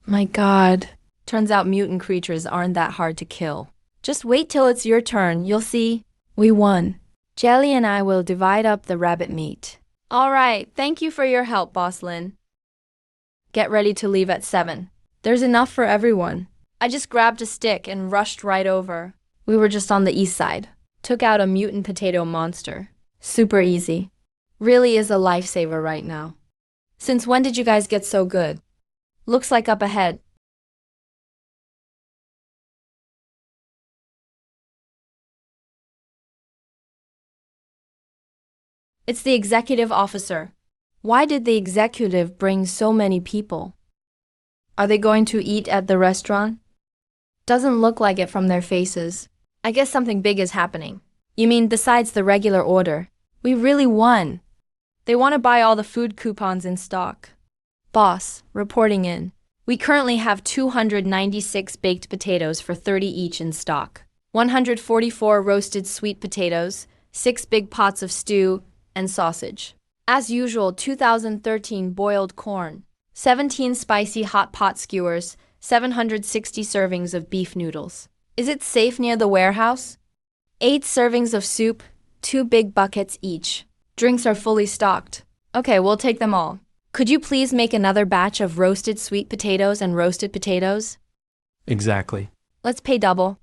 My God. Turns out mutant creatures aren't that hard to kill. Just wait till it's your turn. You'll see. We won. Jelly and I will divide up the rabbit meat. All right. Thank you for your help, Boss Lin. Get ready to leave at 7. There's enough for everyone. I just grabbed a stick and rushed right over. We were just on the east side. Took out a mutant potato monster. Super easy. Really is a lifesaver right now. Since when did you guys get so good? Looks like up ahead. It's the executive officer. Why did the executive bring so many people? Are they going to eat at the restaurant? Doesn't look like it from their faces. I guess something big is happening. You mean besides the regular order? We really won. They want to buy all the food coupons in stock. Boss, reporting in. We currently have 296 baked potatoes for 30 each in stock, 144 roasted sweet potatoes, 6 big pots of stew, and sausage. As usual, 2013 boiled corn, 17 spicy hot pot skewers, 760 servings of beef noodles. Is it safe near the warehouse? 8 servings of soup, 2 big buckets each. Drinks are fully stocked. Okay, we'll take them all. Could you please make another batch of roasted sweet potatoes and roasted potatoes? Exactly. Let's pay double.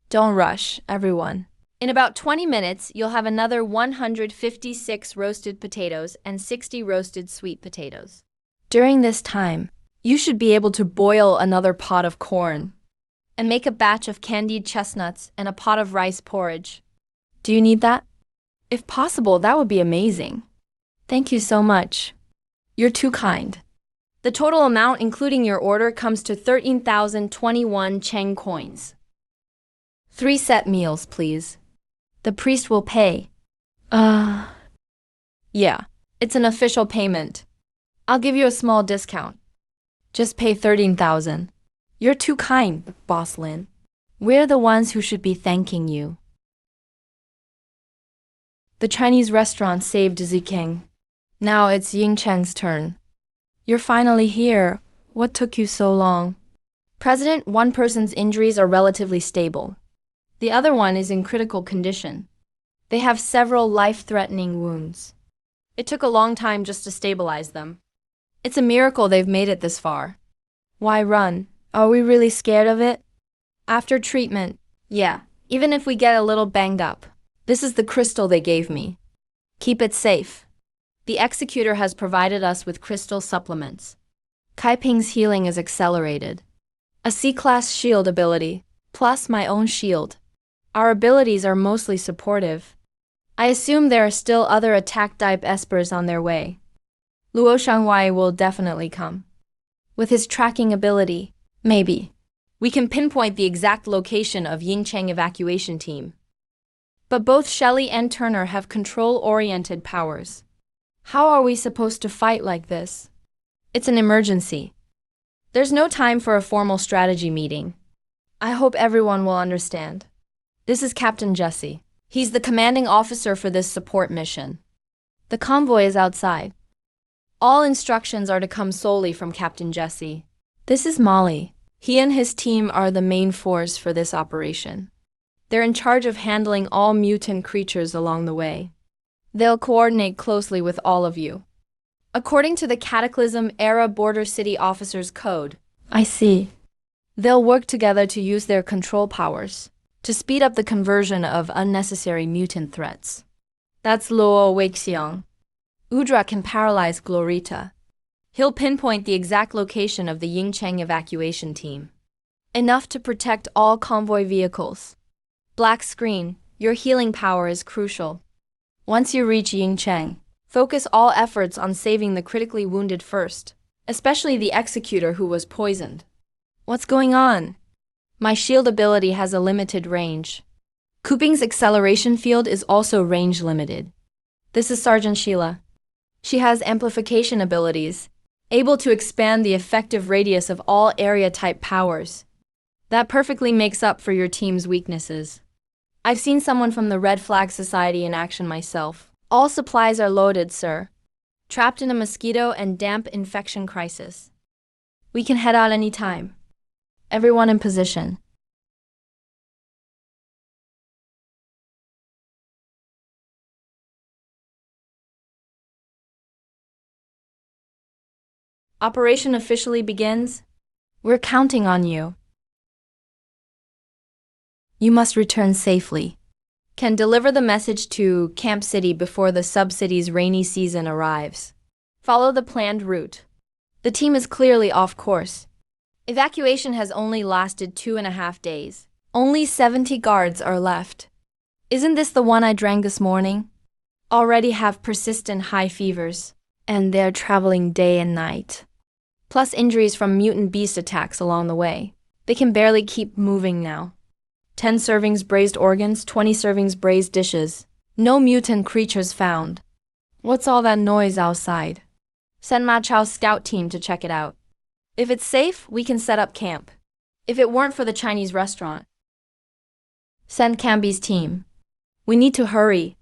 Don't rush, everyone. In about 20 minutes, you'll have another 156 roasted potatoes and 60 roasted sweet potatoes. During this time, you should be able to boil another pot of corn and make a batch of candied chestnuts and a pot of rice porridge. Do you need that? If possible, that would be amazing. Thank you so much. You're too kind. The total amount, including your order, comes to 13,021 Cheng coins. 3 set meals, please. The priest will pay. Yeah, it's an official payment. I'll give you a small discount. Just pay 13,000. You're too kind, Boss Lin. We're the ones who should be thanking you. The Chinese restaurant saved Zikeng. Now it's Ying Cheng's turn. You're finally here. What took you so long? President, one person's injuries are relatively stable. The other one is in critical condition. They have several life-threatening wounds. It took a long time just to stabilize them. It's a miracle they've made it this far. Why run? Are we really scared of it? After treatment, yeah, even if we get a little banged up. This is the crystal they gave me. Keep it safe. The executor has provided us with crystal supplements. Kai Ping's healing is accelerated. A C-class shield ability, plus my own shield. Our abilities are mostly supportive. I assume there are still other attack-type espers on their way. Luo Shangwai will definitely come. With his tracking ability, maybe. We can pinpoint the exact location of Yingcheng evacuation team. But both Shelley and Turner have control-oriented powers. How are we supposed to fight like this? It's an emergency. There's no time for a formal strategy meeting. I hope everyone will understand. This is Captain Jesse. He's the commanding officer for this support mission. The convoy is outside. All instructions are to come solely from Captain Jesse. This is Molly. He and his team are the main force for this operation. They're in charge of handling all mutant creatures along the way. They'll coordinate closely with all of you. According to the Cataclysm-era Border City Officers Code, I see. They'll work together to use their control powers to speed up the conversion of unnecessary mutant threats. That's Luo Weixiang. Udra can paralyze Glorita. He'll pinpoint the exact location of the Yingcheng evacuation team. Enough to protect all convoy vehicles. Black Screen, your healing power is crucial. Once you reach Yingcheng, focus all efforts on saving the critically wounded first, especially the executor who was poisoned. What's going on? My shield ability has a limited range. Kuping's acceleration field is also range limited. This is Sergeant Sheila. She has amplification abilities, able to expand the effective radius of all area-type powers. That perfectly makes up for your team's weaknesses. I've seen someone from the Red Flag Society in action myself. All supplies are loaded, sir. Trapped in a mosquito and damp infection crisis. We can head out any time. Everyone in position. Operation officially begins. We're counting on you. You must return safely. Can deliver the message to Camp City before the sub-city's rainy season arrives. Follow the planned route. The team is clearly off course. Evacuation has only lasted 2.5 days. Only 70 guards are left. Isn't this the one I drank this morning? Already have persistent high fevers, and they're traveling day and night. Plus injuries from mutant beast attacks along the way. They can barely keep moving now. 10 servings braised organs, 20 servings braised dishes. No mutant creatures found. What's all that noise outside? Send Ma Chao's scout team to check it out. If it's safe, we can set up camp. If it weren't for the Chinese restaurant. Send Camby's team. We need to hurry.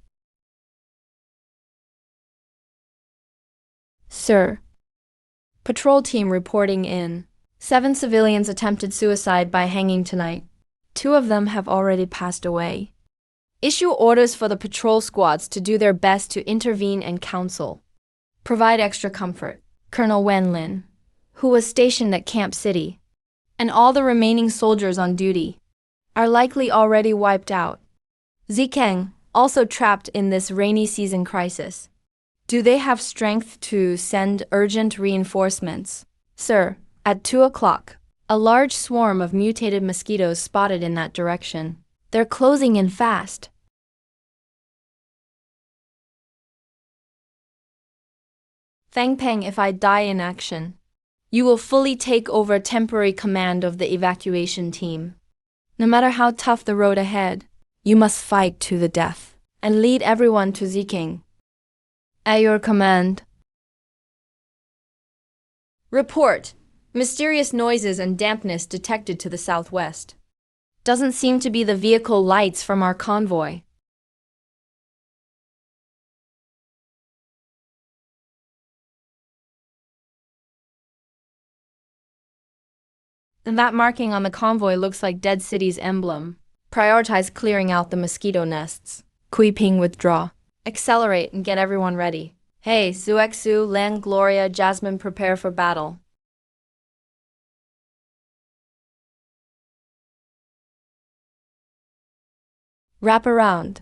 Sir. Patrol team reporting in. 7 civilians attempted suicide by hanging tonight. 2 of them have already passed away. Issue orders for the patrol squads to do their best to intervene and counsel. Provide extra comfort. Colonel Wen Lin, who was stationed at Camp City, and all the remaining soldiers on duty, are likely already wiped out. Zikeng, also trapped in this rainy season crisis. Do they have strength to send urgent reinforcements? Sir, at 2 o'clock, a large swarm of mutated mosquitoes spotted in that direction. They're closing in fast. Fang Peng, if I die in action, you will fully take over temporary command of the evacuation team. No matter how tough the road ahead, you must fight to the death and lead everyone to Ziking. At your command. Report. Mysterious noises and dampness detected to the southwest. Doesn't seem to be the vehicle lights from our convoy. And that marking on the convoy looks like Dead City's emblem. Prioritize clearing out the mosquito nests. Kui Ping withdraw. Accelerate and get everyone ready. Hey, Zuexu, Lan Gloria, Jasmine, prepare for battle. Wrap around.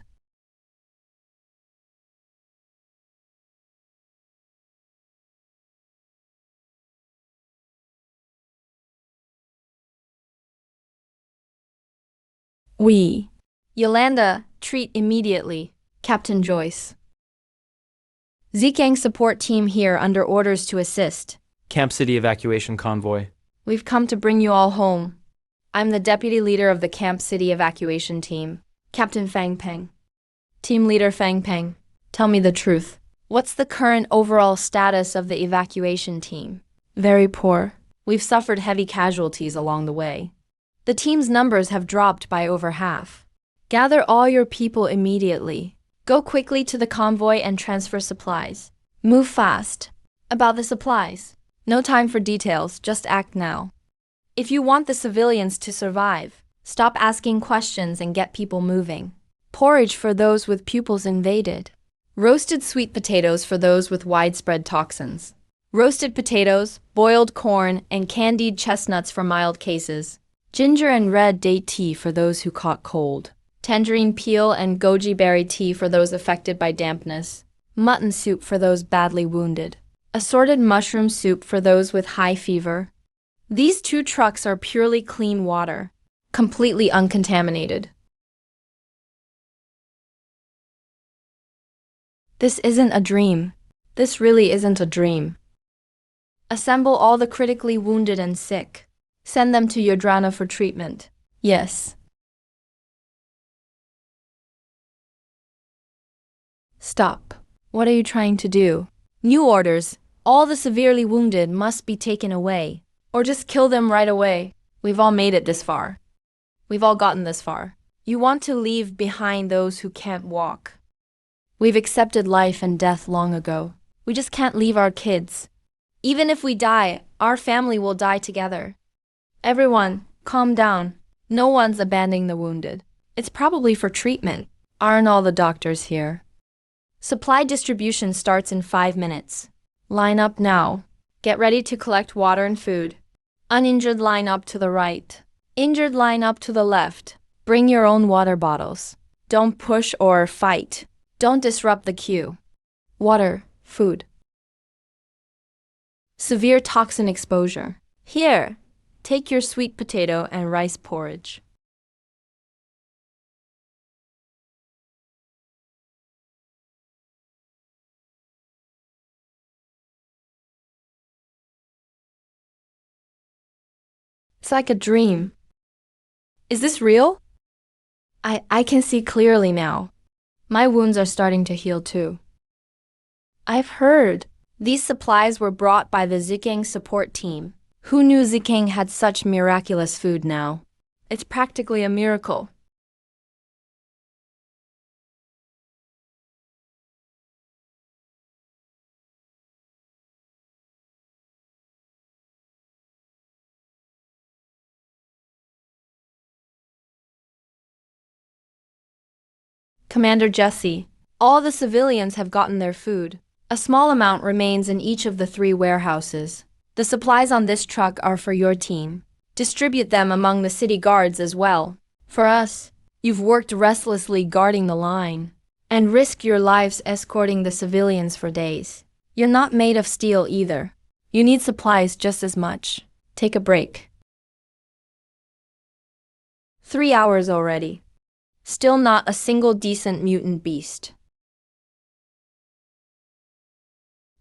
We. Yolanda, treat immediately. Captain Joyce. Zikang support team here under orders to assist. Camp City evacuation convoy. We've come to bring you all home. I'm the deputy leader of the Camp City evacuation team, Captain Fang Peng. Team leader Fang Peng, tell me the truth. What's the current overall status of the evacuation team? Very poor. We've suffered heavy casualties along the way. The team's numbers have dropped by over half. Gather all your people immediately. Go quickly to the convoy and transfer supplies. Move fast. About the supplies. No time for details, just act now. If you want the civilians to survive, stop asking questions and get people moving. Porridge for those with pupils invaded. Roasted sweet potatoes for those with widespread toxins. Roasted potatoes, boiled corn, and candied chestnuts for mild cases. Ginger and red date tea for those who caught cold. Tangerine peel and goji berry tea for those affected by dampness. Mutton soup for those badly wounded. Assorted mushroom soup for those with high fever. These 2 trucks are purely clean water, completely uncontaminated. This isn't a dream. This really isn't a dream. Assemble all the critically wounded and sick. Send them to Yadrana for treatment. Yes. Stop. What are you trying to do? New orders. All the severely wounded must be taken away. Or just kill them right away. We've all made it this far. We've all gotten this far. You want to leave behind those who can't walk. We've accepted life and death long ago. We just can't leave our kids. Even if we die, our family will die together. Everyone, calm down. No one's abandoning the wounded. It's probably for treatment. Aren't all the doctors here? Supply distribution starts in 5 minutes. Line up now. Get ready to collect water and food. Uninjured line up to the right. Injured line up to the left. Bring your own water bottles. Don't push or fight. Don't disrupt the queue. Water, food. Severe toxin exposure. Here, take your sweet potato and rice porridge. It's like a dream. Is this real? I can see clearly now. My wounds are starting to heal too. I've heard these supplies were brought by the Zikang support team. Who knew Zikang had such miraculous food now? It's practically a miracle. Commander Jesse, all the civilians have gotten their food. A small amount remains in each of the 3 warehouses. The supplies on this truck are for your team. Distribute them among the city guards as well. For us, you've worked restlessly guarding the line and risked your lives escorting the civilians for days. You're not made of steel either. You need supplies just as much. Take a break. 3 hours already. Still not a single decent mutant beast.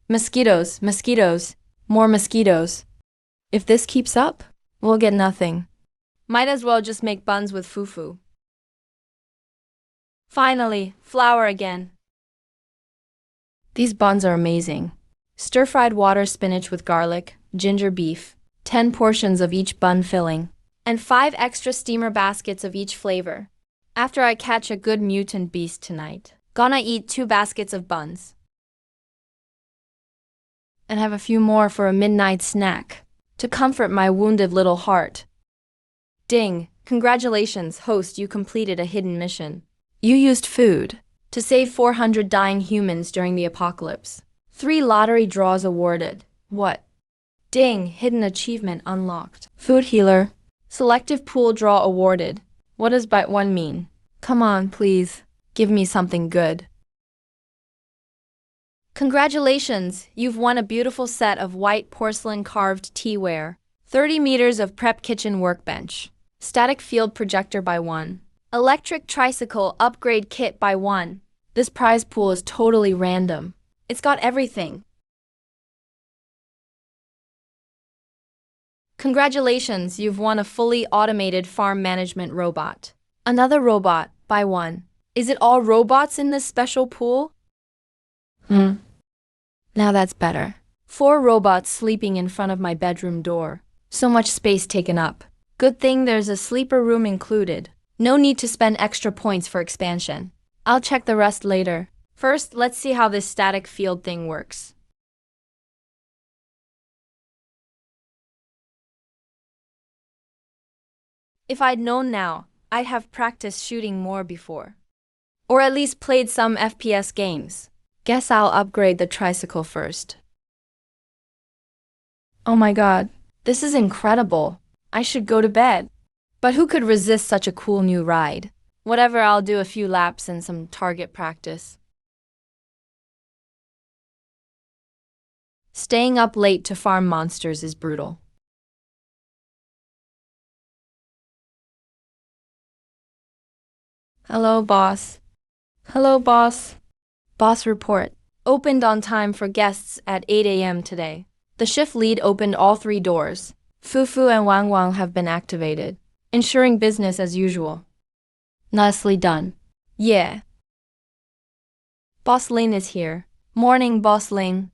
Mosquitoes, mosquitoes, more mosquitoes. If this keeps up, we'll get nothing. Might as well just make buns with fufu. Finally, flour again. These buns are amazing. Stir-fried water spinach with garlic, ginger beef, 10 portions of each bun filling, and 5 extra steamer baskets of each flavor. After I catch a good mutant beast tonight, gonna eat 2 baskets of buns. And have a few more for a midnight snack, to comfort my wounded little heart. Ding! Congratulations, host, you completed a hidden mission. You used food to save 400 dying humans during the apocalypse. 3 lottery draws awarded. What? Ding! Hidden achievement unlocked. Food healer. Selective pool draw awarded. What does bite 1 mean? Come on, please. Give me something good. Congratulations! You've won a beautiful set of white porcelain carved teaware. 30 meters of prep kitchen workbench. Static field projector by 1. Electric tricycle upgrade kit by 1. This prize pool is totally random. It's got everything. Congratulations, you've won a fully automated farm management robot. Another robot, by 1. Is it all robots in this special pool? Now that's better. 4 robots sleeping in front of my bedroom door. So much space taken up. Good thing there's a sleeper room included. No need to spend extra points for expansion. I'll check the rest later. First, let's see how this static field thing works. If I'd known now, I'd have practiced shooting more before. Or at least played some FPS games. Guess I'll upgrade the tricycle first. Oh my god, this is incredible. I should go to bed. But who could resist such a cool new ride? Whatever, I'll do a few laps and some target practice. Staying up late to farm monsters is brutal. Hello, boss. Hello, boss. Boss report. Opened on time for guests at 8 a.m. today. The shift lead opened all 3 doors. Fufu and Wang Wang have been activated, ensuring business as usual. Nicely done. Yeah. Boss Lin is here. Morning, Boss Lin.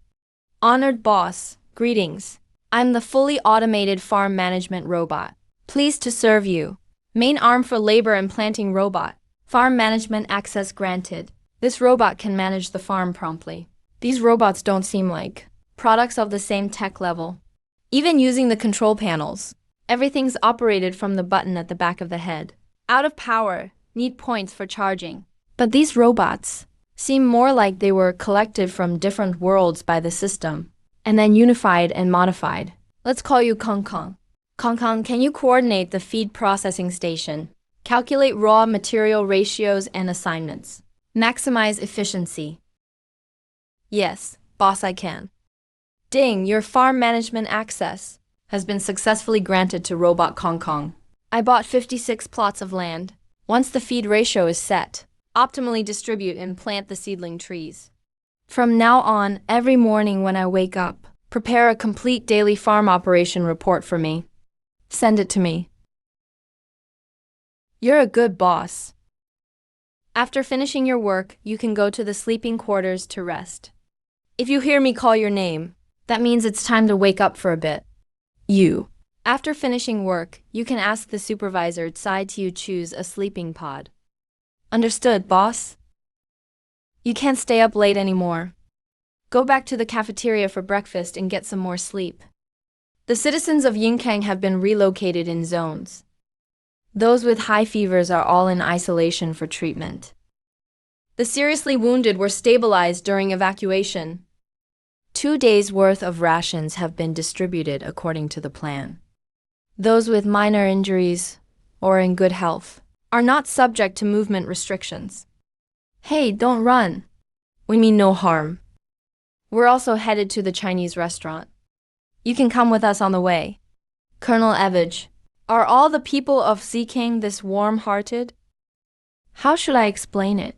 Honored boss, greetings. I'm the fully automated farm management robot. Pleased to serve you. Main arm for labor and planting robot. Farm management access granted. This robot can manage the farm promptly. These robots don't seem like products of the same tech level. Even using the control panels, everything's operated from the button at the back of the head. Out of power, need points for charging. But these robots seem more like they were collected from different worlds by the system, and then unified and modified. Let's call you Kong Kong. Kong Kong, can you coordinate the feed processing station? Calculate raw material ratios and assignments. Maximize efficiency. Yes, boss, I can. Ding, your farm management access has been successfully granted to Robot Kong Kong. I bought 56 plots of land. Once the feed ratio is set, optimally distribute and plant the seedling trees. From now on, every morning when I wake up, prepare a complete daily farm operation report for me. Send it to me. You're a good boss. After finishing your work, you can go to the sleeping quarters to rest. If you hear me call your name, that means it's time to wake up for a bit. You. After finishing work, you can ask the supervisor to choose a sleeping pod. Understood, boss? You can't stay up late anymore. Go back to the cafeteria for breakfast and get some more sleep. The citizens of Yingkang have been relocated in zones. Those with high fevers are all in isolation for treatment. The seriously wounded were stabilized during evacuation. 2 days' worth of rations have been distributed according to the plan. Those with minor injuries or in good health are not subject to movement restrictions. Hey, don't run. We mean no harm. We're also headed to the Chinese restaurant. You can come with us on the way. Colonel Evage, are all the people of Zikang this warm-hearted? How should I explain it?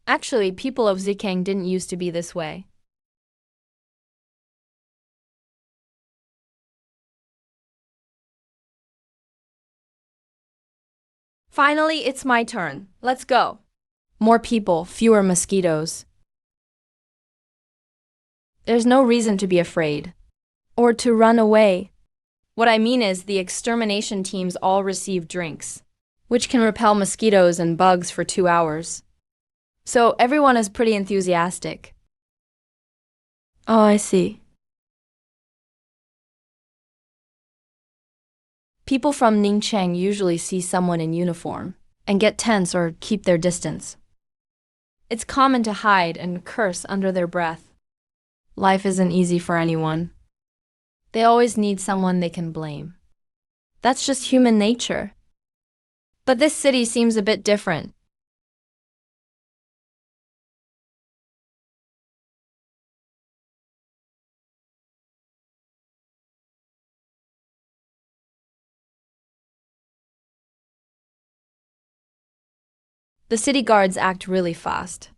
Actually, people of Zikang didn't used to be this way. Finally, it's my turn. Let's go. More people, fewer mosquitoes. There's no reason to be afraid. Or to run away. What I mean is the extermination teams all receive drinks, which can repel mosquitoes and bugs for 2 hours. So everyone is pretty enthusiastic. Oh, I see. People from Ningcheng usually see someone in uniform and get tense or keep their distance. It's common to hide and curse under their breath. Life isn't easy for anyone. They always need someone they can blame. That's just human nature. But this city seems a bit different. The city guards act really fast.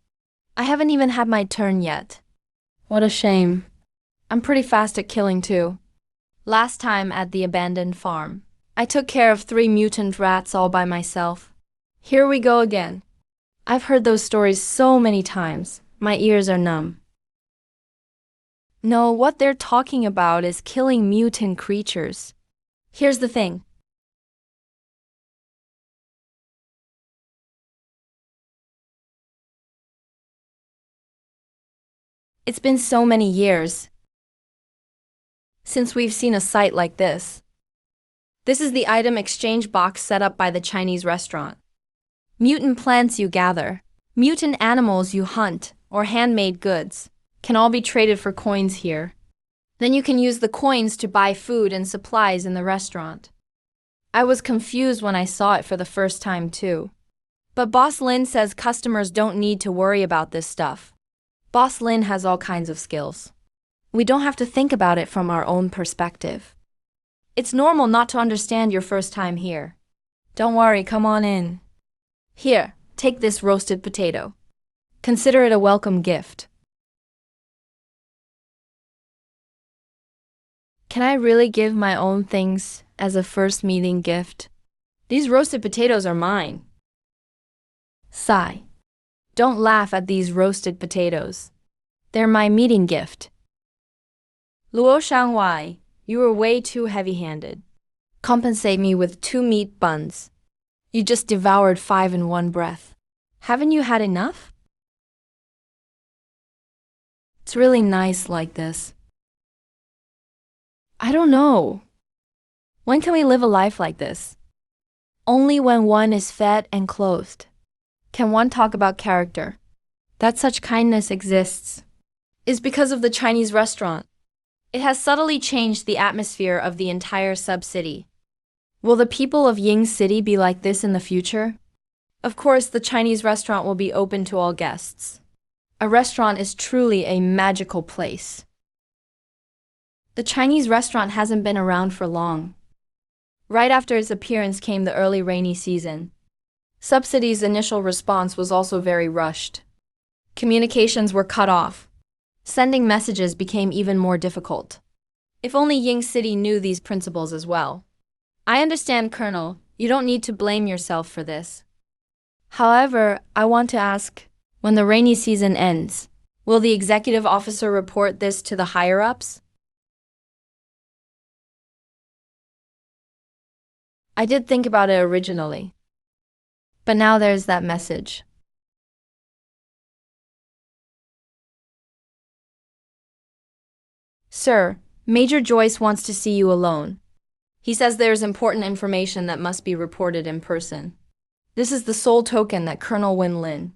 I haven't even had my turn yet. What a shame. I'm pretty fast at killing too. Last time at the abandoned farm, I took care of 3 mutant rats all by myself. Here we go again. I've heard those stories so many times, my ears are numb. No, what they're talking about is killing mutant creatures. Here's the thing. It's been so many years since we've seen a sight like this. This is the item exchange box set up by the Chinese restaurant. Mutant plants you gather, mutant animals you hunt, or handmade goods can all be traded for coins here. Then you can use the coins to buy food and supplies in the restaurant. I was confused when I saw it for the first time too. But Boss Lin says customers don't need to worry about this stuff. Boss Lin has all kinds of skills. We don't have to think about it from our own perspective. It's normal not to understand your first time here. Don't worry, come on in. Here, take this roasted potato. Consider it a welcome gift. Can I really give my own things as a first meeting gift? These roasted potatoes are mine. Sigh. Don't laugh at these roasted potatoes. They're my meeting gift. Luo Shangwai, you were way too heavy-handed. Compensate me with 2 meat buns. You just devoured 5 in one breath. Haven't you had enough? It's really nice like this. I don't know. When can we live a life like this? Only when one is fed and clothed can one talk about character. That such kindness exists is because of the Chinese restaurant. It has subtly changed the atmosphere of the entire sub-city. Will the people of Ying City be like this in the future? Of course, the Chinese restaurant will be open to all guests. A restaurant is truly a magical place. The Chinese restaurant hasn't been around for long. Right after its appearance came the early rainy season. Sub-city's initial response was also very rushed. Communications were cut off. Sending messages became even more difficult. If only Ying City knew these principles as well. I understand, Colonel. You don't need to blame yourself for this. However, I want to ask, when the rainy season ends, will the executive officer report this to the higher-ups? I did think about it originally. But now there's that message. Sir, Major Joyce wants to see you alone. He says there is important information that must be reported in person. This is the sole token that Colonel Win Lin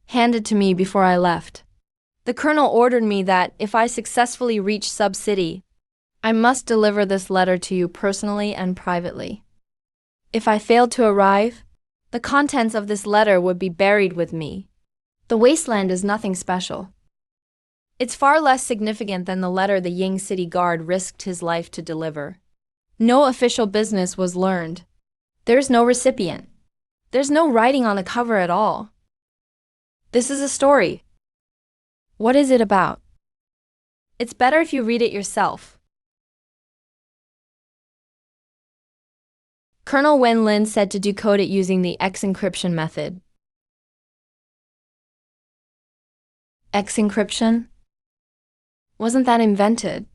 handed to me before I left. The colonel ordered me that if I successfully reach Sub-City, I must deliver this letter to you personally and privately. If I failed to arrive, the contents of this letter would be buried with me. The wasteland is nothing special. It's far less significant than the letter the Ying City Guard risked his life to deliver. No official business was learned. There's no recipient. There's no writing on the cover at all. This is a story. What is it about? It's better if you read it yourself. Colonel Wen Lin said to decode it using the X encryption method. X encryption? Wasn't that invented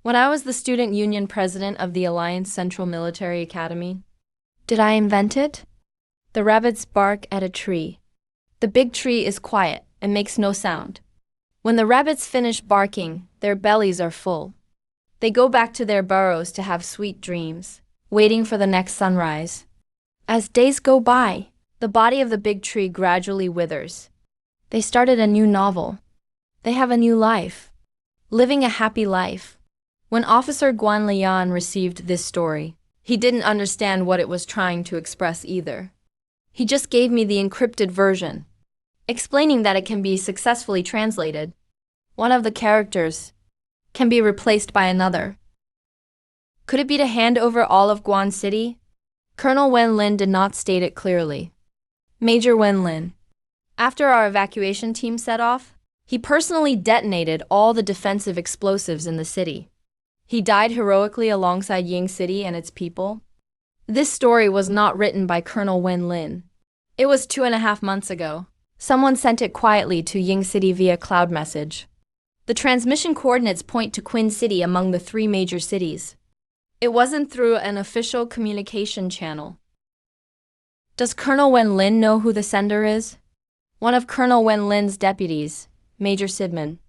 when I was the student union president of the Alliance Central Military Academy? Did I invent it? The rabbits bark at a tree. The big tree is quiet and makes no sound. When the rabbits finish barking, their bellies are full. They go back to their burrows to have sweet dreams, waiting for the next sunrise. As days go by, the body of the big tree gradually withers. They started a new novel. They have a new life. Living a happy life. When Officer Guan Lian received this story, he didn't understand what it was trying to express either. He just gave me the encrypted version, explaining that it can be successfully translated. One of the characters can be replaced by another. Could it be to hand over all of Guan City? Colonel Wen Lin did not state it clearly. Major Wen Lin. After our evacuation team set off, he personally detonated all the defensive explosives in the city. He died heroically alongside Ying City and its people. This story was not written by Colonel Wen Lin. It was 2.5 months ago. Someone sent it quietly to Ying City via cloud message. The transmission coordinates point to Quin City among the 3 major cities. It wasn't through an official communication channel. Does Colonel Wen Lin know who the sender is? One of Colonel Wen Lin's deputies, Major Sidman.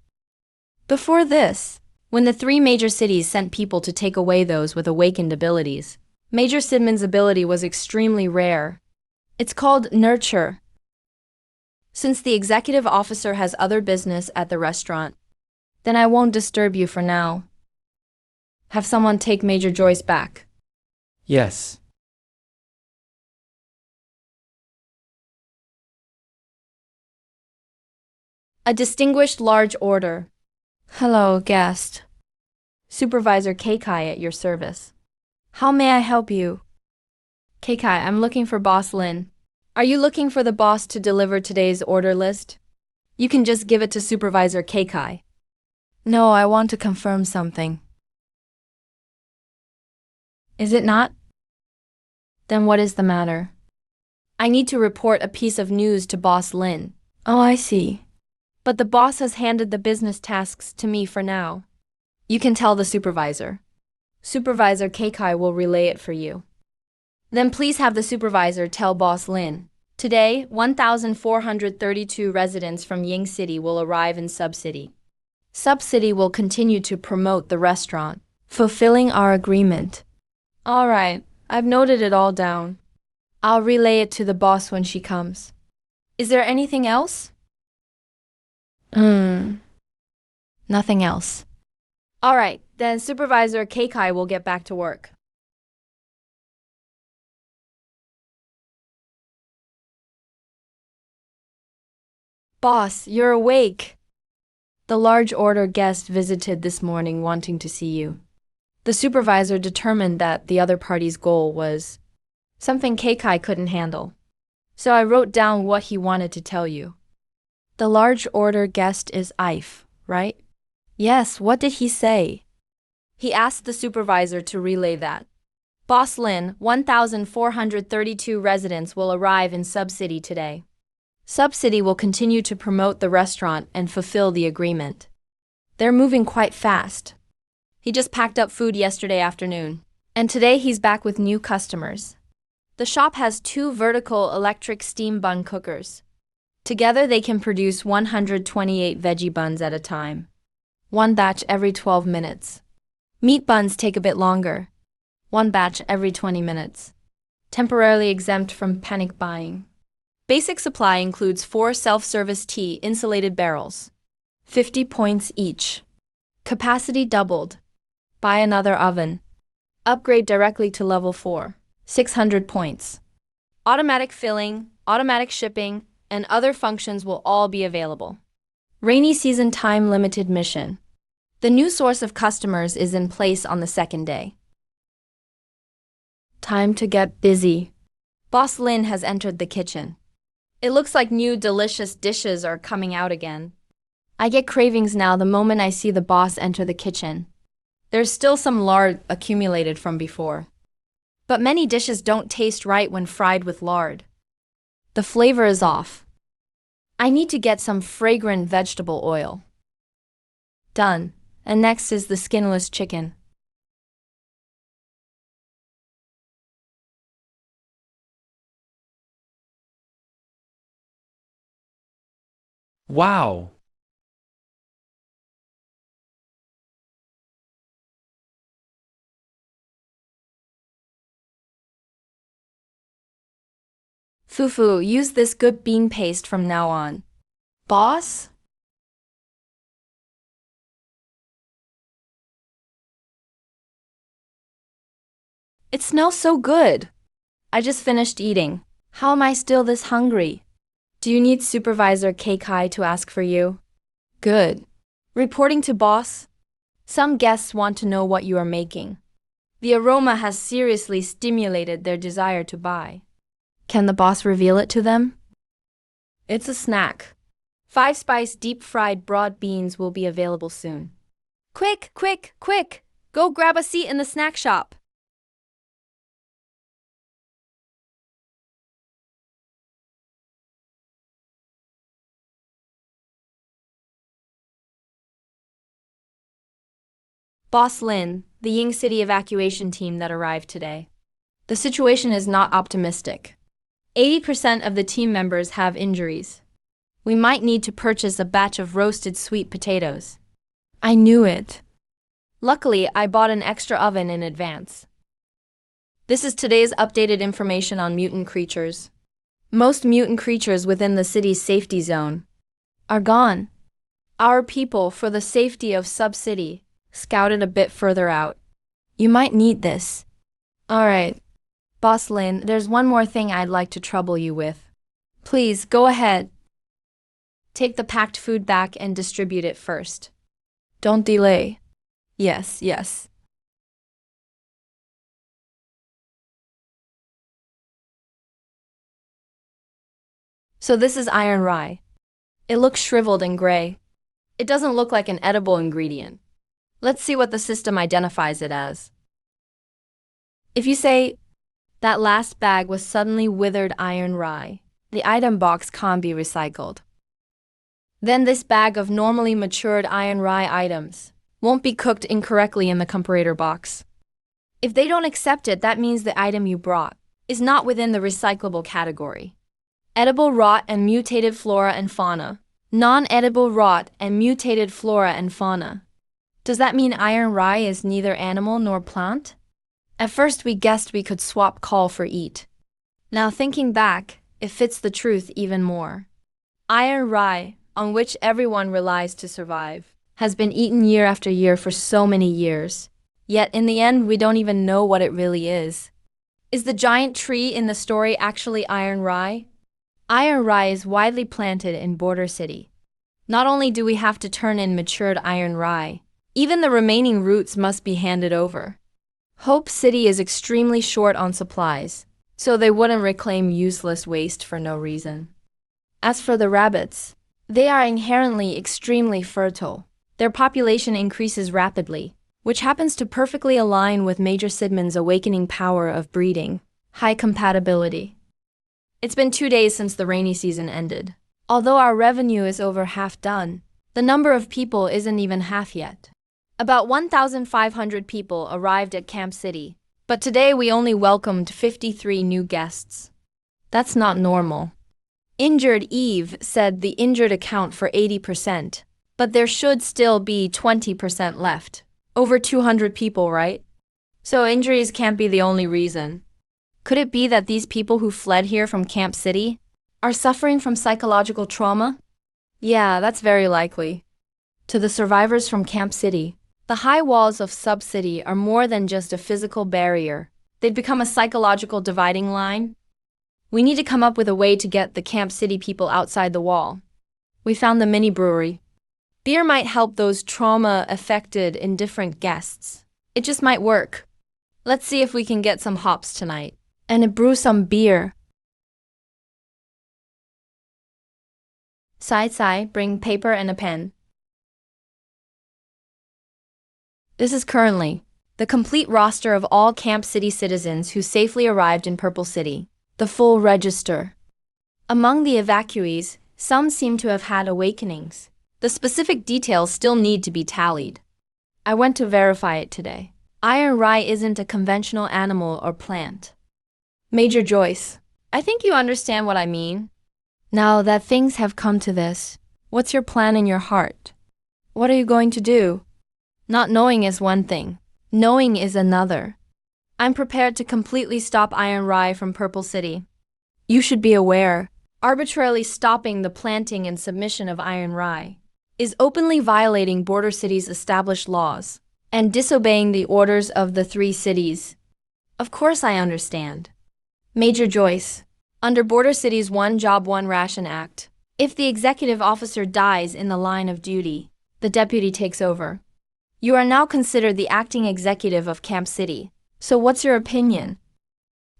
Before this, when the 3 major cities sent people to take away those with awakened abilities, Major Sidman's ability was extremely rare. It's called Nurture. Since the executive officer has other business at the restaurant, then I won't disturb you for now. Have someone take Major Joyce back. Yes. A distinguished large order. Hello, guest. Supervisor Keikai at your service. How may I help you? Keikai, I'm looking for Boss Lin. Are you looking for the boss to deliver today's order list? You can just give it to Supervisor Keikai. No, I want to confirm something. Is it not? Then what is the matter? I need to report a piece of news to Boss Lin. Oh, I see. But the boss has handed the business tasks to me for now. You can tell the supervisor. Supervisor Keikai will relay it for you. Then please have the supervisor tell Boss Lin. Today, 1,432 residents from Ying City will arrive in Sub-City. Sub-City will continue to promote the restaurant, fulfilling our agreement. All right, I've noted it all down. I'll relay it to the boss when she comes. Is there anything else? Nothing else. All right, then Supervisor Keikai will get back to work. Boss, you're awake. The large order guest visited this morning wanting to see you. The supervisor determined that the other party's goal was something Keikai couldn't handle. So I wrote down what he wanted to tell you. The large order guest is Ife, right? Yes, what did he say? He asked the supervisor to relay that. Boss Lin, 1,432 residents will arrive in Subcity today. Subcity will continue to promote the restaurant and fulfill the agreement. They're moving quite fast. He just packed up food yesterday afternoon, and today he's back with new customers. The shop has 2 vertical electric steam bun cookers. Together they can produce 128 veggie buns at a time. One batch every 12 minutes. Meat buns take a bit longer. One batch every 20 minutes. Temporarily exempt from panic buying. Basic supply includes 4 self-service tea insulated barrels. 50 points each. Capacity doubled. Buy another oven. Upgrade directly to level 4. 600 points. Automatic filling, automatic shipping, and other functions will all be available. Rainy season time limited mission. The new source of customers is in place on the 2nd day. Time to get busy. Boss Lin has entered the kitchen. It looks like new delicious dishes are coming out again. I get cravings now the moment I see the boss enter the kitchen. There's still some lard accumulated from before. But many dishes don't taste right when fried with lard. The flavor is off. I need to get some fragrant vegetable oil. Done. And next is the skinless chicken. Wow! Fufu, use this good bean paste from now on. Boss? It smells so good. I just finished eating. How am I still this hungry? Do you need Supervisor Kai to ask for you? Good. Reporting to boss? Some guests want to know what you are making. The aroma has seriously stimulated their desire to buy. Can the boss reveal it to them? It's a snack. 5-spice deep-fried broad beans will be available soon. Quick, quick, quick! Go grab a seat in the snack shop. Boss Lin, the Ying City evacuation team that arrived today. The situation is not optimistic. 80% of the team members have injuries. We might need to purchase a batch of roasted sweet potatoes. I knew it. Luckily, I bought an extra oven in advance. This is today's updated information on mutant creatures. Most mutant creatures within the city's safety zone are gone. Our people, for the safety of Sub-City, scouted a bit further out. You might need this. Alright. Boss Lin, there's one more thing I'd like to trouble you with. Please, go ahead. Take the packed food back and distribute it first. Don't delay. Yes, yes. So this is iron rye. It looks shriveled and gray. It doesn't look like an edible ingredient. Let's see what the system identifies it as. If you say, that last bag was suddenly withered iron rye, the item box can't be recycled. Then this bag of normally matured iron rye items won't be cooked incorrectly in the comparator box. If they don't accept it, that means the item you brought is not within the recyclable category. Edible rot and mutated flora and fauna. Non-edible rot and mutated flora and fauna. Does that mean iron rye is neither animal nor plant? At first we guessed we could swap call for eat. Now thinking back, it fits the truth even more. Iron rye, on which everyone relies to survive, has been eaten year after year for so many years. Yet in the end we don't even know what it really is. Is the giant tree in the story actually iron rye? Iron rye is widely planted in Border City. Not only do we have to turn in matured iron rye, even the remaining roots must be handed over. Hope City is extremely short on supplies, so they wouldn't reclaim useless waste for no reason. As for the rabbits, they are inherently extremely fertile. Their population increases rapidly, which happens to perfectly align with Major Sidman's awakening power of breeding, high compatibility. It's been 2 days since the rainy season ended. Although our revenue is over half done, the number of people isn't even half yet. About 1,500 people arrived at Camp City, but today we only welcomed 53 new guests. That's not normal. Injured Eve said the injured account for 80%, but there should still be 20% left. Over 200 people, right? So injuries can't be the only reason. Could it be that these people who fled here from Camp City are suffering from psychological trauma? Yeah, that's very likely. To the survivors from Camp City, the high walls of Sub-City are more than just a physical barrier. They'd become a psychological dividing line. We need to come up with a way to get the Camp City people outside the wall. We found the mini brewery. Beer might help those trauma-affected indifferent guests. It just might work. Let's see if we can get some hops tonight. And brew some beer. Sai, bring paper and a pen. This is currently the complete roster of all Camp City citizens who safely arrived in Purple City. The full register. Among the evacuees, some seem to have had awakenings. The specific details still need to be tallied. I went to verify it today. Iron rye isn't a conventional animal or plant. Major Joyce, I think you understand what I mean. Now that things have come to this, what's your plan in your heart? What are you going to do? Not knowing is one thing. Knowing is another. I'm prepared to completely stop Iron Rye from Purple City. You should be aware, arbitrarily stopping the planting and submission of Iron Rye is openly violating Border City's established laws and disobeying the orders of the 3 cities. Of course I understand. Major Joyce, under Border City's One Job One Ration Act, if the executive officer dies in the line of duty, the deputy takes over. You are now considered the acting executive of Camp City. So what's your opinion?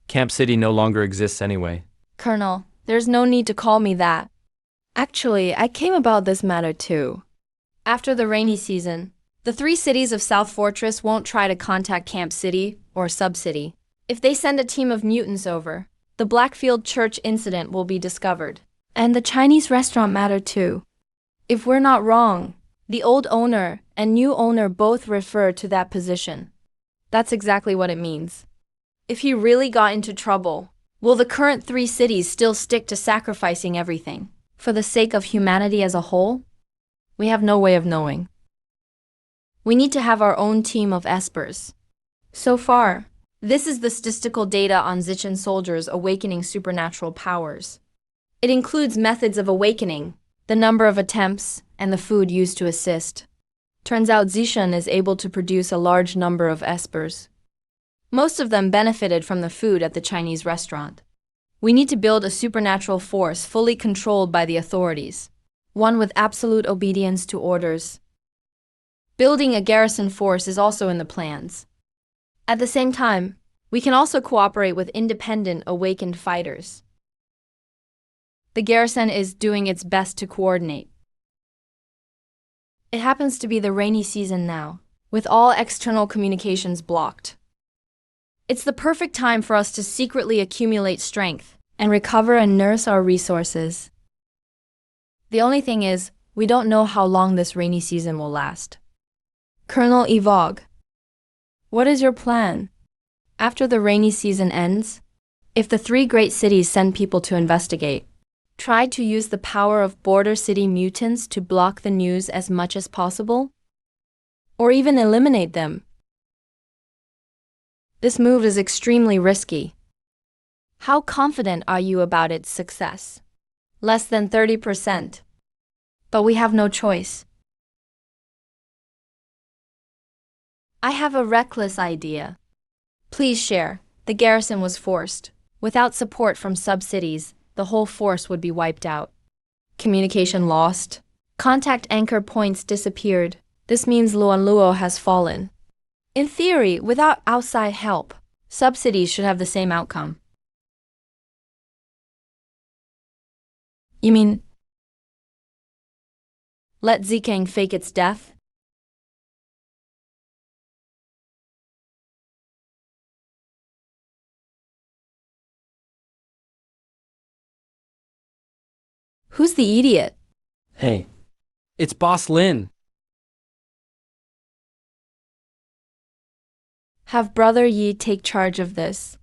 Camp City no longer exists anyway. Colonel, there's no need to call me that. Actually, I came about this matter too. After the rainy season, the 3 cities of South Fortress won't try to contact Camp City or Sub-City. If they send a team of mutants over, the Blackfield Church incident will be discovered. And the Chinese restaurant matter too. If we're not wrong, the old owner and new owner both refer to that position. That's exactly what it means. If he really got into trouble, will the current 3 cities still stick to sacrificing everything for the sake of humanity as a whole? We have no way of knowing. We need to have our own team of espers. So far, this is the statistical data on Zichan soldiers awakening supernatural powers. It includes methods of awakening, the number of attempts, and the food used to assist. Turns out Zishan is able to produce a large number of espers. Most of them benefited from the food at the Chinese restaurant. We need to build a supernatural force fully controlled by the authorities, one with absolute obedience to orders. Building a garrison force is also in the plans. At the same time, we can also cooperate with independent awakened fighters. The garrison is doing its best to coordinate. It happens to be the rainy season now, with all external communications blocked. It's the perfect time for us to secretly accumulate strength and recover and nurse our resources. The only thing is, we don't know how long this rainy season will last. Colonel Evog, what is your plan? After the rainy season ends, if the 3 great cities send people to investigate, try to use the power of Border City mutants to block the news as much as possible? Or even eliminate them? This move is extremely risky. How confident are you about its success? Less than 30%. But we have no choice. I have a reckless idea. Please share. The garrison was forced. Without support from sub-cities, the whole force would be wiped out. Communication lost. Contact anchor points disappeared. This means Luanluo has fallen. In theory, without outside help, sub-cities should have the same outcome. You mean, let Zikang fake its death? Who's the idiot? Hey, it's Boss Lin. Have Brother Yi take charge of this.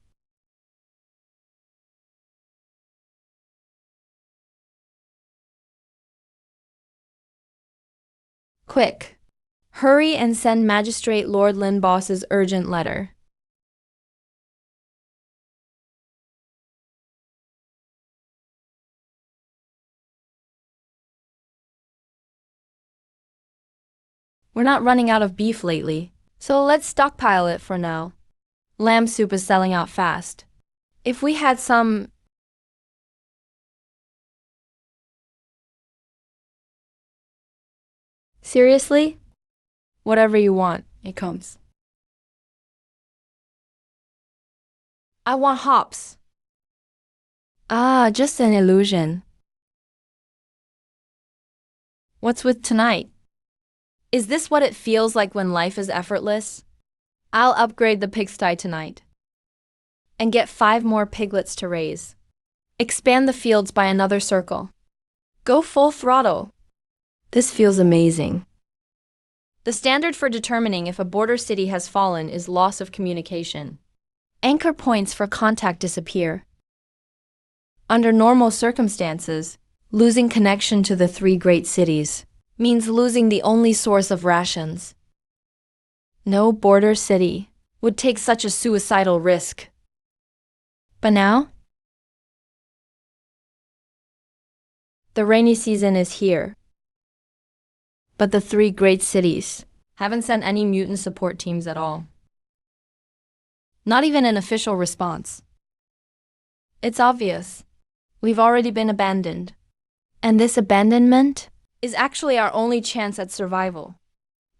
Quick. Hurry and send Magistrate Lord Lin Boss's urgent letter. We're not running out of beef lately, so let's stockpile it for now. Lamb soup is selling out fast. If we had some... Seriously? Whatever you want, it comes. I want hops. Ah, just an illusion. What's with tonight? Is this what it feels like when life is effortless? I'll upgrade the pigsty tonight. And get 5 more piglets to raise. Expand the fields by another circle. Go full throttle. This feels amazing. The standard for determining if a border city has fallen is loss of communication. Anchor points for contact disappear. Under normal circumstances, losing connection to the 3 great cities means losing the only source of rations. No border city would take such a suicidal risk. But now? The rainy season is here. But the 3 great cities haven't sent any mutant support teams at all. Not even an official response. It's obvious. We've already been abandoned. And this abandonment is actually our only chance at survival.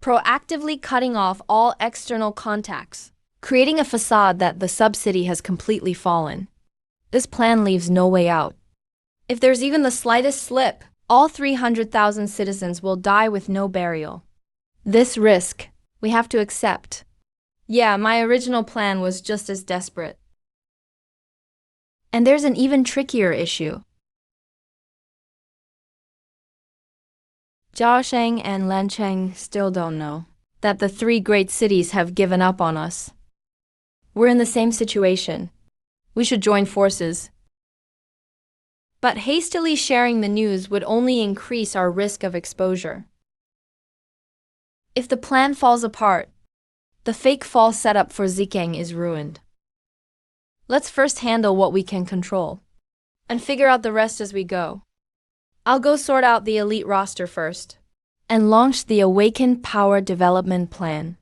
Proactively cutting off all external contacts, creating a facade that the sub-city has completely fallen. This plan leaves no way out. If there's even the slightest slip, all 300,000 citizens will die with no burial. This risk we have to accept. Yeah, my original plan was just as desperate. And there's an even trickier issue. Zhao Sheng and Lan Cheng still don't know that the 3 great cities have given up on us. We're in the same situation. We should join forces. But hastily sharing the news would only increase our risk of exposure. If the plan falls apart, the fake fall setup for Zikang is ruined. Let's first handle what we can control, and figure out the rest as we go. I'll go sort out the elite roster first, and launch the Awaken Power Development Plan.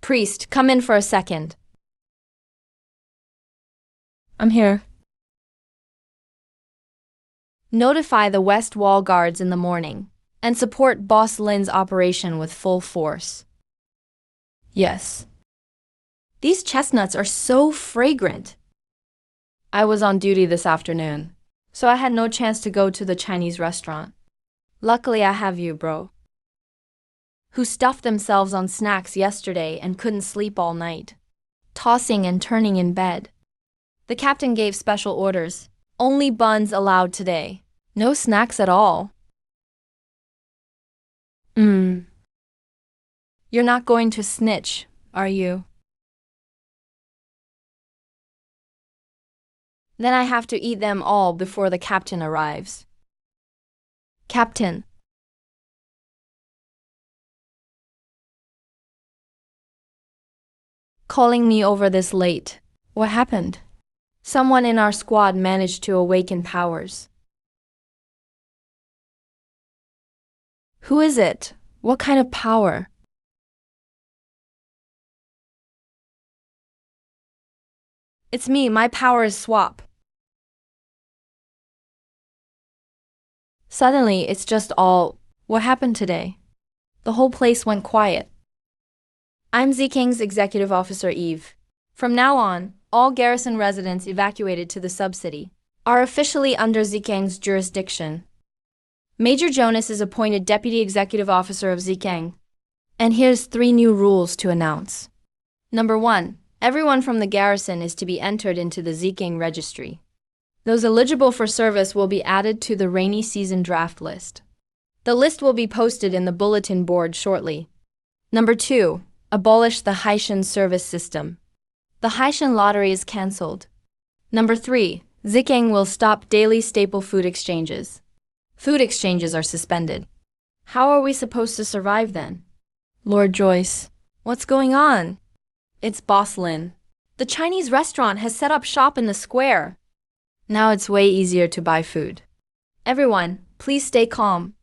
Priest, come in for a second. I'm here. Notify the West Wall guards in the morning, and support Boss Lin's operation with full force. Yes. These chestnuts are so fragrant. I was on duty this afternoon, so I had no chance to go to the Chinese restaurant. Luckily I have you, bro. Who stuffed themselves on snacks yesterday and couldn't sleep all night, tossing and turning in bed. The captain gave special orders. Only buns allowed today. No snacks at all. You're not going to snitch, are you? Then I have to eat them all before the captain arrives. Captain. Calling me over this late. What happened? Someone in our squad managed to awaken powers. Who is it? What kind of power? It's me, my power is swap. Suddenly, it's just all, what happened today? The whole place went quiet. I'm Zikang's executive officer Eve. From now on, all garrison residents evacuated to the sub-city are officially under Zikang's jurisdiction. Major Jonas is appointed Deputy Executive Officer of Zikang. And here's 3 new rules to announce. Number 1. Everyone from the garrison is to be entered into the Zikang registry. Those eligible for service will be added to the rainy season draft list. The list will be posted in the bulletin board shortly. Number 2. Abolish the Haitian service system. The Haitian lottery is cancelled. Number 3. Zikang will stop daily staple food exchanges. Food exchanges are suspended. How are we supposed to survive then? Lord Joyce, what's going on? It's Boss Lin. The Chinese restaurant has set up shop in the square. Now it's way easier to buy food. Everyone, please stay calm.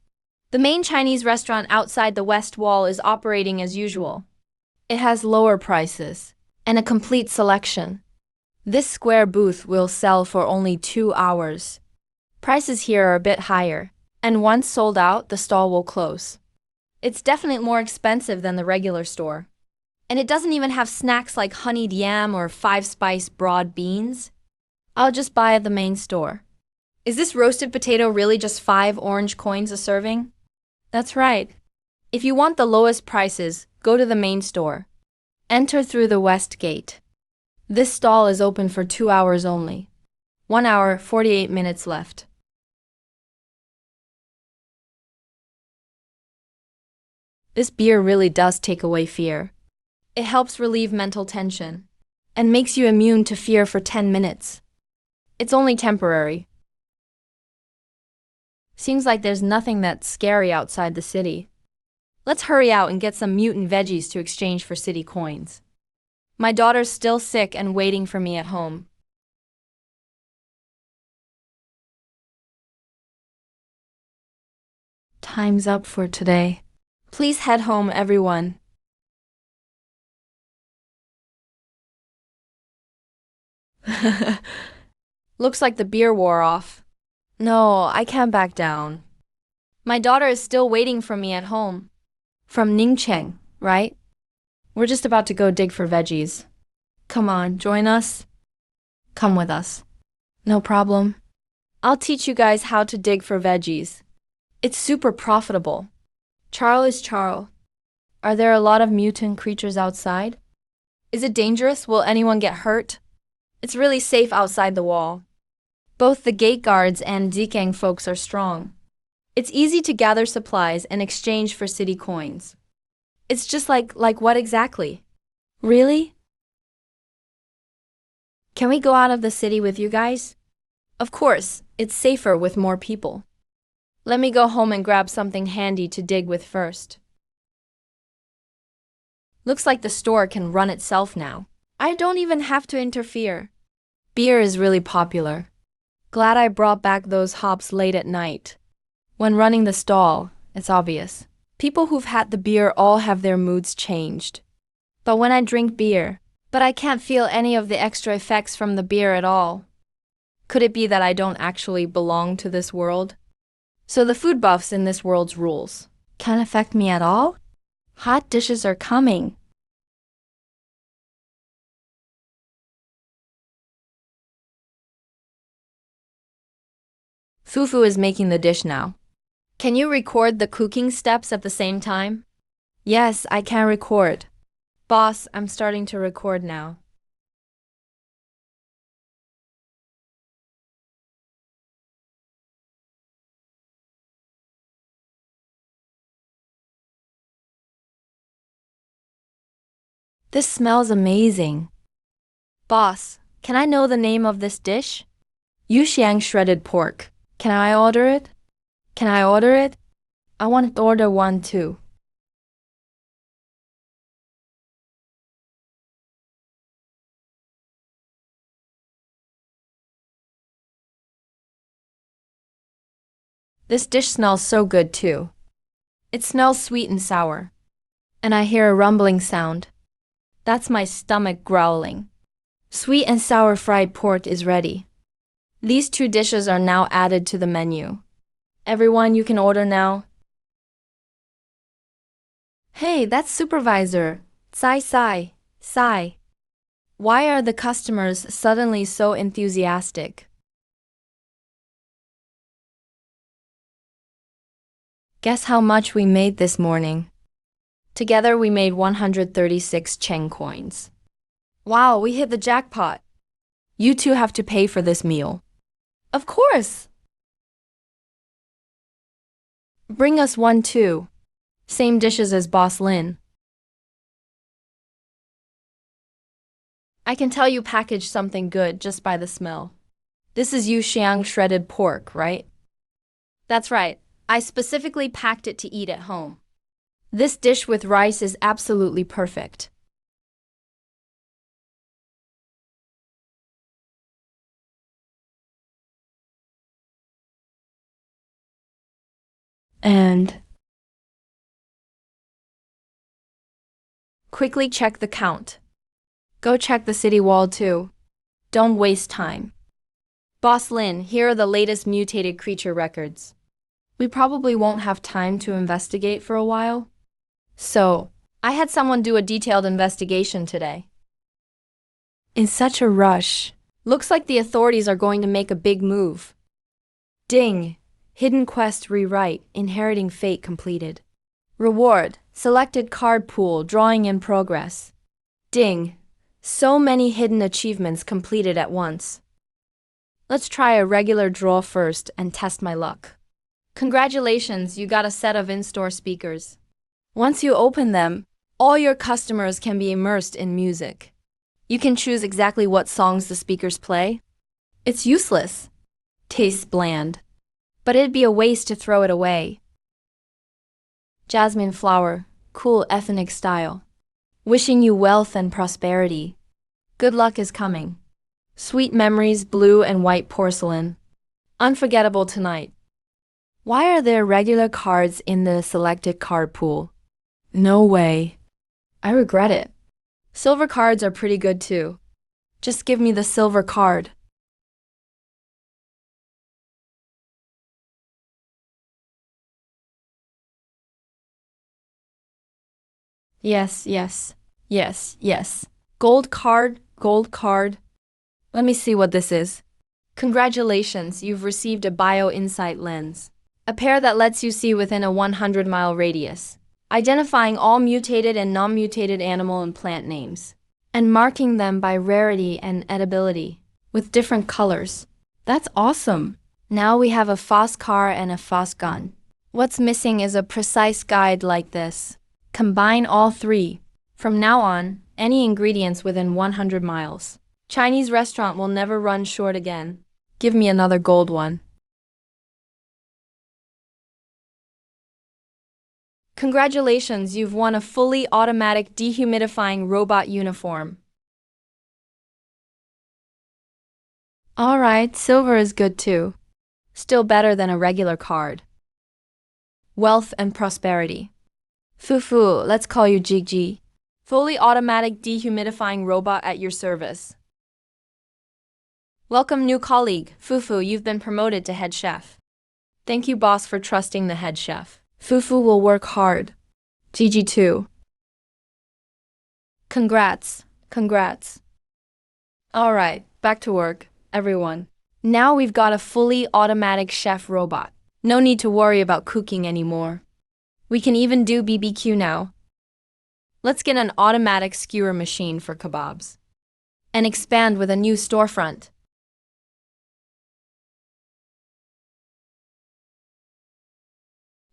The main Chinese restaurant outside the west wall is operating as usual. It has lower prices and a complete selection. This square booth will sell for only 2 hours. Prices here are a bit higher, and once sold out, the stall will close. It's definitely more expensive than the regular store. And it doesn't even have snacks like honeyed yam or 5-spice broad beans. I'll just buy at the main store. Is this roasted potato really just 5 orange coins a serving? That's right. If you want the lowest prices, go to the main store. Enter through the west gate. This stall is open for 2 hours only. 1 hour, 48 minutes left. This beer really does take away fear. It helps relieve mental tension and makes you immune to fear for 10 minutes. It's only temporary. Seems like there's nothing that's scary outside the city. Let's hurry out and get some mutant veggies to exchange for city coins. My daughter's still sick and waiting for me at home. Time's up for today. Please head home, everyone. Looks like the beer wore off. No, I can't back down. My daughter is still waiting for me at home. From Ningcheng, right? We're just about to go dig for veggies. Come on, join us. Come with us. No problem. I'll teach you guys how to dig for veggies. It's super profitable. Charles, are there a lot of mutant creatures outside? Is it dangerous? Will anyone get hurt? It's really safe outside the wall. Both the gate guards and Zikang folks are strong. It's easy to gather supplies and exchange for city coins. It's just like what exactly? Really? Can we go out of the city with you guys? Of course, it's safer with more people. Let me go home and grab something handy to dig with first. Looks like the store can run itself now. I don't even have to interfere. Beer is really popular. Glad I brought back those hops late at night. When running the stall, it's obvious. People who've had the beer all have their moods changed. But when I drink beer, I can't feel any of the extra effects from the beer at all. Could it be that I don't actually belong to this world? So the food buffs in this world's rules can't affect me at all? Hot dishes are coming. Fufu is making the dish now. Can you record the cooking steps at the same time? Yes, I can record. Boss, I'm starting to record now. This smells amazing. Boss, can I know the name of this dish? Yuxiang shredded pork. Can I order it? Can I order it? I want to order one too. This dish smells so good too. It smells sweet and sour. And I hear a rumbling sound. That's my stomach growling. Sweet and sour fried pork is ready. These 2 dishes are now added to the menu. Everyone, you can order now. Hey, that's Supervisor. Sai. Why are the customers suddenly so enthusiastic? Guess how much we made this morning? Together we made 136 Cheng coins. Wow, we hit the jackpot. You two have to pay for this meal. Of course! Bring us one too. Same dishes as Boss Lin. I can tell you packaged something good just by the smell. This is Yu Xiang shredded pork, right? That's right. I specifically packed it to eat at home. This dish with rice is absolutely perfect. And quickly check the count. Go check the city wall too. Don't waste time. Boss Lin, here are the latest mutated creature records. We probably won't have time to investigate for a while. So, I had someone do a detailed investigation today. In such a rush. Looks like the authorities are going to make a big move. Ding! Hidden quest rewrite, inheriting fate completed. Reward, selected card pool, drawing in progress. Ding! So many hidden achievements completed at once. Let's try a regular draw first and test my luck. Congratulations, you got a set of in-store speakers. Once you open them, all your customers can be immersed in music. You can choose exactly what songs the speakers play. It's useless. Tastes bland. But it'd be a waste to throw it away. Jasmine flower, cool ethnic style. Wishing you wealth and prosperity. Good luck is coming. Sweet memories, blue and white porcelain. Unforgettable tonight. Why are there regular cards in the selected card pool? No way. I regret it. Silver cards are pretty good too. Just give me the silver card. Yes, yes, yes, yes. Gold card, gold card. Let me see what this is. Congratulations, you've received a bio-insight lens. A pair that lets you see within a 100-mile radius, identifying all mutated and non-mutated animal and plant names, and marking them by rarity and edibility, with different colors. That's awesome! Now we have a FOSS car and a FOSS gun. What's missing is a precise guide like this. Combine all three. From now on, any ingredients within 100 miles. Chinese restaurant will never run short again. Give me another gold one. Congratulations, you've won a fully automatic dehumidifying robot uniform. Alright, silver is good too. Still better than a regular card. Wealth and prosperity. Fufu, let's call you Jigji. Fully automatic dehumidifying robot at your service. Welcome new colleague, Fufu, you've been promoted to head chef. Thank you boss for trusting the head chef. Fufu will work hard. Gigi too. Congrats, congrats. Alright, back to work, everyone. Now we've got a fully automatic chef robot. No need to worry about cooking anymore. We can even do BBQ now. Let's get an automatic skewer machine for kebabs. And expand with a new storefront.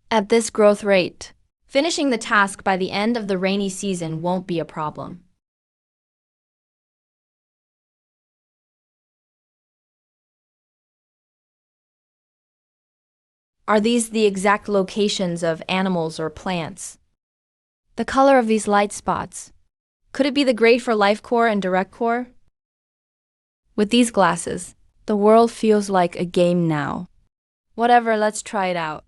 At this growth rate, finishing the task by the end of the rainy season won't be a problem. Are these the exact locations of animals or plants? The color of these light spots. Could it be the Great for Life Core and Direct Core? With these glasses, the world feels like a game now. Whatever, let's try it out.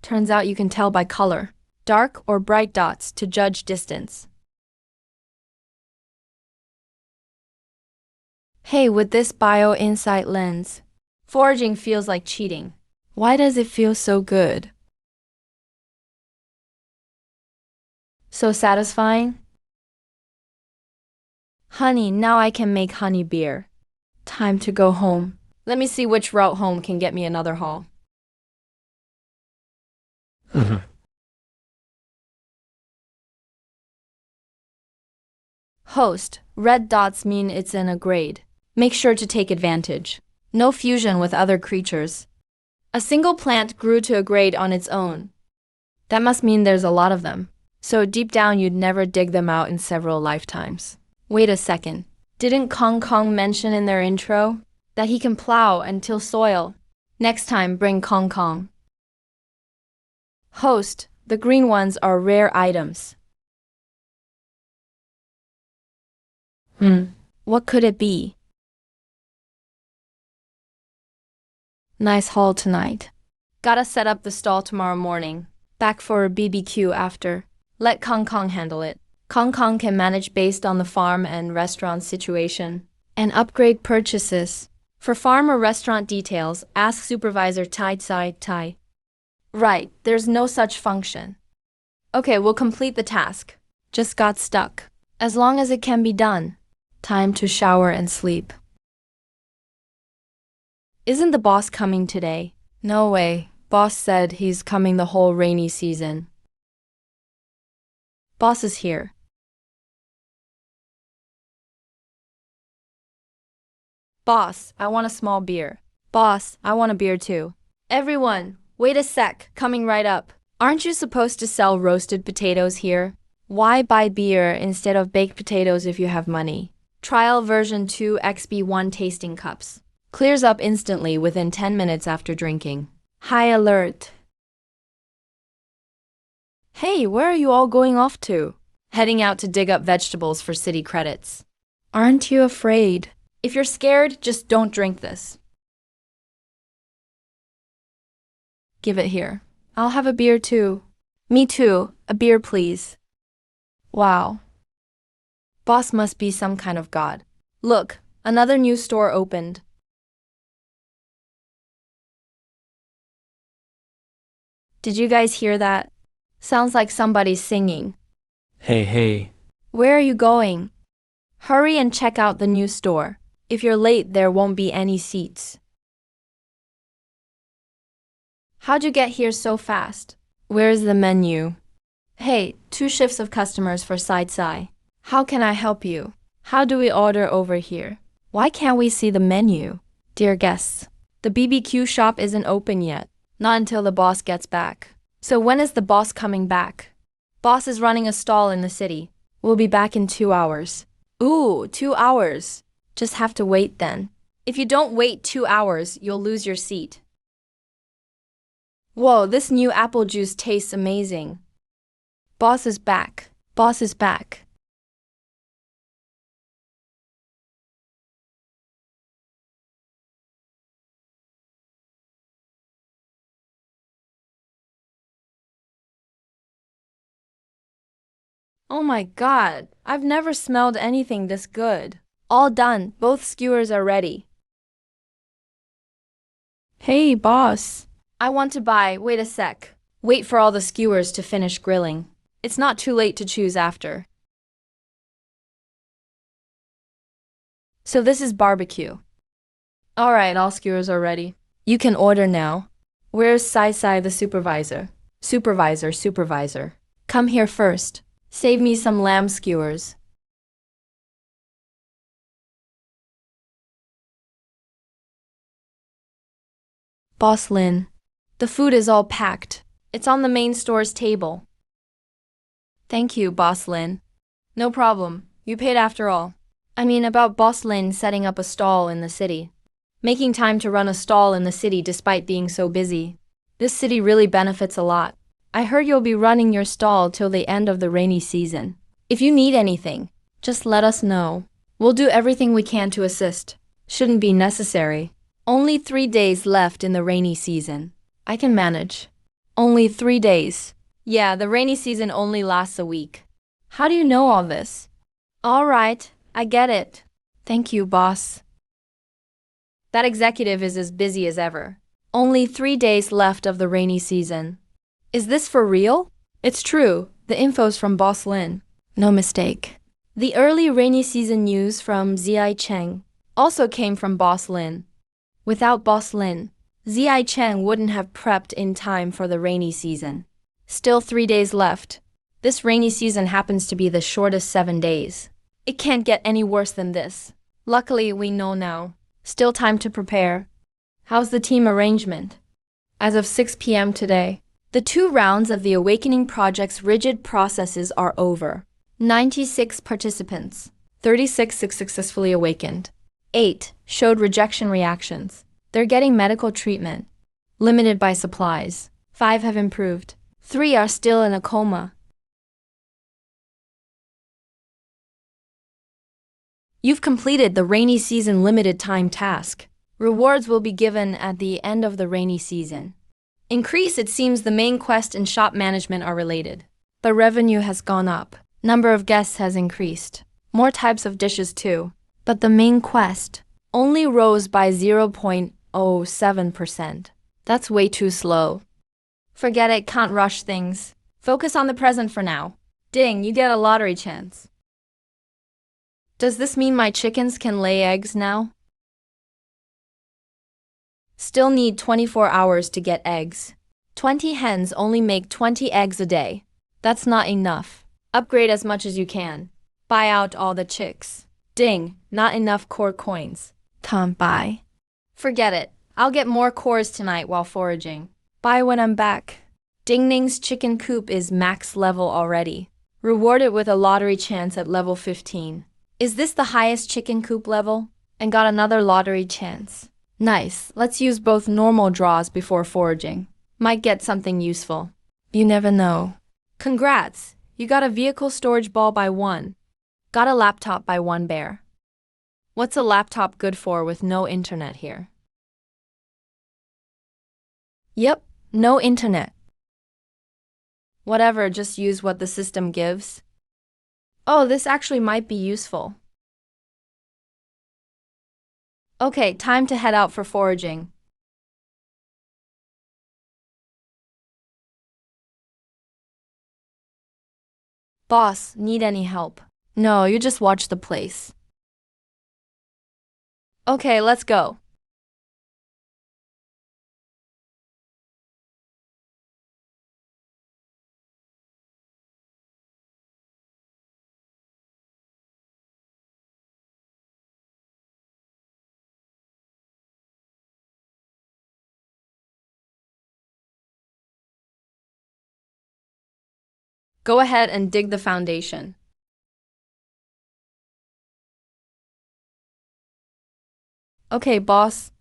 Turns out you can tell by color, dark or bright dots to judge distance. Hey, with this bio-insight lens, foraging feels like cheating. Why does it feel so good? So satisfying? Honey, now I can make honey beer. Time to go home. Let me see which route home can get me another haul. Host, red dots mean it's in a grade. Make sure to take advantage. No fusion with other creatures. A single plant grew to a grade on its own. That must mean there's a lot of them. So deep down you'd never dig them out in several lifetimes. Wait a second. Didn't Kong Kong mention in their intro that he can plow and till soil? Next time bring Kong Kong. Host, the green ones are rare items. What could it be? Nice haul tonight. Gotta set up the stall tomorrow morning. Back for a BBQ after. Let Kong Kong handle it. Kong Kong can manage based on the farm and restaurant situation. And upgrade purchases. For farm or restaurant details, ask Supervisor Tai. Right, there's no such function. Okay, we'll complete the task. Just got stuck. As long as it can be done. Time to shower and sleep. Isn't the boss coming today? No way. Boss said he's coming the whole rainy season. Boss is here. Boss, I want a small beer. Boss, I want a beer too. Everyone, wait a sec, coming right up. Aren't you supposed to sell roasted potatoes here? Why buy beer instead of baked potatoes if you have money? Trial version 2 XB1 tasting cups. Clears up instantly within 10 minutes after drinking. High alert. Hey, where are you all going off to? Heading out to dig up vegetables for city credits. Aren't you afraid? If you're scared, just don't drink this. Give it here. I'll have a beer too. Me too. A beer, please. Wow. Boss must be some kind of god. Look, another new store opened. Did you guys hear that? Sounds like somebody's singing. Hey. Where are you going? Hurry and check out the new store. If you're late, there won't be any seats. How'd you get here so fast? Where's the menu? Hey, 2 shifts of customers for side. How can I help you? How do we order over here? Why can't we see the menu? Dear guests, the BBQ shop isn't open yet. Not until the boss gets back. So when is the boss coming back? Boss is running a stall in the city. We'll be back in 2 hours. Ooh, 2 hours. Just have to wait then. If you don't wait 2 hours, you'll lose your seat. Whoa, this new apple juice tastes amazing. Boss is back. Boss is back. Oh my god, I've never smelled anything this good. All done, both skewers are ready. Hey, boss. I want to buy, wait a sec. Wait for all the skewers to finish grilling. It's not too late to choose after. So this is barbecue. Alright, all skewers are ready. You can order now. Where's Sai the supervisor? Supervisor. Come here first. Save me some lamb skewers. Boss Lin. The food is all packed. It's on the main store's table. Thank you, Boss Lin. No problem. You paid after all. I mean about Boss Lin setting up a stall in the city. Making time to run a stall in the city despite being so busy. This city really benefits a lot. I heard you'll be running your stall till the end of the rainy season. If you need anything, just let us know. We'll do everything we can to assist. Shouldn't be necessary. Only 3 days left in the rainy season. I can manage. Only 3 days. Yeah, the rainy season only lasts a week. How do you know all this? All right, I get it. Thank you, boss. That executive is as busy as ever. Only 3 days left of the rainy season. Is this for real? It's true. The info's from Boss Lin. No mistake. The early rainy season news from Zi Cheng also came from Boss Lin. Without Boss Lin, Zi Cheng wouldn't have prepped in time for the rainy season. Still 3 days left. This rainy season happens to be the shortest 7 days. It can't get any worse than this. Luckily, we know now. Still time to prepare. How's the team arrangement? As of 6 p.m. today, the 2 rounds of the Awakening project's rigid processes are over. 96 participants, 36 successfully awakened. 8 showed rejection reactions. They're getting medical treatment, limited by supplies. 5 have improved. 3 are still in a coma. You've completed the rainy season limited time task. Rewards will be given at the end of the rainy season. Increase, it seems the main quest and shop management are related. The revenue has gone up. Number of guests has increased. More types of dishes too. But the main quest only rose by 0.07%. That's way too slow. Forget it, can't rush things. Focus on the present for now. Ding, you get a lottery chance. Does this mean my chickens can lay eggs now? Still need 24 hours to get eggs. 20 hens only make 20 eggs a day. That's not enough. Upgrade as much as you can. Buy out all the chicks. Ding, not enough core coins. Can't buy. Forget it. I'll get more cores tonight while foraging. Buy when I'm back. Ding Ning's chicken coop is max level already. Rewarded with a lottery chance at level 15. Is this the highest chicken coop level? And got another lottery chance. Nice, let's use both normal draws before foraging. Might get something useful. You never know. Congrats, you got a vehicle storage ball by 1. Got a laptop by 1 bear. What's a laptop good for with no internet here? Yep, no internet. Whatever, just use what the system gives. Oh, this actually might be useful. Okay, time to head out for foraging. Boss, need any help? No, you just watch the place. Okay, let's go. Go ahead and dig the foundation. Okay, boss.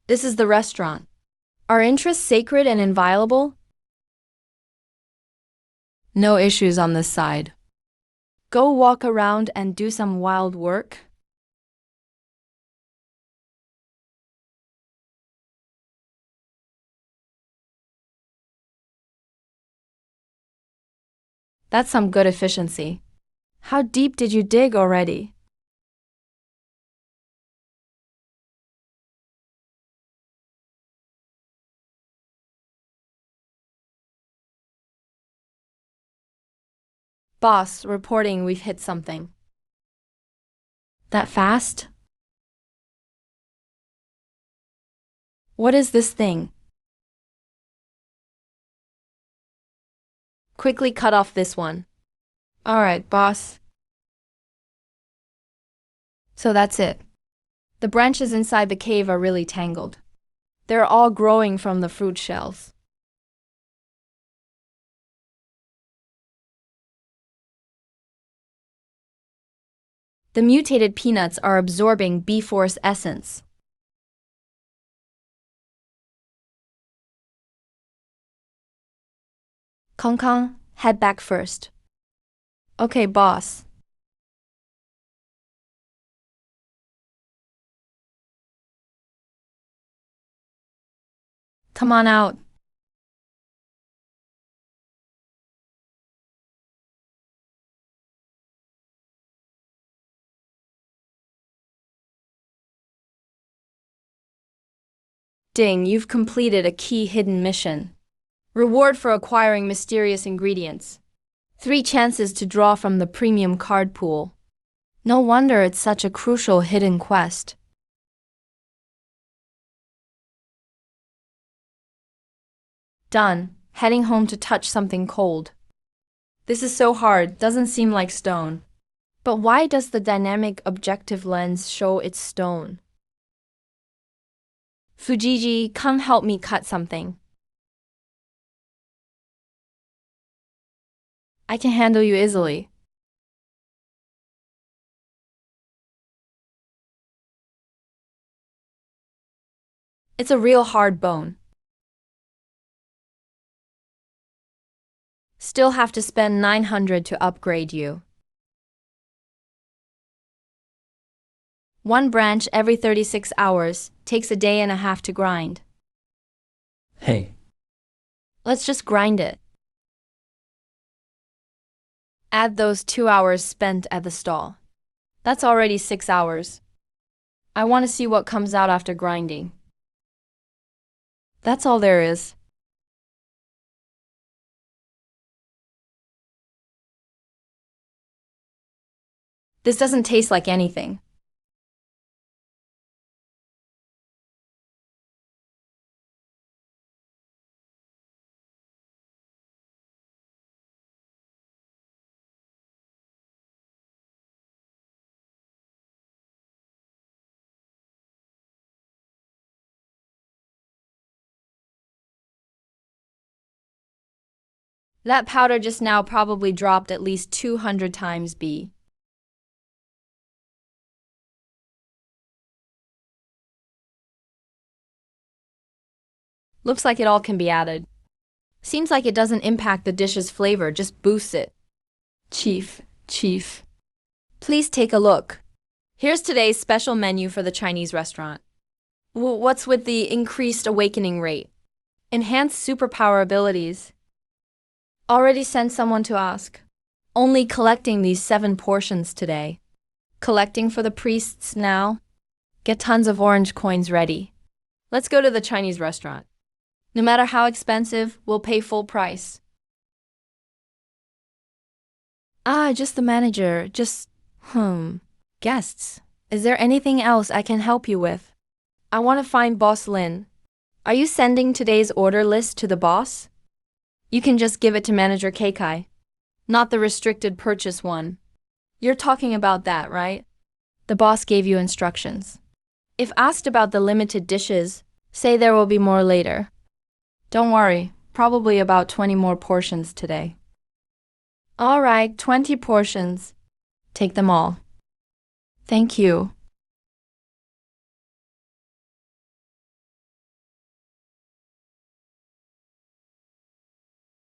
This is the restaurant. Are interests sacred and inviolable? No issues on this side. Go walk around and do some wild work? That's some good efficiency. How deep did you dig already? Boss, reporting we've hit something. That fast? What is this thing? Quickly cut off this one. Alright, boss. So that's it. The branches inside the cave are really tangled. They're all growing from the fruit shells. The mutated peanuts are absorbing B-Force essence. Kong Kong, head back first. Okay, boss. Come on out. Ding, you've completed a key hidden mission. Reward for acquiring mysterious ingredients. 3 chances to draw from the premium card pool. No wonder it's such a crucial hidden quest. Done. Heading home to touch something cold. This is so hard, doesn't seem like stone. But why does the dynamic objective lens show it's stone? Fujiji, come help me cut something. I can handle you easily. It's a real hard bone. Still have to spend 900 to upgrade you. 1 branch every 36 hours, takes a day and a half to grind. Hey, Let's just grind it. Add those 2 hours spent at the stall. That's already 6 hours. I want to see what comes out after grinding. That's all there is. This doesn't taste like anything. That powder just now probably dropped at least 200 times B. Looks like it all can be added. Seems like it doesn't impact the dish's flavor, just boosts it. Chief. Please take a look. Here's today's special menu for the Chinese restaurant. What's with the increased awakening rate? Enhanced superpower abilities. Already sent someone to ask. Only collecting these 7 portions today. Collecting for the priests now. Get tons of orange coins ready. Let's go to the Chinese restaurant. No matter how expensive, we'll pay full price. Just the manager. Guests. Is there anything else I can help you with? I want to find Boss Lin. Are you sending today's order list to the boss? You can just give it to Manager Keikai. Not the restricted purchase one. You're talking about that, right? The boss gave you instructions. If asked about the limited dishes, say there will be more later. Don't worry, probably about 20 more portions today. All right, 20 portions. Take them all. Thank you.